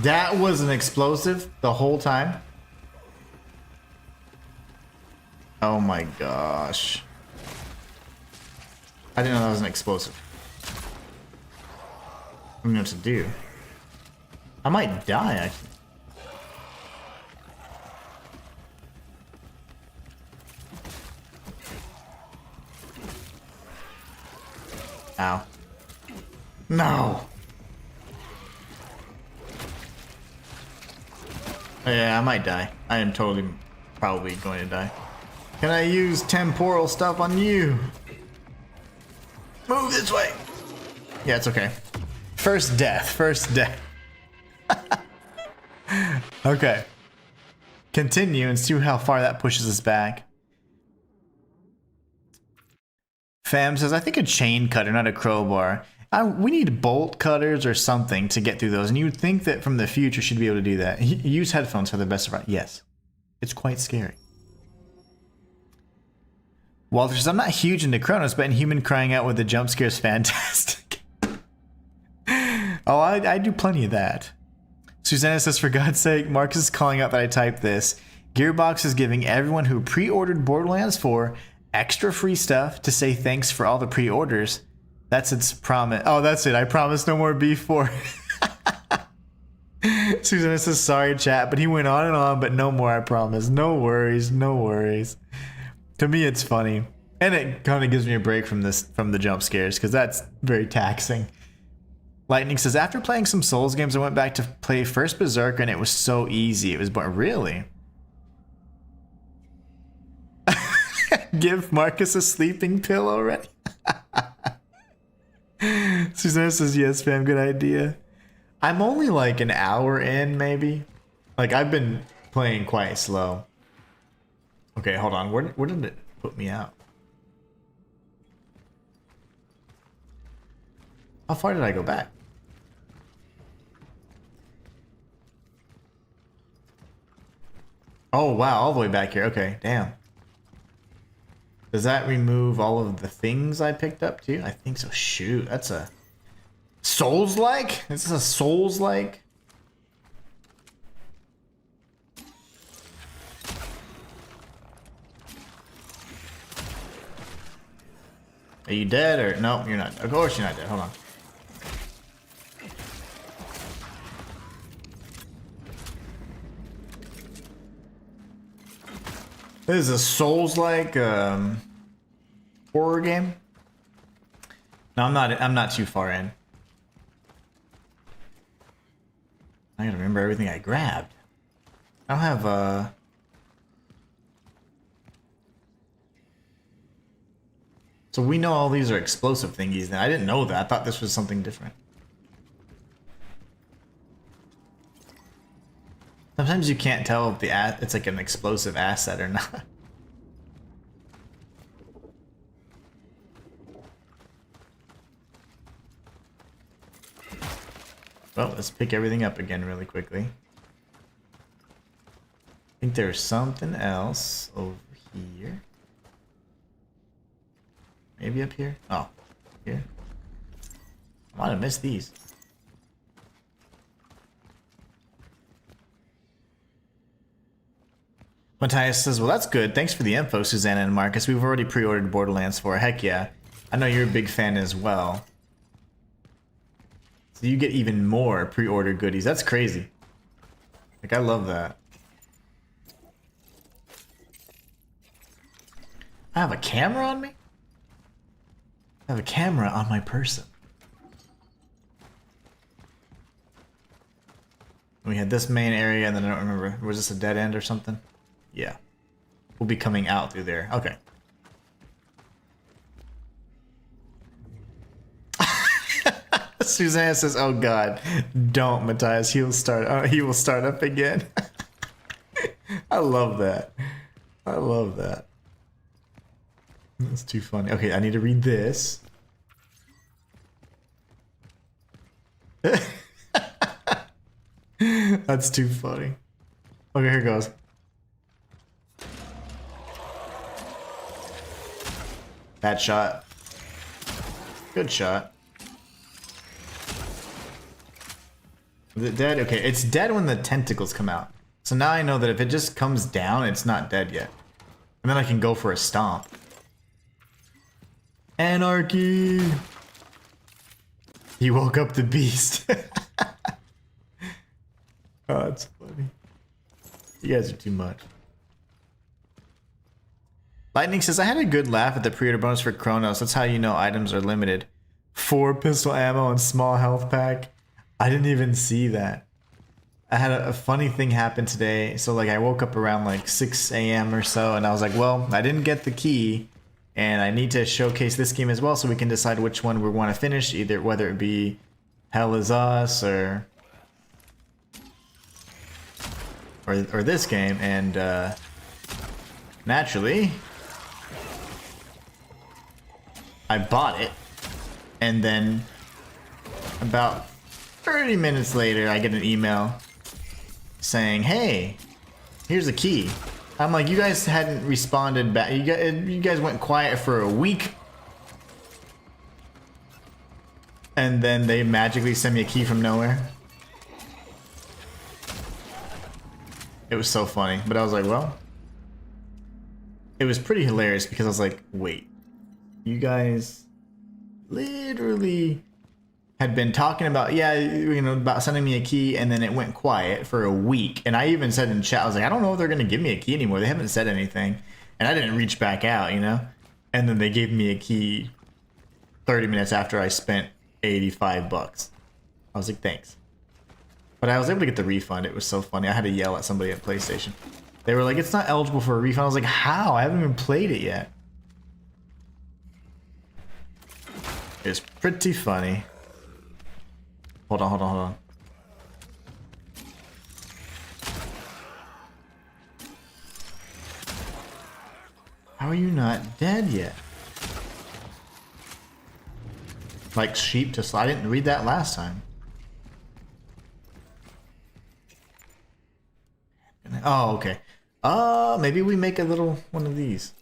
That was an explosive the whole time. Oh my gosh. I didn't know that was an explosive. I don't know what to do. I might die, actually. Ow. No! Oh, yeah, I might die. I am probably going to die. Can I use temporal stuff on you? Move this way! Yeah, it's okay. First death. Okay. Continue and see how far that pushes us back. Fam says, I think a chain cutter, not a crowbar. We need bolt cutters or something to get through those. And you would think that from the future should be able to do that. Use headphones for the best of it. Yes. It's quite scary. Walter says, I'm not huge into Cronos, but Inhuman crying out with the jump scare is fantastic. Oh, I do plenty of that. Susanna says, for God's sake, Marcus is calling out that I typed this. Gearbox is giving everyone who pre-ordered Borderlands 4 extra free stuff to say thanks for all the pre-orders. That's its promise. Oh, that's it. I promise no more beef for Susanna says, sorry, chat, but he went on and on, but no more, I promise. No worries, no worries. To me, it's funny. And it kind of gives me a break from the jump scares, because that's very taxing. Lightning says, after playing some Souls games, I went back to play first Berserker, and it was so easy. It was, but really? Give Marcus a sleeping pill already? Suzanne says yes, fam. Good idea. I'm only like an hour in, maybe. Like I've been playing quite slow. Okay, hold on. Where did it put me out? How far did I go back? Oh wow, all the way back here. Okay, damn. Does that remove all of the things I picked up too? I think so. Shoot, that's a Souls-like? Is this a Souls-like? Are you dead or no? You're not. Of course you're not dead. Hold on. This is a Souls-like horror game. No, I'm not too far in. I gotta remember everything I grabbed. I don't have So we know all these are explosive thingies. Then I didn't know that. I thought this was something different. Sometimes you can't tell if it's like an explosive asset or not. Well, let's pick everything up again really quickly. I think there's something else over here. Maybe up here? Oh, here. I might have missed these. Matthias says, well, that's good. Thanks for the info, Susanna and Marcus. We've already pre-ordered Borderlands 4. Heck yeah. I know you're a big fan as well. So you get even more pre-order goodies. That's crazy. Like, I love that. I have a camera on me? I have a camera on my person. We had this main area, and then I don't remember. Was this a dead end or something? Yeah. We'll be coming out through there. Okay. Suzanne says, oh god, don't, Matthias. He will start up again. I love that. I love that. That's too funny. Okay, I need to read this. That's too funny. Okay, here goes. Bad shot. Good shot. Is it dead? Okay, it's dead when the tentacles come out. So now I know that if it just comes down, it's not dead yet. And then I can go for a stomp. Anarchy! He woke up the beast. Oh, that's funny. You guys are too much. Lightning says, I had a good laugh at the pre-order bonus for Cronos. That's how you know items are limited. 4 pistol ammo and small health pack. I didn't even see that. I had a funny thing happen today. So like I woke up around like 6 a.m. or so and I was like, well, I didn't get the key and I need to showcase this game as well so we can decide which one we want to finish, either whether it be Hell Is Us or this game, and naturally I bought it, and then about 30 minutes later I get an email saying, hey, here's a key. I'm like, you guys hadn't responded back. You guys went quiet for a week, and then they magically send me a key from nowhere. It was so funny, but I was like, well, it was pretty hilarious because I was like, wait, you guys literally had been talking about, yeah, you know, about sending me a key, and then it went quiet for a week. And I even said in chat, I was like, I don't know if they're going to give me a key anymore. They haven't said anything. And I didn't reach back out, you know? And then they gave me a key 30 minutes after I spent $85. I was like, thanks. But I was able to get the refund. It was so funny. I had to yell at somebody at PlayStation. They were like, it's not eligible for a refund. I was like, how? I haven't even played it yet. It's pretty funny. Hold on, hold on, hold on. How are you not dead yet? Like sheep to slide. I didn't read that last time. Oh, okay. Maybe we make a little one of these.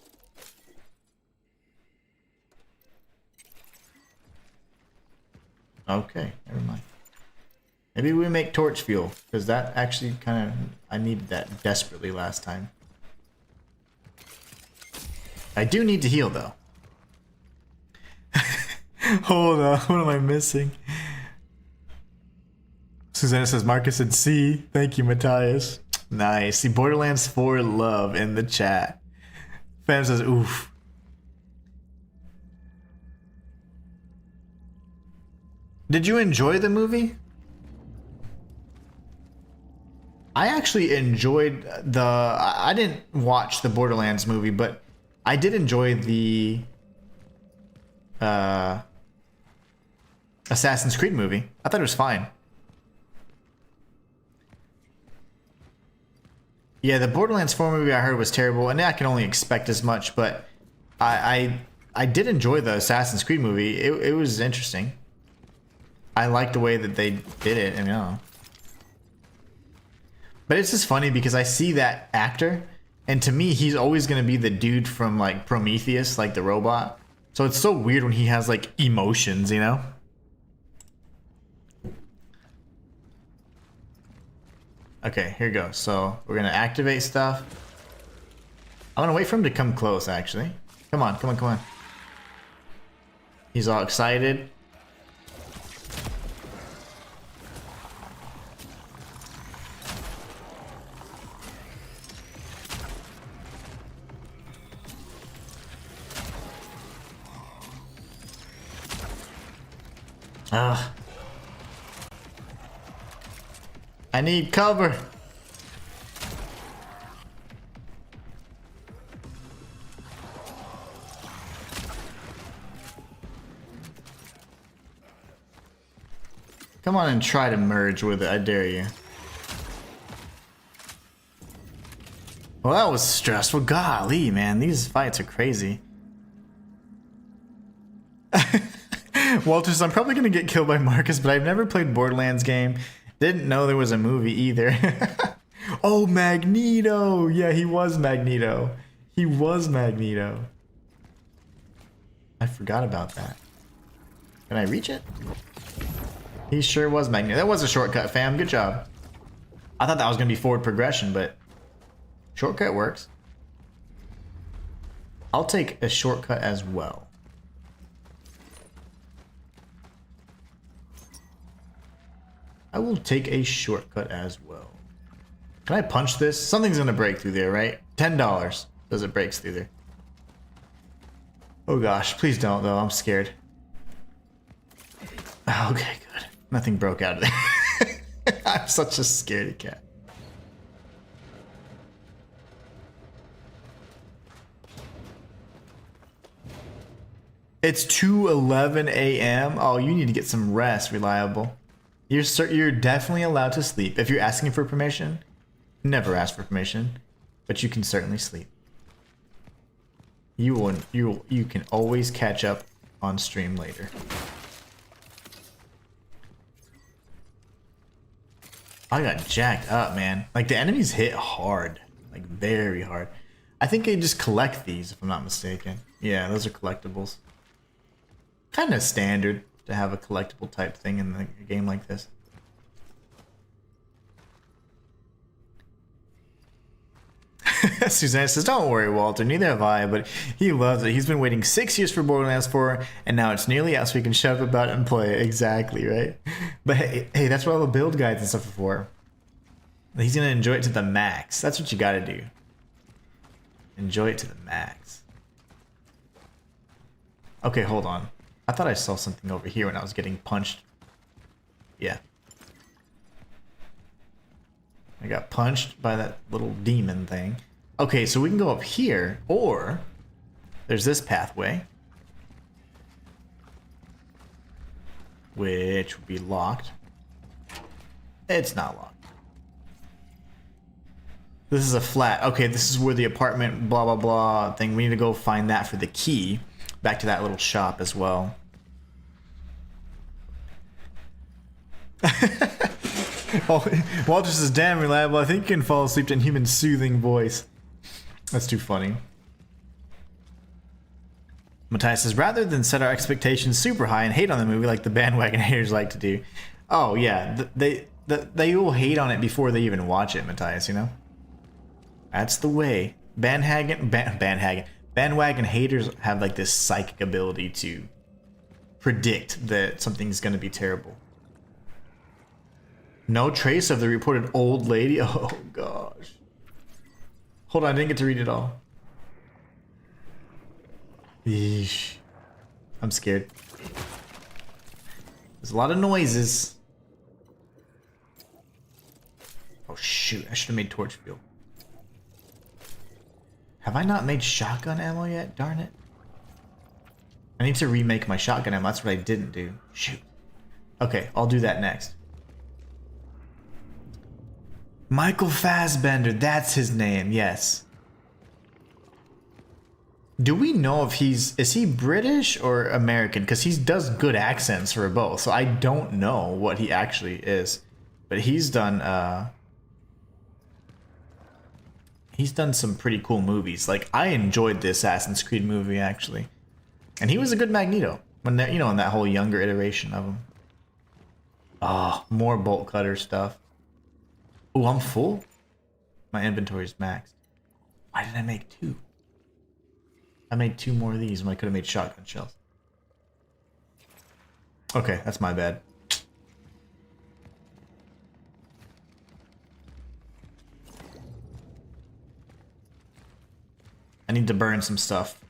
Okay, never mind. Maybe we make torch fuel, because that actually kind of... I needed that desperately last time. I do need to heal, though. Hold on, what am I missing? Susanna says, Marcus said C. Thank you, Matthias. Nice. See, Borderlands 4 love in the chat. Fam says, oof. Did you enjoy the movie? I actually enjoyed the... I didn't watch the Borderlands movie, but I did enjoy the Assassin's Creed movie. I thought it was fine. Yeah, the Borderlands 4 movie I heard was terrible, and I can only expect as much, but I did enjoy the Assassin's Creed movie. It was interesting. I liked the way that they did it, and you know. But it's just funny because I see that actor, and to me, he's always going to be the dude from, like, Prometheus, like the robot. So it's so weird when he has, like, emotions, you know? Okay, here goes. So we're going to activate stuff. I'm going to wait for him to come close, actually. Come on, come on, come on. He's all excited. Ugh. I need cover. Come on and try to merge with it, I dare you. Well, that was stressful. Golly, man, these fights are crazy. Walter says, I'm probably going to get killed by Marcus, but I've never played Borderlands game. Didn't know there was a movie either. Oh, Magneto. Yeah, he was Magneto. He was Magneto. I forgot about that. Can I reach it? He sure was Magneto. That was a shortcut, fam. Good job. I thought that was going to be forward progression, but shortcut works. I'll take a shortcut as well. I will take a shortcut as well. Can I punch this? Something's gonna break through there, right? $10 says it breaks through there. Oh gosh, please don't though, I'm scared. Okay, good. Nothing broke out of there. I'm such a scaredy cat. It's 2:11 a.m. Oh, you need to get some rest, Reliable. You're definitely allowed to sleep. If you're asking for permission, never ask for permission, but you can certainly sleep. You can always catch up on stream later. I got jacked up, man. Like the enemies hit hard, like very hard. I think they just collect these, if I'm not mistaken. Yeah, those are collectibles. Kind of standard to have a collectible type thing in a game like this. Susanna says, don't worry, Walter, neither have I, but he loves it. He's been waiting 6 years for Borderlands 4, and now it's nearly out so he can shut up about it and play it. Exactly, right? But hey, that's what all the build guides and stuff are for. He's going to enjoy it to the max. That's what you got to do. Enjoy it to the max. Okay, hold on. I thought I saw something over here when I was getting punched. Yeah. I got punched by that little demon thing. Okay, so we can go up here, or there's this pathway, which would be locked. It's not locked. This is a flat. Okay, this is where the apartment blah blah blah thing. We need to go find that for the key. Back to that little shop as well. Oh, Walter says, damn reliable. I think you can fall asleep to Inhuman's soothing voice. That's too funny. Matthias says, rather than set our expectations super high and hate on the movie like the bandwagon haters like to do. Oh yeah, they will hate on it before they even watch it, Matthias, you know? That's the way. Bandwagon haters have like this psychic ability to predict that something's gonna be terrible. No trace of the reported old lady. Oh gosh. Hold on, I didn't get to read it all. Eesh. I'm scared. There's a lot of noises. Oh shoot, I should have made torch fuel. Have I not made shotgun ammo yet? Darn it. I need to remake my shotgun ammo. That's what I didn't do. Shoot. Okay, I'll do that next. Michael Fassbender, that's his name, yes. Do we know if is he British or American? Because he does good accents for both, so I don't know what he actually is. But he's done some pretty cool movies. Like, I enjoyed the Assassin's Creed movie, actually. And he was a good Magneto. When in that whole younger iteration of him. Ah, oh, more bolt cutter stuff. Oh, I'm full? My inventory's maxed. Why did I make 2? I made 2 more of these when I could have made shotgun shells. Okay, that's my bad. I need to burn some stuff.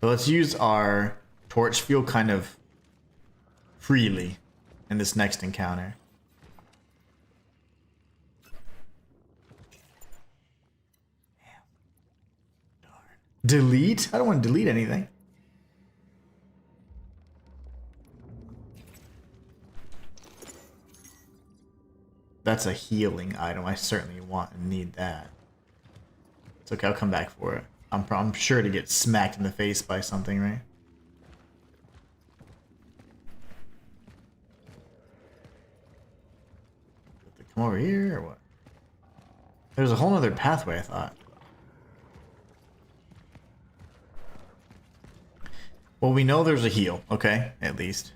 So let's use our torch fuel kind of freely in this next encounter. Delete? I don't want to delete anything. That's a healing item. I certainly want and need that. It's okay, I'll come back for it. I'm sure to get smacked in the face by something, right? Come over here or what? There's a whole other pathway, I thought. Well, we know there's a heal, okay? At least.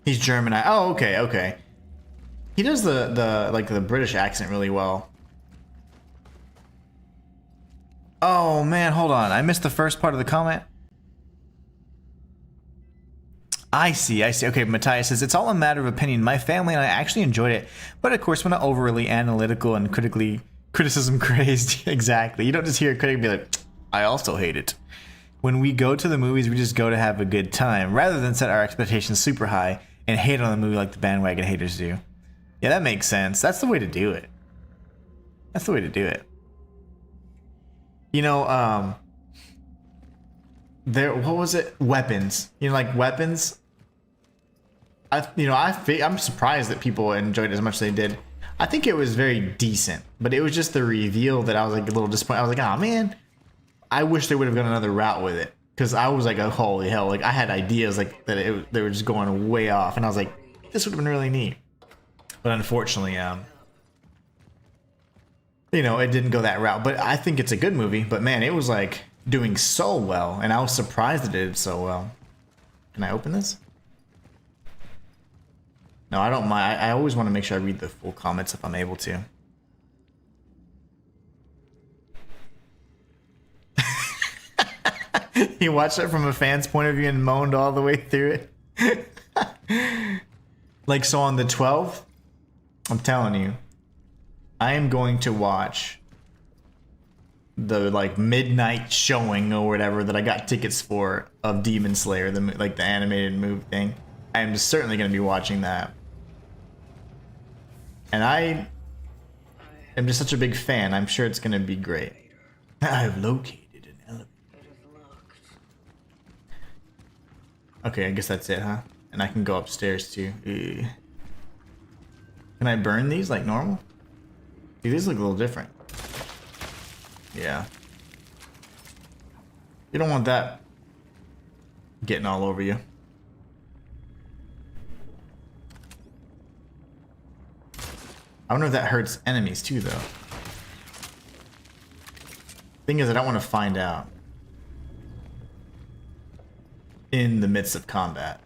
He's German. Oh, okay, okay. He does the British accent really well. Oh man, hold on. I missed the first part of the comment. I see. Okay, Matthias says, it's all a matter of opinion. My family and I actually enjoyed it. But of course, we're not overly analytical and criticism crazed. Exactly. You don't just hear a critic be like, I also hate it. When we go to the movies, we just go to have a good time, rather than set our expectations super high and hate on the movie like the bandwagon haters do. Yeah, that makes sense. That's the way to do it. That's the way to do it. You know, what was it? Weapons. You know, like Weapons. I'm surprised that people enjoyed it as much as they did. I think it was very decent, but it was just the reveal that I was like a little disappointed. I was like, oh man, I wish they would have gone another route with it, because I was like, oh, holy hell, like I had ideas like that they were just going way off, and I was like, this would have been really neat. But unfortunately, you know, it didn't go that route. But I think it's a good movie. But man, it was like doing so well, and I was surprised it did so well. Can I open this? No, I don't mind. I always want to make sure I read the full comments if I'm able to. He watched it from a fan's point of view and moaned all the way through it. Like, so on the 12th, I'm telling you, I am going to watch the like midnight showing or whatever that I got tickets for of Demon Slayer, the animated movie thing. I am certainly going to be watching that. And I am just such a big fan. I'm sure it's going to be great. I have located an elevator. Okay, I guess that's it, huh? And I can go upstairs too. Can I burn these like normal? See, these look a little different. Yeah. You don't want that getting all over you. I wonder if that hurts enemies too, though. Thing is, I don't want to find out in the midst of combat.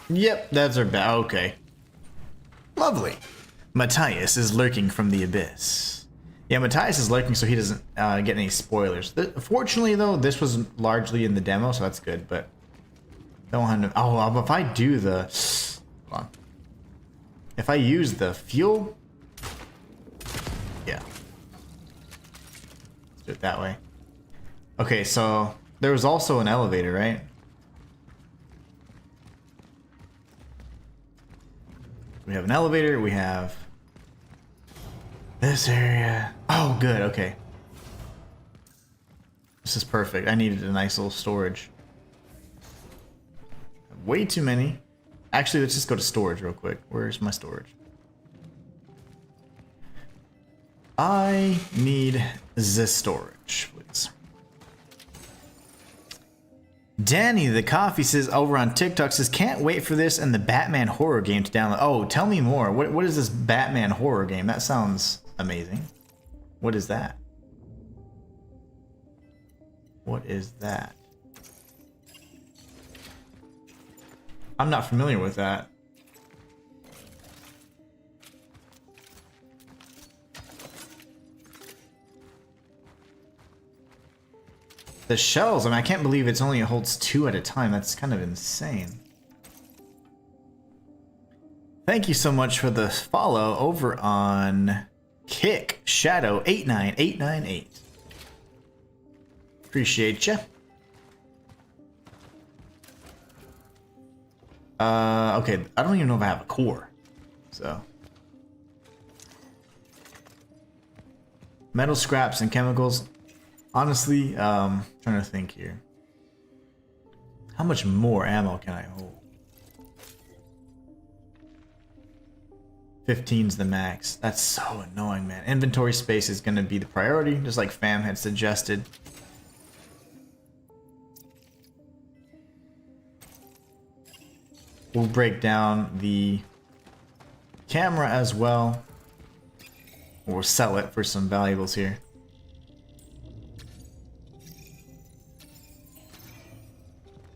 Yep, that's our bad. Okay. Lovely. Matthias is lurking from the abyss. Yeah, Matthias is lurking so he doesn't get any spoilers. Fortunately, though, this was largely in the demo, so that's good, but... don't have to... oh, if I do the... hold on. If I use the fuel... yeah. Let's do it that way. Okay, so... there was also an elevator, right? We have an elevator, we have... this area. Oh, good, okay. This is perfect. I needed a nice little storage. Way too many. Actually, let's just go to storage real quick. Where's my storage? I need this storage, please. Danny the Coffee says over on TikTok says can't wait for this and the Batman horror game to download. Oh, tell me more. What is this Batman horror game? That sounds amazing. What is that? What is that? I'm not familiar with that. The shells, I mean, I can't believe it only holds 2 at a time. That's kind of insane. Thank you so much for the follow over on Kick Shadow 89898. Appreciate you. Okay, I don't even know if I have a core. So. Metal scraps and chemicals. Honestly, trying to think here. How much more ammo can I hold? 15's the max. That's so annoying, man. Inventory space is going to be the priority, just like Fam had suggested. We'll break down the camera as well. Or sell it for some valuables here.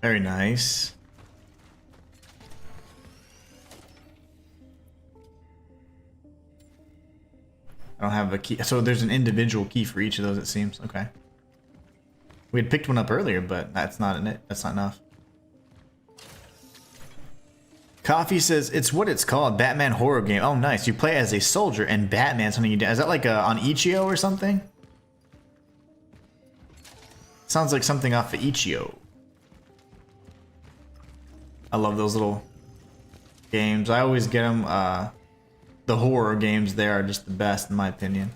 Very nice. I don't have a key. So there's an individual key for each of those, it seems. Okay. We had picked one up earlier, but that's not in it. That's not enough. Coffee says it's what it's called, Batman horror game. Oh, nice. You play as a soldier and Batman's hunting you down. Is that like on Ichio or something? Sounds like something off of Ichio. I love those little games. I always get them. The horror games there are just the best in my opinion.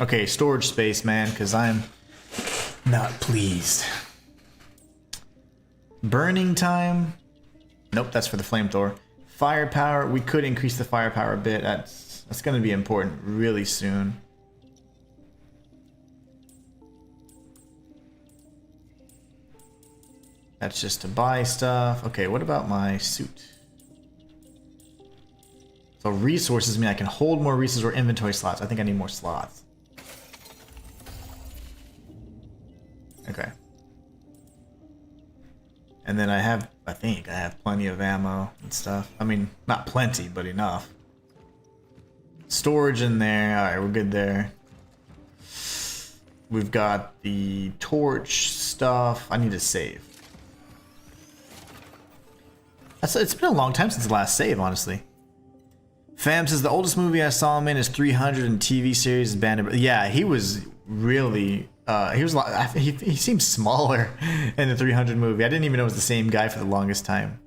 Okay, storage space, man, because I'm not pleased. Burning time. Nope, that's for the flamethrower. Firepower. We could increase the firepower a bit. That's going to be important really soon. That's just to buy stuff. Okay, what about my suit? So resources mean I can hold more resources or inventory slots. I think I need more slots. Okay. And then I think I have plenty of ammo and stuff. I mean, not plenty, but enough. Storage in there. Alright, we're good there. We've got the torch stuff. I need to save. It's been a long time since the last save, honestly. Fam says the oldest movie I saw him in is 300 and TV series Band of... yeah, he was really... he seemed smaller in the 300 movie. I didn't even know it was the same guy for the longest time.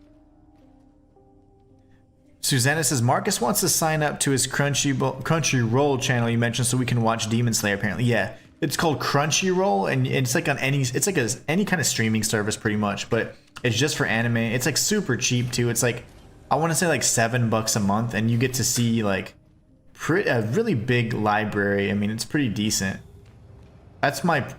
Susanna says Marcus wants to sign up to his Crunchyroll channel you mentioned so we can watch Demon Slayer apparently. Yeah, it's called Crunchyroll and it's like on any kind of streaming service pretty much, but it's just for anime. It's like super cheap too. It's like I want to say like $7 a month, and you get to see like a really big library. I mean, it's pretty decent. That's what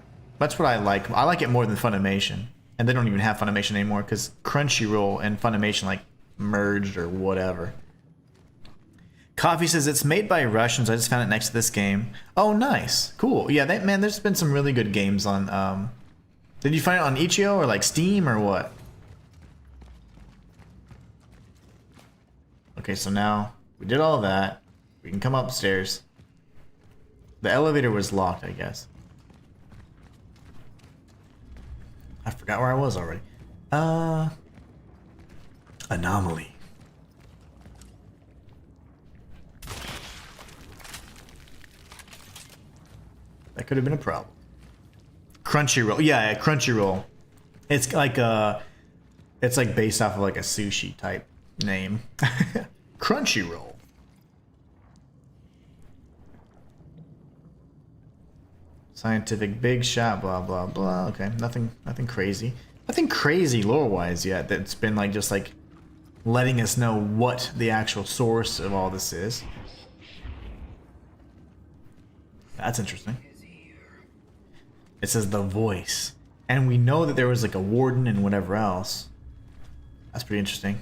I like. I like it more than Funimation, and they don't even have Funimation anymore because Crunchyroll and Funimation like merged or whatever. Coffee says it's made by Russians. I just found it next to this game. Oh, nice, cool. Yeah, man, there's been some really good games on. Did you find it on Itch.io or like Steam or what? Okay, so now we did all that. We can come upstairs. The elevator was locked, I guess. I forgot where I was already. Anomaly. That could have been a problem. Crunchyroll. Yeah, Crunchyroll. It's like it's like based off of like a sushi type name. Crunchyroll. Scientific big shot, blah blah blah. Okay, nothing crazy. Nothing crazy lore-wise yet that's been like just like letting us know what the actual source of all this is. That's interesting. It says the voice. And we know that there was like a warden and whatever else. That's pretty interesting.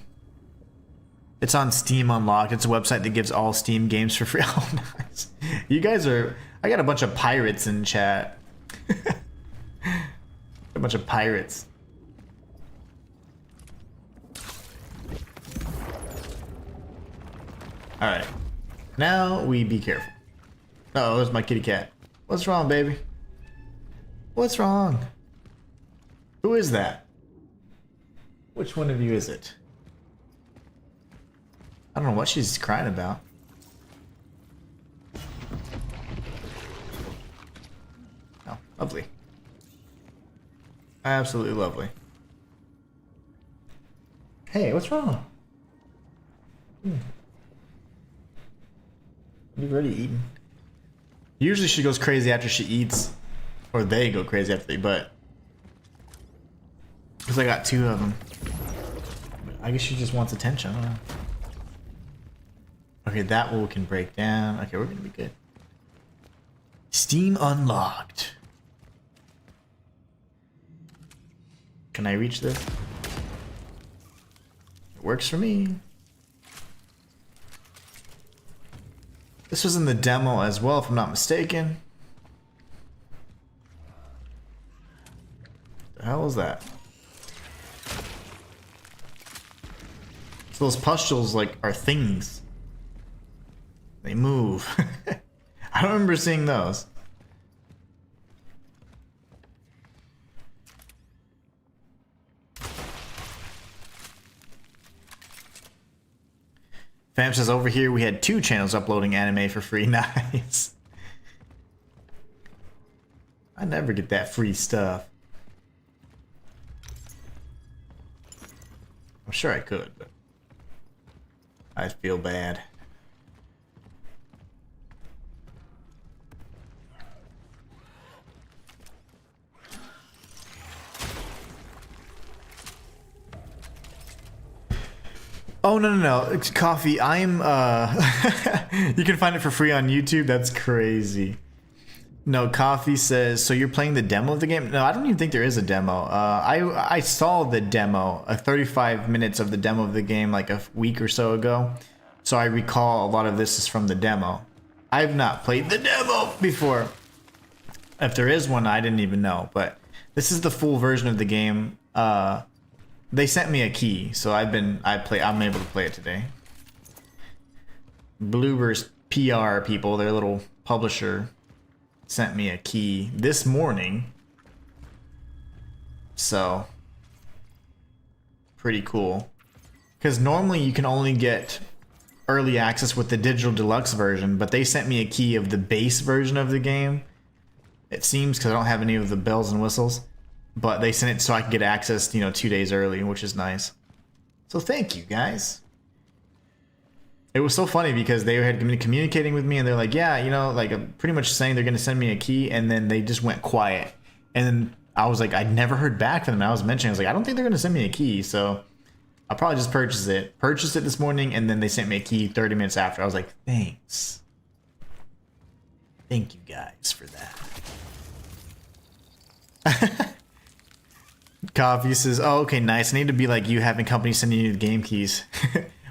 It's on Steam Unlocked. It's a website that gives all Steam games for free. Oh, nice. You guys are... I got a bunch of pirates in chat. A bunch of pirates. Alright. Now we be careful. Uh oh, there's my kitty cat. What's wrong, baby? What's wrong? Who is that? Which one of you is it? I don't know what she's crying about. Oh, lovely. Absolutely lovely. Hey, what's wrong? You've already eaten. Usually she goes crazy after she eats. Or they go crazy after they, but... Because I got 2 of them. I guess she just wants attention, I don't know. Okay, that one can break down. Okay, we're gonna be good. Steam unlocked. Can I reach this? It works for me. This was in the demo as well, if I'm not mistaken. The hell is that? So those pustules like are things. They move. I don't remember seeing those. Fam says over here we had 2 channels uploading anime for free. Nice. I never get that free stuff. I'm sure I could, but I feel bad. Oh, no. It's coffee. I'm, you can find it for free on YouTube. That's crazy. No, Coffee says, so you're playing the demo of the game? No, I don't even think there is a demo. I saw the demo, 35 minutes of the demo of the game like a week or so ago. So I recall a lot of this is from the demo. I've not played the demo before. If there is one, I didn't even know. But this is the full version of the game. They sent me a key, so I'm able to play it today. Bloober's PR people, their little publisher, sent me a key this morning. So, pretty cool. Because normally you can only get early access with the digital deluxe version, but they sent me a key of the base version of the game. It seems, because I don't have any of the bells and whistles. But they sent it so I could get access, 2 days early, which is nice. So thank you, guys. It was so funny because they had been communicating with me and they're like, yeah, like pretty much saying they're going to send me a key, and then they just went quiet. And then I was like, I'd never heard back from them. I was mentioning, I was like, I don't think they're going to send me a key. So I'll probably just purchase it. Purchased it this morning, and then they sent me a key 30 minutes after. I was like, thanks. Thank you guys for that. Coffee says, oh, okay, nice. I need to be like you, having company sending you the game keys.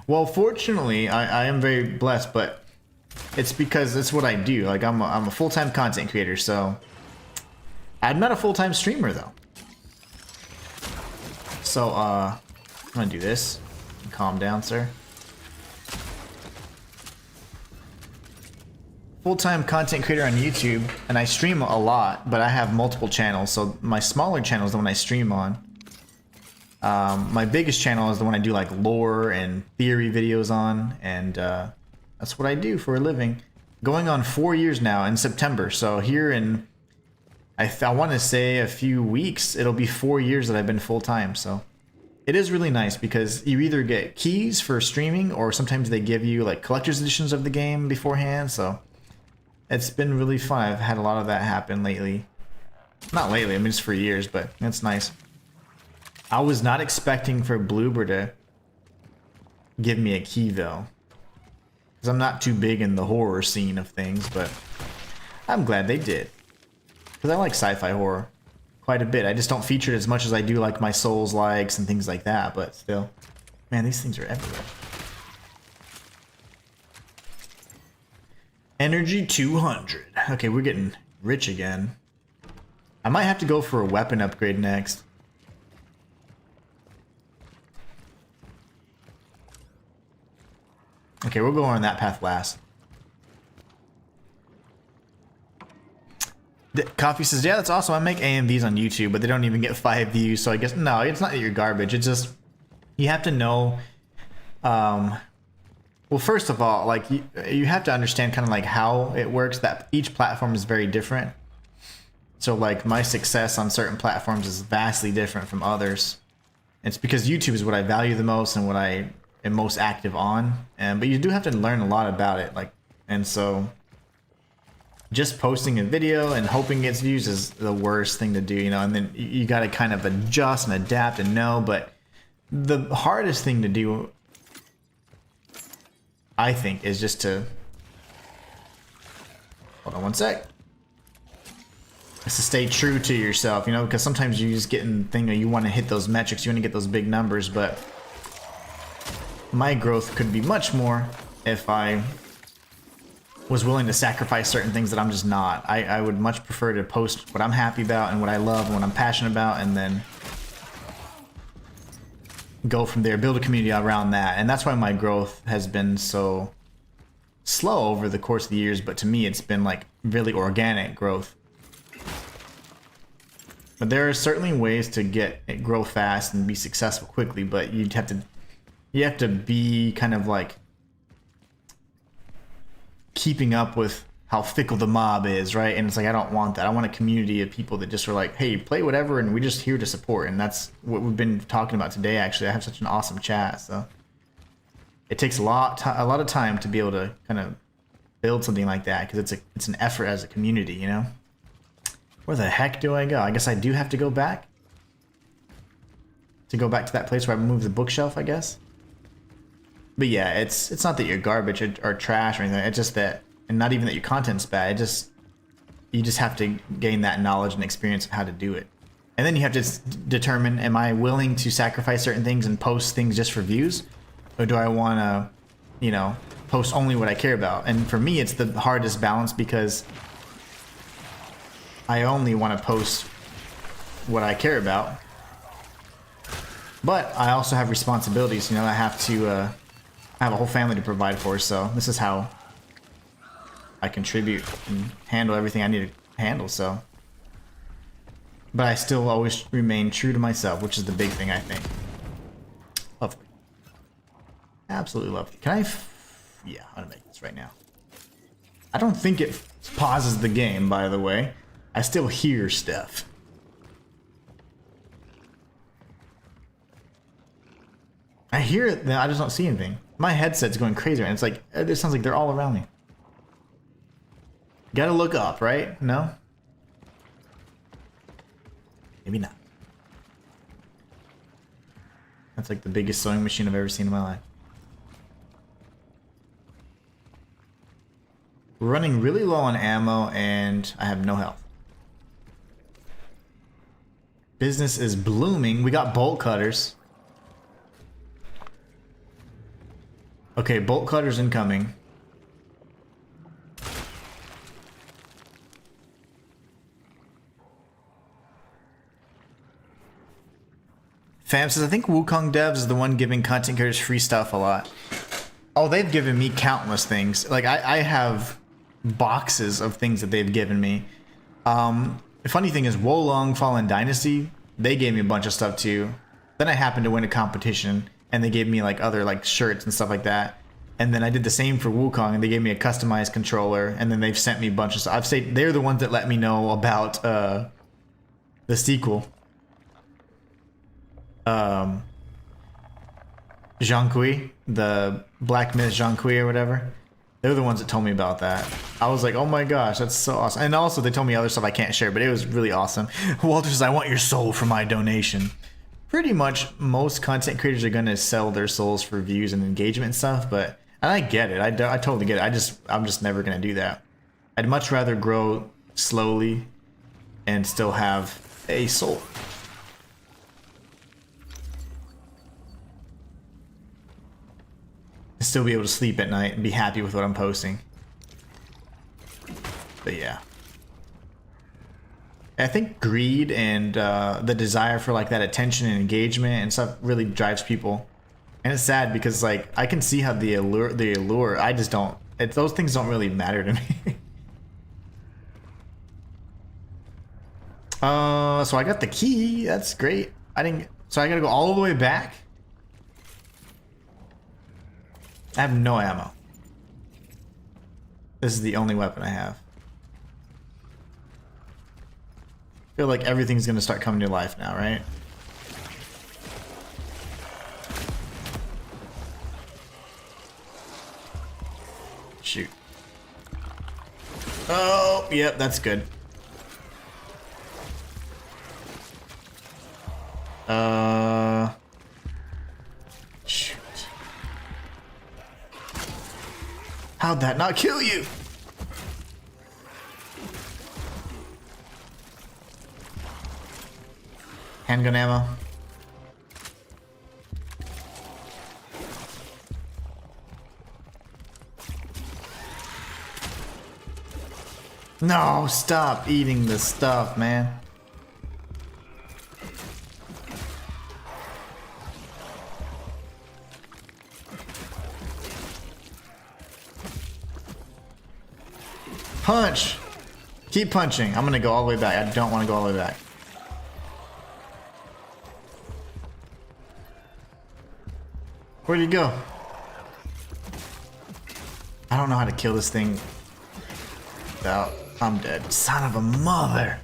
Well, fortunately, I am very blessed, but it's because it's what I do. Like, I'm a full-time content creator, so I'm not a full-time streamer, though. So, I'm gonna do this. Calm down, sir. Full-time content creator on YouTube, and I stream a lot, but I have multiple channels. So my smaller channel is the one I stream on. My biggest channel is the one I do like lore and theory videos on, and that's what I do for a living. Going on 4 years now in September. So here in, I want to say a few weeks, it'll be 4 years that I've been full-time. So it is really nice because you either get keys for streaming, or sometimes they give you like collector's editions of the game beforehand. So it's been really fun. I've had a lot of that happen lately. Not lately, I mean just for years, but it's nice. I was not expecting for Bloober to give me a key though, because I'm not too big in the horror scene of things, but I'm glad they did. Because I like sci-fi horror quite a bit. I just don't feature it as much as I do like my Souls likes and things like that, but still. Man, these things are everywhere. Energy 200. Okay, we're getting rich again. I might have to go for a weapon upgrade next. Okay, we'll go on that path last. Coffee says, yeah, that's awesome. I make AMVs on YouTube, but they don't even get 5 views. So I guess, no, it's not that you're garbage. It's just, you have to know, well, first of all, like you have to understand kind of like how it works, that each platform is very different. So like my success on certain platforms is vastly different from others. It's because YouTube is what I value the most and what I am most active on. But you do have to learn a lot about it. Like, and so just posting a video and hoping it gets views is the worst thing to do, you know, and then you got to kind of adjust and adapt and know. But the hardest thing to do, I think, is just to, hold on one sec, is to stay true to yourself, you know, because sometimes you just get in the thing where you want to hit those metrics, you want to get those big numbers, but my growth could be much more if I was willing to sacrifice certain things that I'm just not. I would much prefer to post what I'm happy about and what I love and what I'm passionate about, and then go from there, build a community around that. And that's why my growth has been so slow over the course of the years, but to me it's been like really organic growth. But there are certainly ways to grow fast and be successful quickly, but you have to be kind of like keeping up with how fickle the mob is, right? And it's like, I don't want that. I want a community of people that just are like, hey, play whatever, and we're just here to support. And that's what we've been talking about today, actually. I have such an awesome chat, so it takes a lot of time to be able to kind of build something like that, because it's an effort as a community, you know? Where the heck do I go? I guess I do have to go back. To go back to that place where I moved the bookshelf, I guess. But yeah, it's not that you're garbage or trash or anything. It's just that, and not even that your content's bad. You just have to gain that knowledge and experience of how to do it. And then you have to determine, am I willing to sacrifice certain things and post things just for views? Or do I want to, you know, post only what I care about? And for me, it's the hardest balance, because I only want to post what I care about. But I also have responsibilities, you know. I have to I have a whole family to provide for, so this is how I contribute and handle everything I need to handle, so. But I still always remain true to myself, which is the big thing, I think. Lovely. Absolutely lovely. Can I... yeah, I'm gonna make this right now. I don't think it pauses the game, by the way. I still hear stuff. I hear it, I just don't see anything. My headset's going crazy, and it's like, it sounds like they're all around me. Gotta look up, right? No? Maybe not. That's like the biggest sewing machine I've ever seen in my life. We're running really low on ammo and I have no health. Business is blooming. We got bolt cutters. Okay, bolt cutters incoming. Fam says, I think Wukong Devs is the one giving content creators free stuff a lot. Oh, they've given me countless things. Like, I have boxes of things that they've given me. The funny thing is, Wolong Fallen Dynasty, they gave me a bunch of stuff too. Then I happened to win a competition, and they gave me like other like shirts and stuff like that. And then I did the same for Wukong, and they gave me a customized controller. And then they've sent me a bunch of stuff. I've said they're the ones that let me know about the sequel. Zhongkui, the Black Myth Zhongkui or whatever. They're the ones that told me about that. I was like, oh my gosh, that's so awesome. And also they told me other stuff I can't share, but it was really awesome. Walter says, I want your soul for my donation. Pretty much most content creators are going to sell their souls for views and engagement and stuff, but and I get it. I totally get it. I'm just never going to do that. I'd much rather grow slowly and still have a soul. Still be able to sleep at night and be happy with what I'm posting. But yeah. I think greed and the desire for like that attention and engagement and stuff really drives people. And it's sad because like I can see how the allure, I just don't, those things don't really matter to me. So I got the key, that's great. So I gotta go all the way back? I have no ammo. This is the only weapon I have. I feel like everything's gonna start coming to life now, right? Shoot. Oh, yep, that's good. Shoot. How'd that not kill you? Handgun ammo. No, stop eating the stuff, man. Punch! Keep punching. I'm gonna go all the way back. I don't want to go all the way back. Where'd he go? I don't know how to kill this thing without... I'm dead. Son of a mother!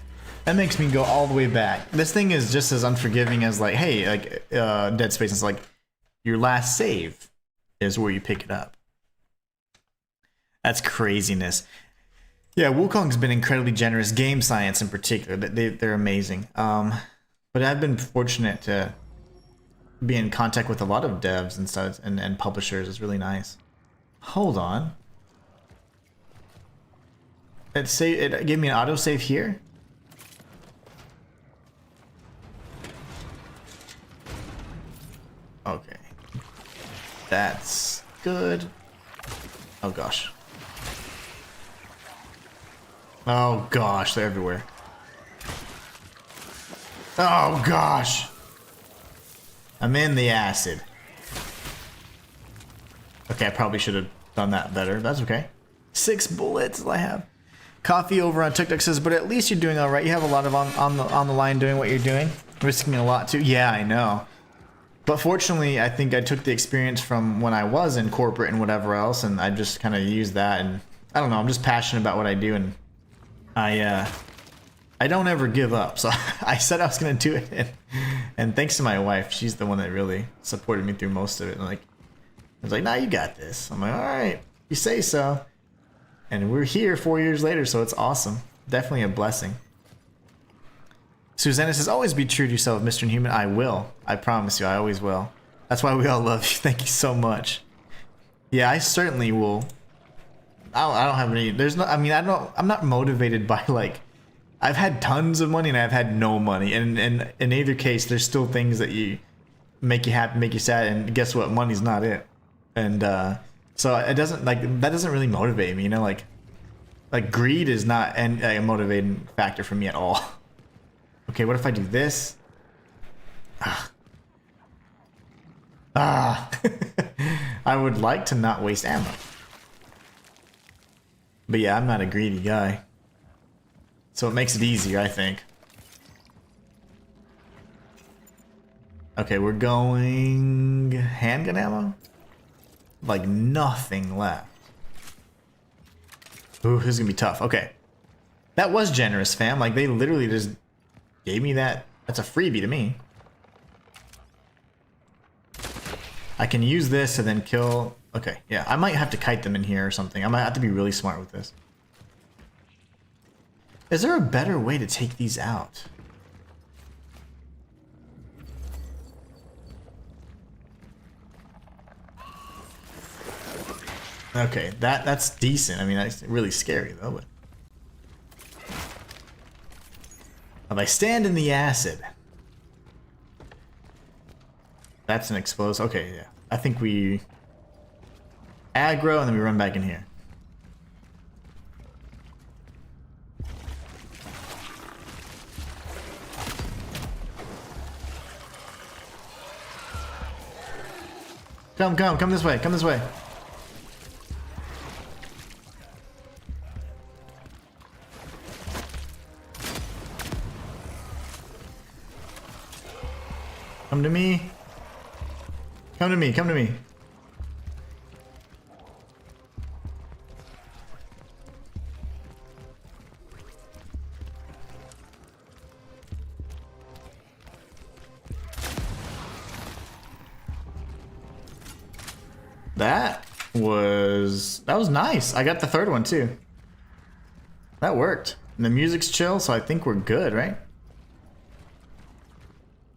That makes me go all the way back. This thing is just as unforgiving as like, hey, like Dead Space. It's like your last save is where you pick it up. That's craziness. Yeah, Wukong's been incredibly generous. Game Science in particular, they're amazing. But I've been fortunate to be in contact with a lot of devs and stuff and publishers. It's really nice. Hold on. It gave me an autosave here. Okay. That's good. Oh gosh. Oh gosh, they're everywhere. Oh gosh. I'm in the acid. Okay, I probably should have done that better. That's okay. 6 bullets I have. Coffee over on TikTok says, but at least you're doing all right. You have a lot of on the line doing what you're doing. Risking a lot too. Yeah, I know. But fortunately, I think I took the experience from when I was in corporate and whatever else, and I just kind of used that. And I don't know, I'm just passionate about what I do, and I don't ever give up. So I said I was gonna do it, and thanks to my wife, she's the one that really supported me through most of it. And like, I was like, "Nah, you got this." I'm like, "All right, you say so." And we're here 4 years later, so it's awesome. Definitely a blessing. Susanna says, always be true to yourself, Mr. Inhuman. I will. I promise you, I always will. That's why we all love you. Thank you so much. Yeah, I certainly will. I don't have any. There's no. I mean, I don't. I'm not motivated by like. I've had tons of money and I've had no money, and in either case, there's still things that you make you happy, make you sad, and guess what? Money's not it. And so it doesn't like that doesn't really motivate me. You know, like greed is not a motivating factor for me at all. Okay, what if I do this? I would like to not waste ammo. But yeah, I'm not a greedy guy. So it makes it easier, I think. Okay, we're going handgun ammo? Like nothing left. Ooh, this is gonna be tough. Okay. That was generous, fam. Like they literally just gave me that. That's a freebie to me. I can use this and then kill. Okay, yeah, I might have to kite them in here or something. I might have to be really smart with this. Is there a better way to take these out? Okay, that's decent. I mean, that's really scary though. But if I stand in the acid, that's an explosive. Okay, yeah. I think we aggro and then we run back in here. Come this way, come this way. Come to me. Come to me, come to me. That was nice. I got the third one too. That worked. And the music's chill, so I think we're good, right?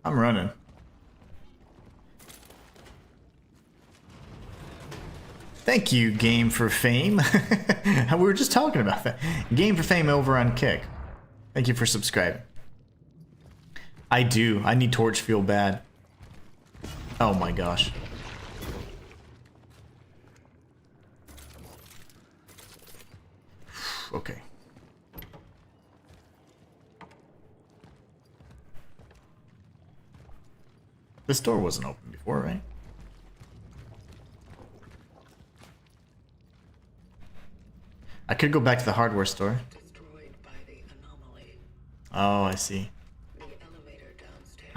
I'm running. Thank you, Game for Fame. We were just talking about that. Game for Fame over on Kick. Thank you for subscribing. I do. I need torch fuel bad. Oh my gosh. Okay. This door wasn't open before, right? I could go back to the hardware store. Destroyed by the anomaly. Oh, I see. The elevator downstairs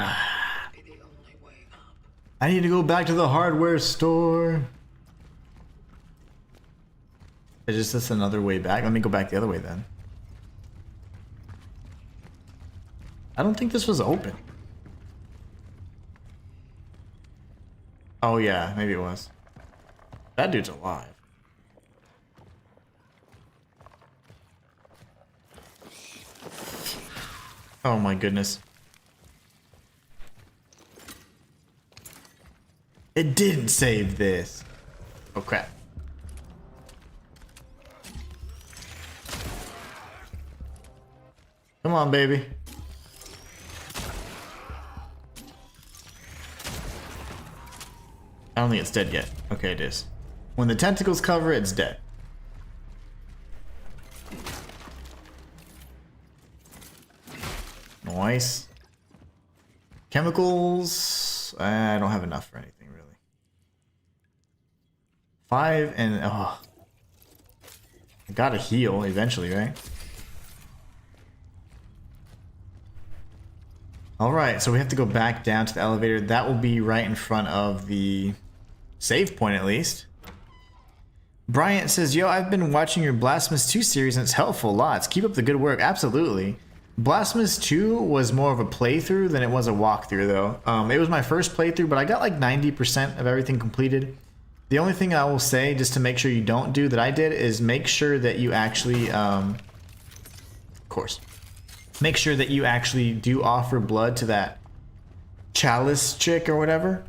would be the only way up. I need to go back to the hardware store. Is this another way back? Let me go back the other way then. I don't think this was open. Oh yeah, maybe it was. That dude's alive. Oh my goodness. It didn't save this. Oh crap. Come on, baby. I don't think it's dead yet. Okay, it is. When the tentacles cover, it's dead. Nice. Chemicals. I don't have enough for anything, really. 5 and... oh. I gotta heal eventually, right? Alright, so we have to go back down to the elevator. That will be right in front of the save point, at least. Bryant says, yo, I've been watching your Blasphemous 2 series and it's helpful lots. Keep up the good work. Absolutely. Blasphemous 2 was more of a playthrough than it was a walkthrough, though. It was my first playthrough, but I got like 90% of everything completed. The only thing I will say, just to make sure you don't do that I did, is make sure that you actually, of course, make sure that you actually do offer blood to that chalice chick or whatever.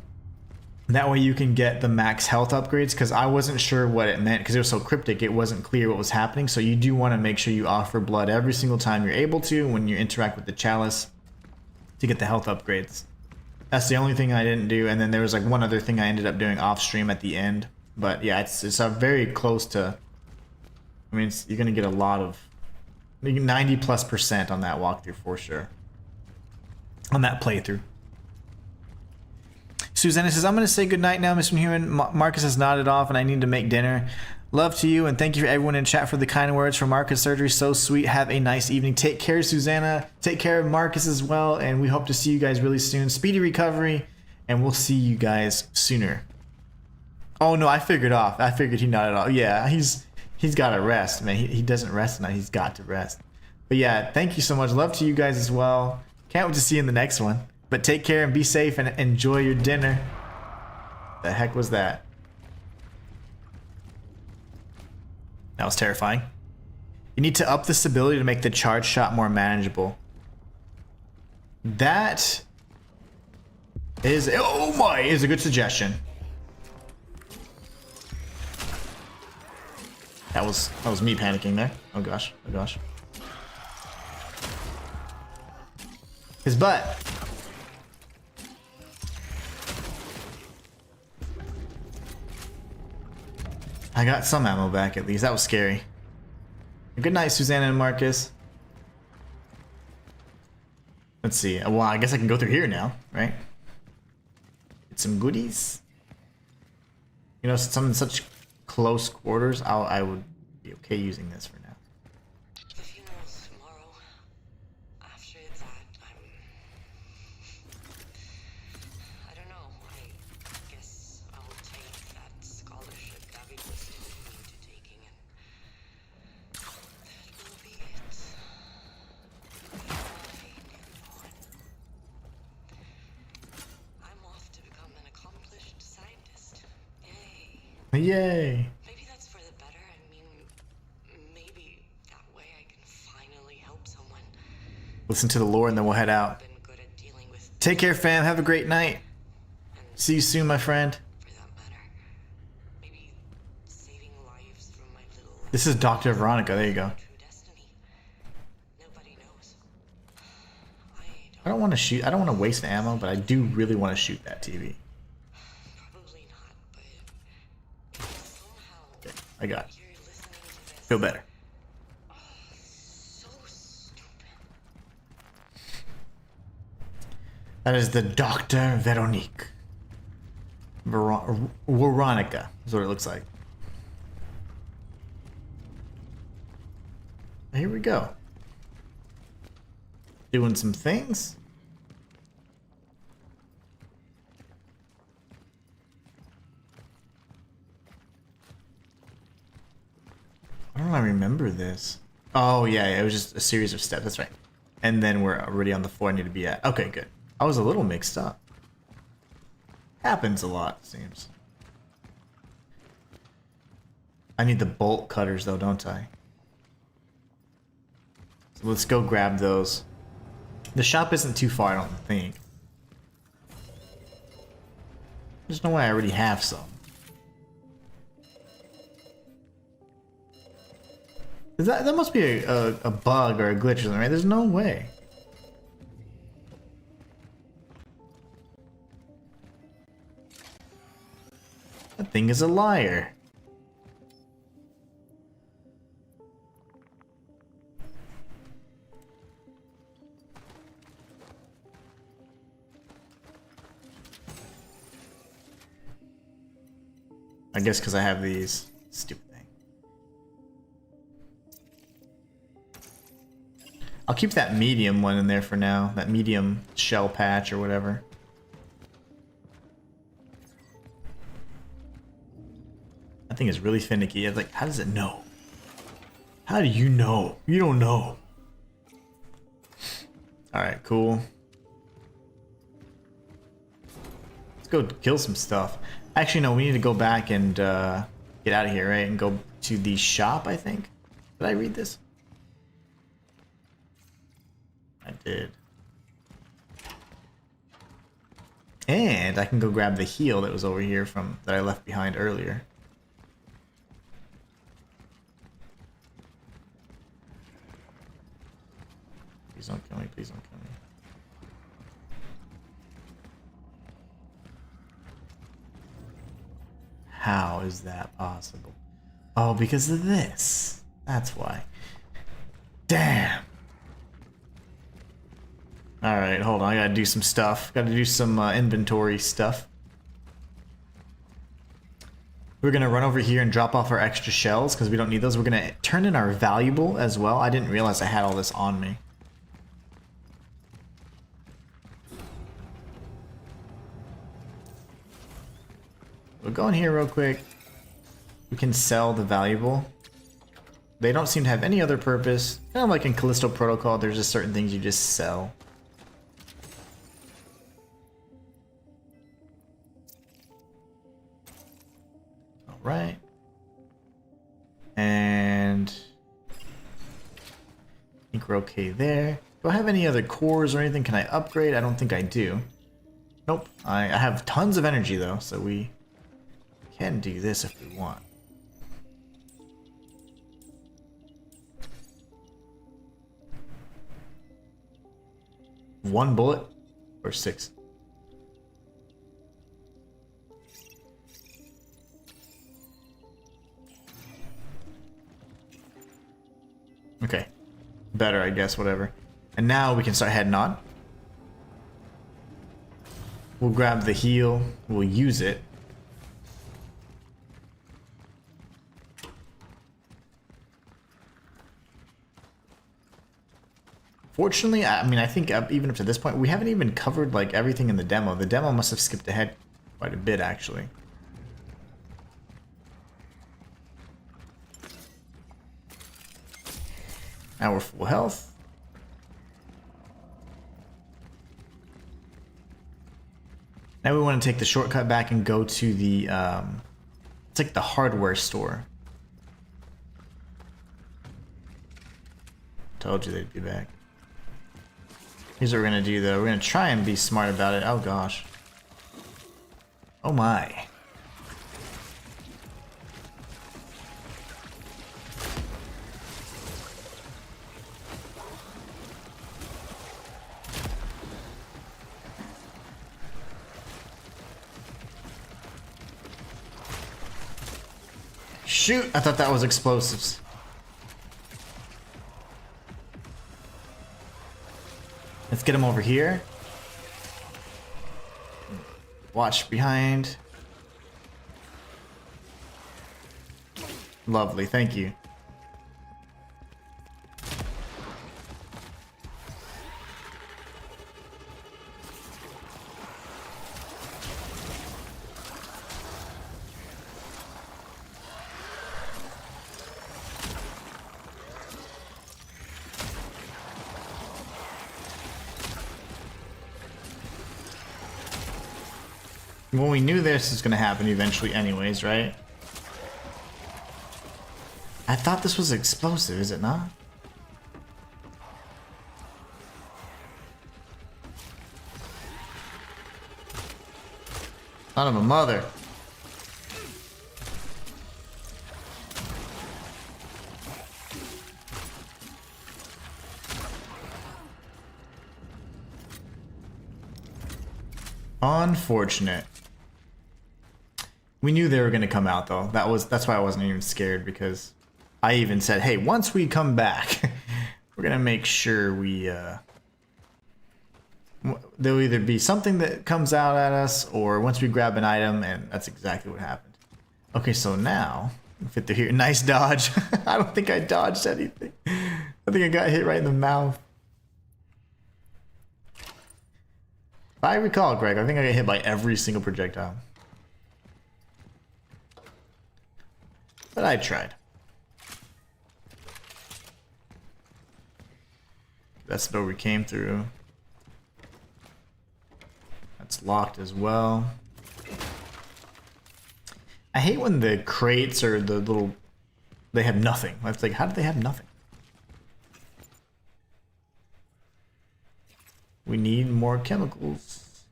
That way you can get the max health upgrades, because I wasn't sure what it meant because it was so cryptic. It wasn't clear what was happening. So you do want to make sure you offer blood every single time you're able to when you interact with the chalice to get the health upgrades. That's the only thing I didn't do. And then there was like one other thing I ended up doing off stream at the end. But yeah, it's a very close to, I mean, you're going to get a lot of 90+% on that walkthrough for sure. On that playthrough. Susanna says, I'm going to say goodnight now, Mr. Inhuman. Marcus has nodded off and I need to make dinner. Love to you, and thank you for everyone in chat for the kind words for Marcus' surgery. So sweet. Have a nice evening. Take care, Susanna. Take care of Marcus as well, and we hope to see you guys really soon. Speedy recovery, and we'll see you guys sooner. Oh no, I figured he nodded off. Yeah, he's got to rest, man. He doesn't rest tonight. He's got to rest. But yeah, thank you so much. Love to you guys as well. Can't wait to see you in the next one. But take care and be safe and enjoy your dinner. The heck was that? That was terrifying. You need to up the stability to make the charge shot more manageable. That is, oh my, is a good suggestion. That was me panicking there. Oh gosh, oh gosh. His butt. I got some ammo back at least. That was scary. Good night, Susanna and Marcus. Let's see. Well, I guess I can go through here now, right? Get some goodies. You know, some in such close quarters, I would be okay using this for now. The funeral's tomorrow. After that, I don't know. I guess I'll take that scholarship Gabby was talking me into taking, and that will be it. I'm off to become an accomplished scientist. Yay. Yay! Maybe that's for the better. I mean, maybe that way I can finally help someone. Listen to the lore and then we'll head out. Been good at dealing with, Take care, fam. Have a great night. and See you soon, my friend. for that matter, maybe saving lives from my little This is Dr. Veronica. There you go. true destiny. Nobody knows. I don't want to shoot. I don't want to waste ammo, but I do really want to shoot that TV. Probably not, but if somehow I got it. you're listening to this. Feel better. So stupid. That is the Dr. Veronique. Veronica is what it looks like. Here we go. Doing some things. I don't remember this. Oh yeah, it was just a series of steps. That's right. And then we're already on the floor I need to be at. Okay, good. I was a little mixed up. Happens a lot, it seems. I need the bolt cutters though, don't I? So let's go grab those. The shop isn't too far, I don't think. There's no way I already have some. That must be a bug or a glitch or something, right? There's no way. That thing is a liar. I guess because I have these. Stupid thing. I'll keep that medium one in there for now. That medium shell patch or whatever. That thing is really finicky. It's like, how does it know? How do you know? You don't know. Alright, cool. Let's go kill some stuff. Actually, no, we need to go back and get out of here, right? And go to the shop, I think. Did I read this? I did. And I can go grab the heal that was over here that I left behind earlier. Please don't kill me, please don't kill me. How is that possible? Oh, because of this. That's why. Damn. Alright, hold on. I gotta do some stuff. Gotta do some inventory stuff. We're gonna run over here and drop off our extra shells because we don't need those. We're gonna turn in our valuable as well. I didn't realize I had all this on me. We'll go in here real quick. We can sell the valuable. They don't seem to have any other purpose. Kind of like in Callisto Protocol, there's just certain things you just sell. Alright. And I think we're okay there. Do I have any other cores or anything? Can I upgrade? I don't think I do. Nope. I have tons of energy though, so we can do this if we want. One bullet or 6? Okay. Better, I guess, whatever. And now we can start heading on. We'll grab the heal. We'll use it. Fortunately, I mean, I think even up to this point, we haven't even covered like everything in the demo. The demo must have skipped ahead quite a bit, actually. Now we're full health. Now we want to take the shortcut back and go to the, it's like the hardware store. Told you they'd be back. Here's what we're gonna do though. We're gonna try and be smart about it. Oh gosh. Oh my. Shoot! I thought that was explosives. Let's get him over here. Watch behind. Lovely, thank you. Well, we knew this was gonna happen eventually anyways, right? I thought this was explosive, is it not? Son of a mother. Unfortunate. We knew they were going to come out though. That's why I wasn't even scared, because I even said, "Hey, once we come back, we're going to make sure we there'll either be something that comes out at us, or once we grab an item," and that's exactly what happened. Okay, so now fit through here. Nice dodge. I don't think I dodged anything. I think I got hit right in the mouth. If I recall, Greg, I think I got hit by every single projectile. But I tried. That's the door we came through. That's locked as well. I hate when the crates or the little... they have nothing. It's like, how do they have nothing? We need more chemicals.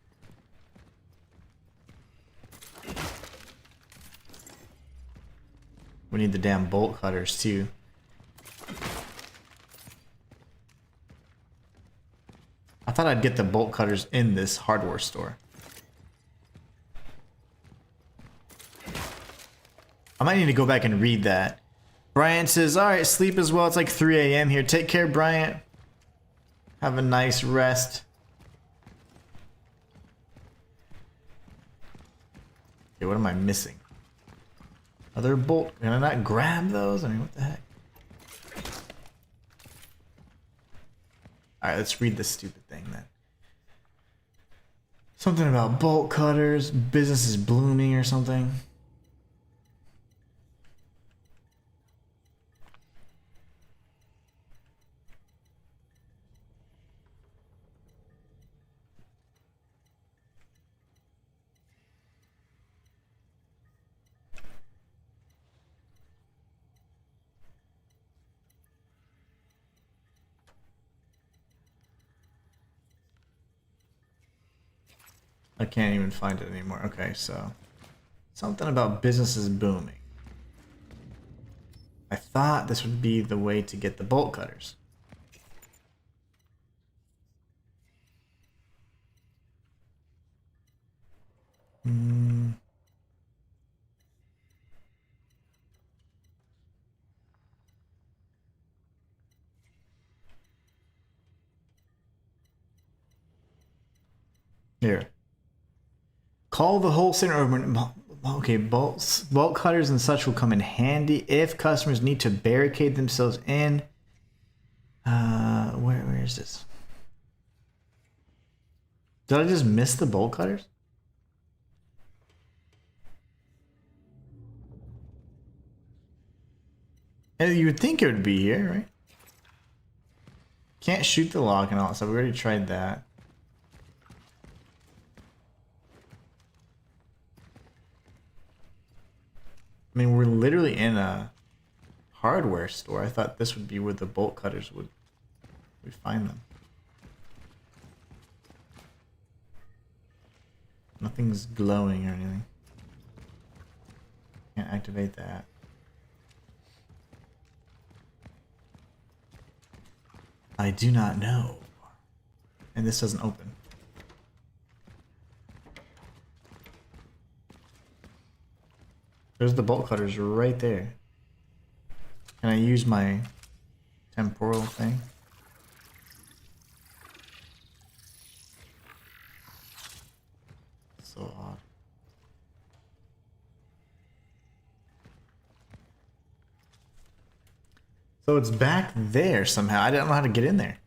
We need the damn bolt cutters too. I thought I'd get the bolt cutters in this hardware store. I might need to go back and read that. Bryant says, alright, sleep as well. It's like 3 a.m. here. Take care, Bryant. Have a nice rest. Okay, what am I missing? Are there bolt? Can I not grab those? I mean, what the heck? Alright, let's read this stupid thing then. Something about bolt cutters, business is blooming or something. I can't even find it anymore. Okay, so something about business is booming. I thought this would be the way to get the bolt cutters. Here. Call the wholesaler. Okay, bolt cutters and such will come in handy if customers need to barricade themselves in. Where is this? Did I just miss the bolt cutters? You would think it would be here, right? Can't shoot the lock and all that stuff. We already tried that. I mean, we're literally in a hardware store. I thought this would be where the bolt cutters would we find them. Nothing's glowing or anything. Can't activate that. I do not know. And this doesn't open. There's the bolt cutters right there. Can I use my temporal thing? So odd. So it's back there somehow. I don't know how to get in there.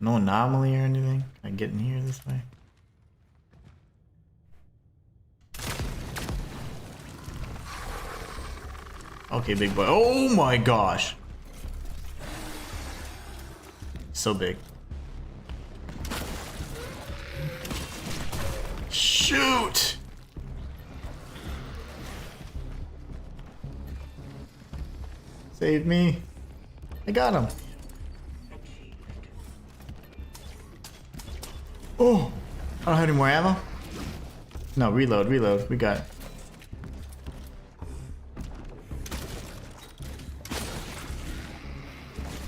No anomaly or anything? Can I get in here this way? Okay, big boy. Oh my gosh. So big. Shoot! Save me. I got him. Oh! I don't have any more ammo. No, reload, reload. We got it.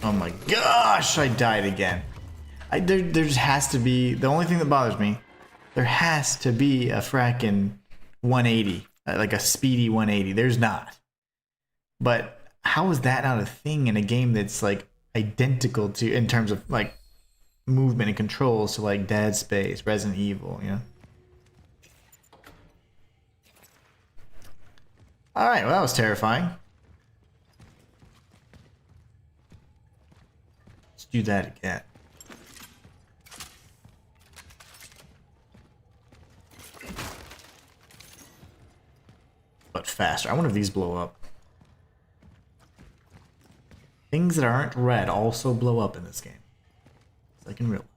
Oh my gosh, I died again. There just has to be, the only thing that bothers me, there has to be a frackin' 180, like a speedy 180. There's not. But how is that not a thing in a game that's like identical to, in terms of like movement and controls to like Dead Space, Resident Evil, you know? Alright, well that was terrifying. Let's do that again. But faster. I wonder if these blow up. Things that aren't red also blow up in this game. It's like in real life.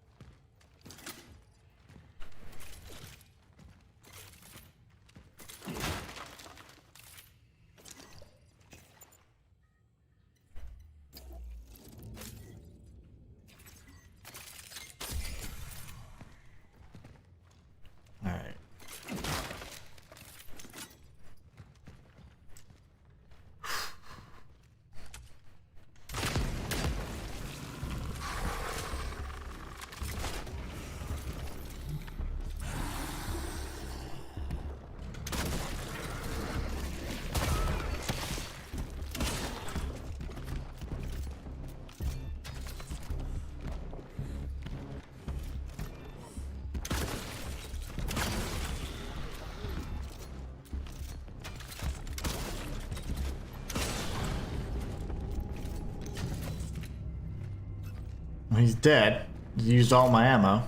Well, he's dead. Used all my ammo.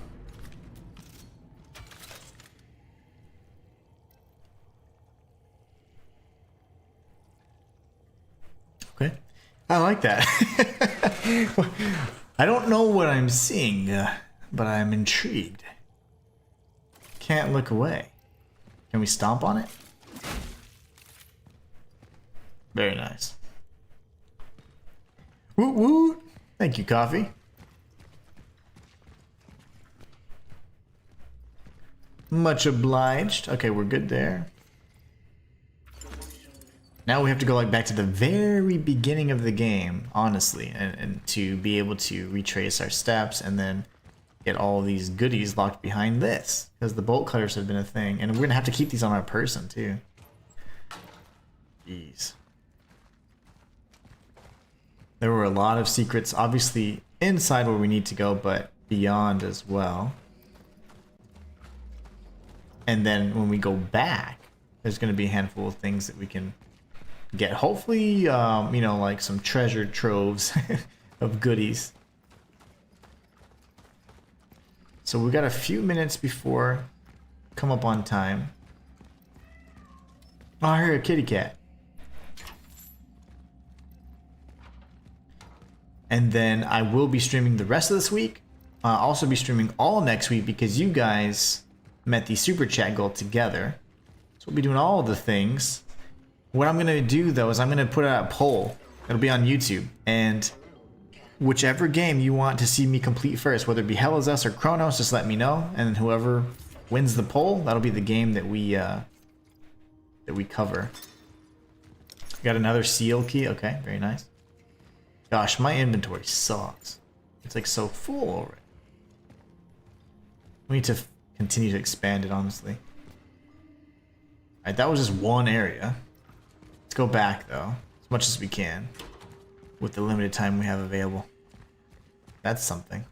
Okay. I like that. I don't know what I'm seeing, but I'm intrigued. Can't look away. Can we stomp on it? Very nice. Woot woot! Thank you, coffee. Much obliged. Okay, we're good there. Now we have to go like back to the very beginning of the game, honestly, and to be able to retrace our steps and then get all these goodies locked behind this, because the bolt cutters have been a thing, and we're gonna have to keep these on our person too. Jeez. There were a lot of secrets, obviously inside where we need to go, but beyond as well. And then when we go back, there's gonna be a handful of things that we can get. Hopefully, you know, like some treasure troves of goodies. So we got a few minutes before come up on time. Oh, I heard a kitty cat. And then I will be streaming the rest of this week. I'll also be streaming all next week because you guys met the super chat goal together. So we'll be doing all the things. What I'm gonna do though is I'm gonna put out a poll. It'll be on YouTube, and whichever game you want to see me complete first, whether it be Hell Is Us or Cronos, just let me know, and whoever wins the poll, that'll be the game that we cover. Got another seal key. Okay, very nice. Gosh, my inventory sucks. It's like so full already. We need to continue to expand it, honestly. Alright, that was just one area. Let's go back though, as much as we can, with the limited time we have available. That's something.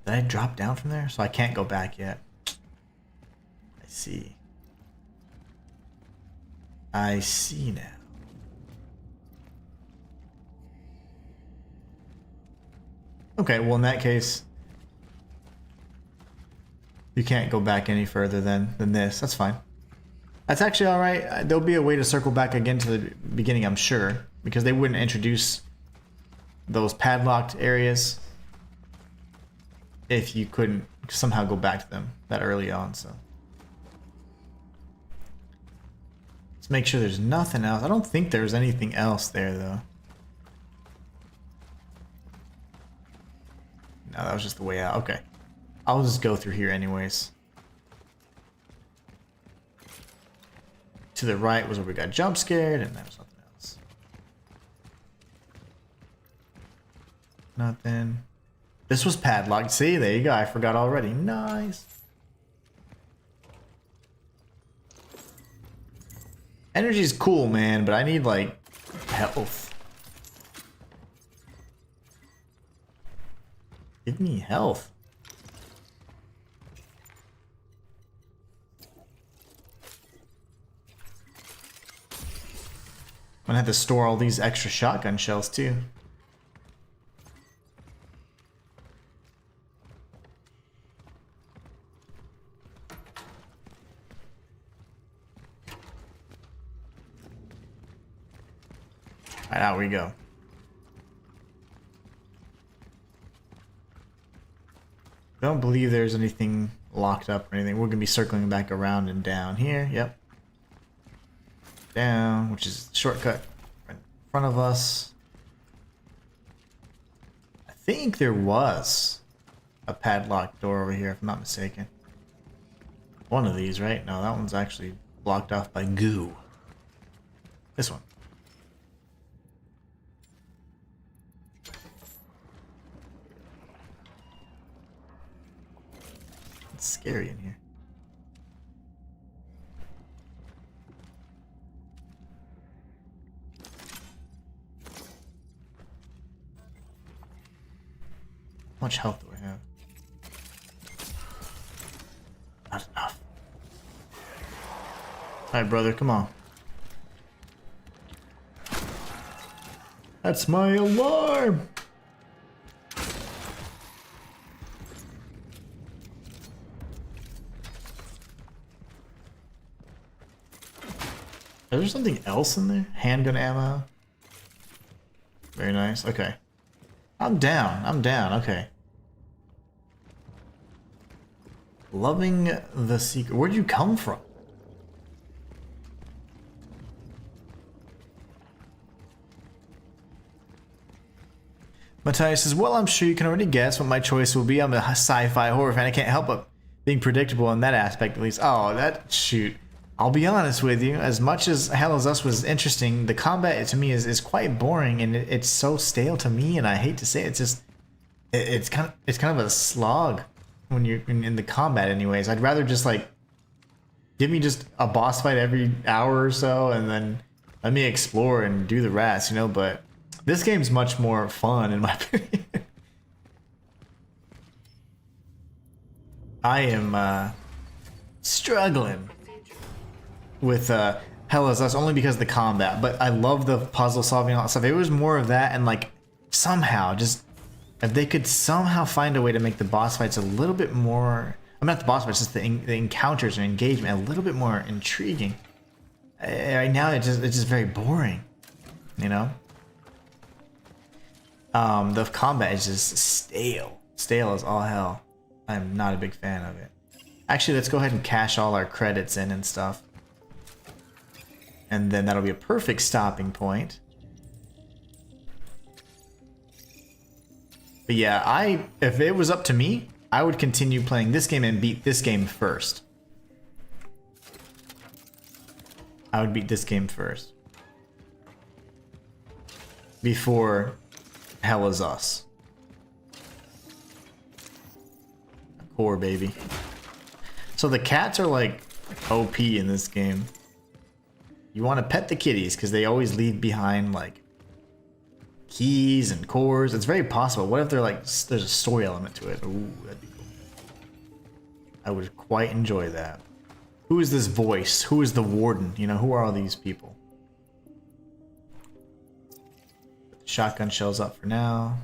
Did I drop down from there? So I can't go back yet. I see. I see now. Okay, well in that case, you can't go back any further than this. That's fine. That's actually alright. There'll be a way to circle back again to the beginning, I'm sure, because they wouldn't introduce those padlocked areas if you couldn't somehow go back to them that early on, so. Let's make sure there's nothing else. I don't think there's anything else there, though. No, that was just the way out. Okay. I'll just go through here anyways. To the right was where we got jump scared, and there was nothing else. Nothing. This was padlocked. See, there you go. I forgot already. Nice. Energy's cool, man, but I need, like, health. Give me health. I'm gonna have to store all these extra shotgun shells too. Alright, out we go. Don't believe there's anything locked up or anything. We're gonna be circling back around and down here. Yep. Down, which is the shortcut in front of us. I think there was a padlocked door over here, if I'm not mistaken. One of these, right? No, that one's actually blocked off by goo. This one. It's scary in here. How much health do I have? Not enough. Alright, brother, come on. That's my alarm! Is there something else in there? Handgun ammo. Very nice. Okay. I'm down. I'm down. Okay. Loving the secret. Where'd you come from? Matthias says, well, I'm sure you can already guess what my choice will be. I'm a sci-fi horror fan. I can't help but being predictable in that aspect, at least. Oh, that shoot. I'll be honest with you. As much as Hell is Us was interesting, the combat to me is quite boring, and it's so stale to me. And I hate to say it, it's just it's kind of a slog when you're in the combat. Anyways, I'd rather just like give me just a boss fight every hour or so, and then let me explore and do the rest, you know. But this game's much more fun, in my opinion. I am struggling with Hell is Us only because of the combat, but I love the puzzle solving and all that stuff. It was more of that, and like somehow just if they could somehow find a way to make the boss fights a little bit more, I'm not the boss fights, just the encounters or engagement a little bit more intriguing. Right now it's just very boring, you know. The combat is just stale as all hell. I'm not a big fan of it. Actually, let's go ahead and cash all our credits in and stuff. And then that'll be a perfect stopping point. But yeah, if it was up to me, I would continue playing this game and beat this game first. I would beat this game first. Before Hell is Us. Core, baby. So the cats are like OP in this game. You want to pet the kitties because they always leave behind like keys and cores. It's very possible. What if they're like there's a story element to it? Ooh, that'd be cool. I would quite enjoy that. Who is this voice? Who is the warden? You know, who are all these people? Shotgun shells up for now.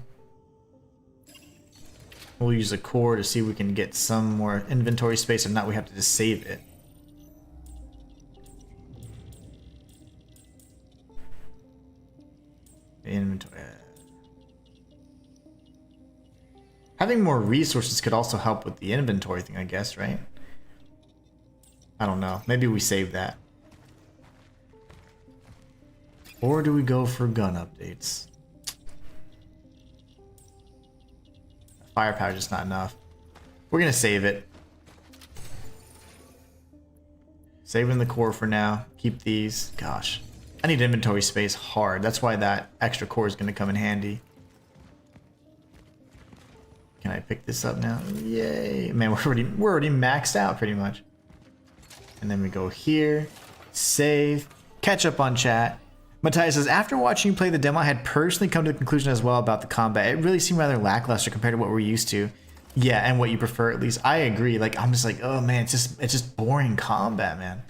We'll use a core to see if we can get some more inventory space. If not, we have to just save it. Inventory. Having more resources could also help with the inventory thing, I guess, right? I don't know. Maybe we save that. Or do we go for gun updates? Firepower just not enough. We're gonna save it. Saving the core for now. Keep these. Gosh. I need inventory space hard. That's why that extra core is gonna come in handy. Can I pick this up now? Yay. Man, we're already maxed out pretty much. And then we go here. Save. Catch up on chat. Matthias says, after watching you play the demo, I had personally come to the conclusion as well about the combat. It really seemed rather lackluster compared to what we're used to. Yeah, and what you prefer at least. I agree. Like, I'm just like, oh man, it's just boring combat, man.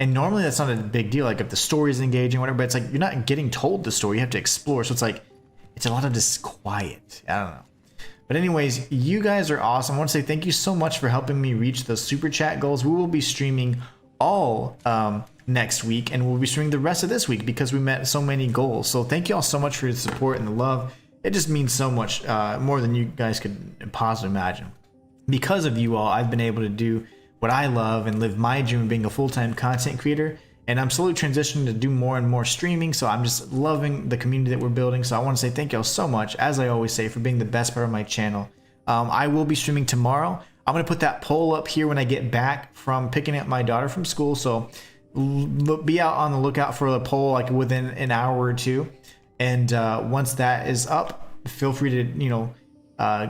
And normally that's not a big deal. Like if the story is engaging, whatever, but it's like you're not getting told the story. You have to explore. So it's like, it's a lot of disquiet. I don't know. But anyways, you guys are awesome. I want to say thank you so much for helping me reach those super chat goals. We will be streaming all next week, and we'll be streaming the rest of this week because we met so many goals. So thank you all so much for your support and the love. It just means so much more than you guys could possibly imagine. Because of you all, I've been able to do what I love and live my dream of being a full-time content creator. And I'm slowly transitioning to do more and more streaming. So I'm just loving the community that we're building. So I want to say thank you all so much, as I always say, for being the best part of my channel. I will be streaming tomorrow. I'm going to put that poll up here when I get back from picking up my daughter from school. So be out on the lookout for the poll like within an hour or two. And once that is up, feel free to,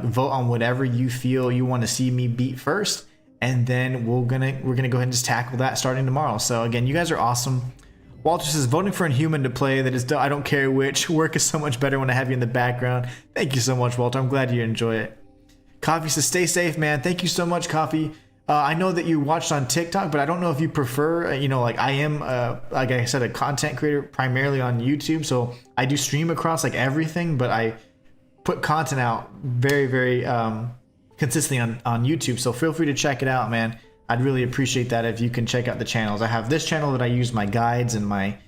vote on whatever you feel you want to see me beat first. And then we're gonna go ahead and just tackle that starting tomorrow. So again, you guys are awesome. Walter says, voting for Inhuman to play. That is, I don't care which. Work is so much better when I have you in the background. Thank you so much, Walter. I'm glad you enjoy it. Coffee says, stay safe, man. Thank you so much, Coffee. I know that you watched on TikTok, but I don't know if you prefer, like I am, like I said, a content creator primarily on YouTube. So I do stream across like everything, but I put content out very, very consistently on YouTube. So feel free to check it out, man. I'd really appreciate that if you can check out the channels. I have this channel that I use my guides and my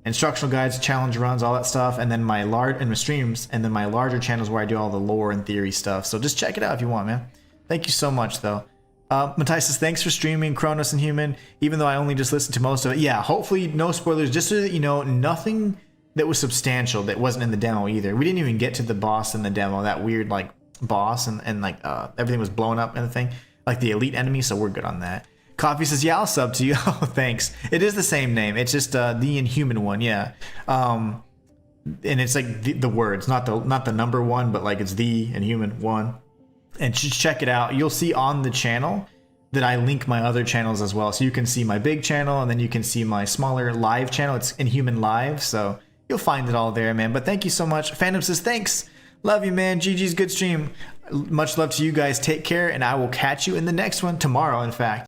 instructional guides, challenge runs, all that stuff, and then my streams, and then my larger channels where I do all the lore and theory stuff. So just check it out if you want, man. Thank you so much, though. Matthias says, thanks for streaming Cronos and Inhuman, even though I only just listened to most of it. Yeah, hopefully no spoilers, just so that you know, nothing that was substantial that wasn't in the demo either. We didn't even get to the boss in the demo, that weird like boss, and like everything was blowing up and the thing, like the elite enemy, so we're good on that. Coffee says, yeah, I'll sub to you. Oh, thanks. It is the same name. It's just the Inhuman one, yeah. And it's like the words, not the number one, but like it's the Inhuman one. And just check it out. You'll see on the channel that I link my other channels as well. So you can see my big channel, and then you can see my smaller live channel. It's Inhuman Live, so you'll find it all there, man. But thank you so much. Phantom says, thanks. Love you, man. GG's, good stream. Much love to you guys. Take care, and I will catch you in the next one tomorrow, in fact.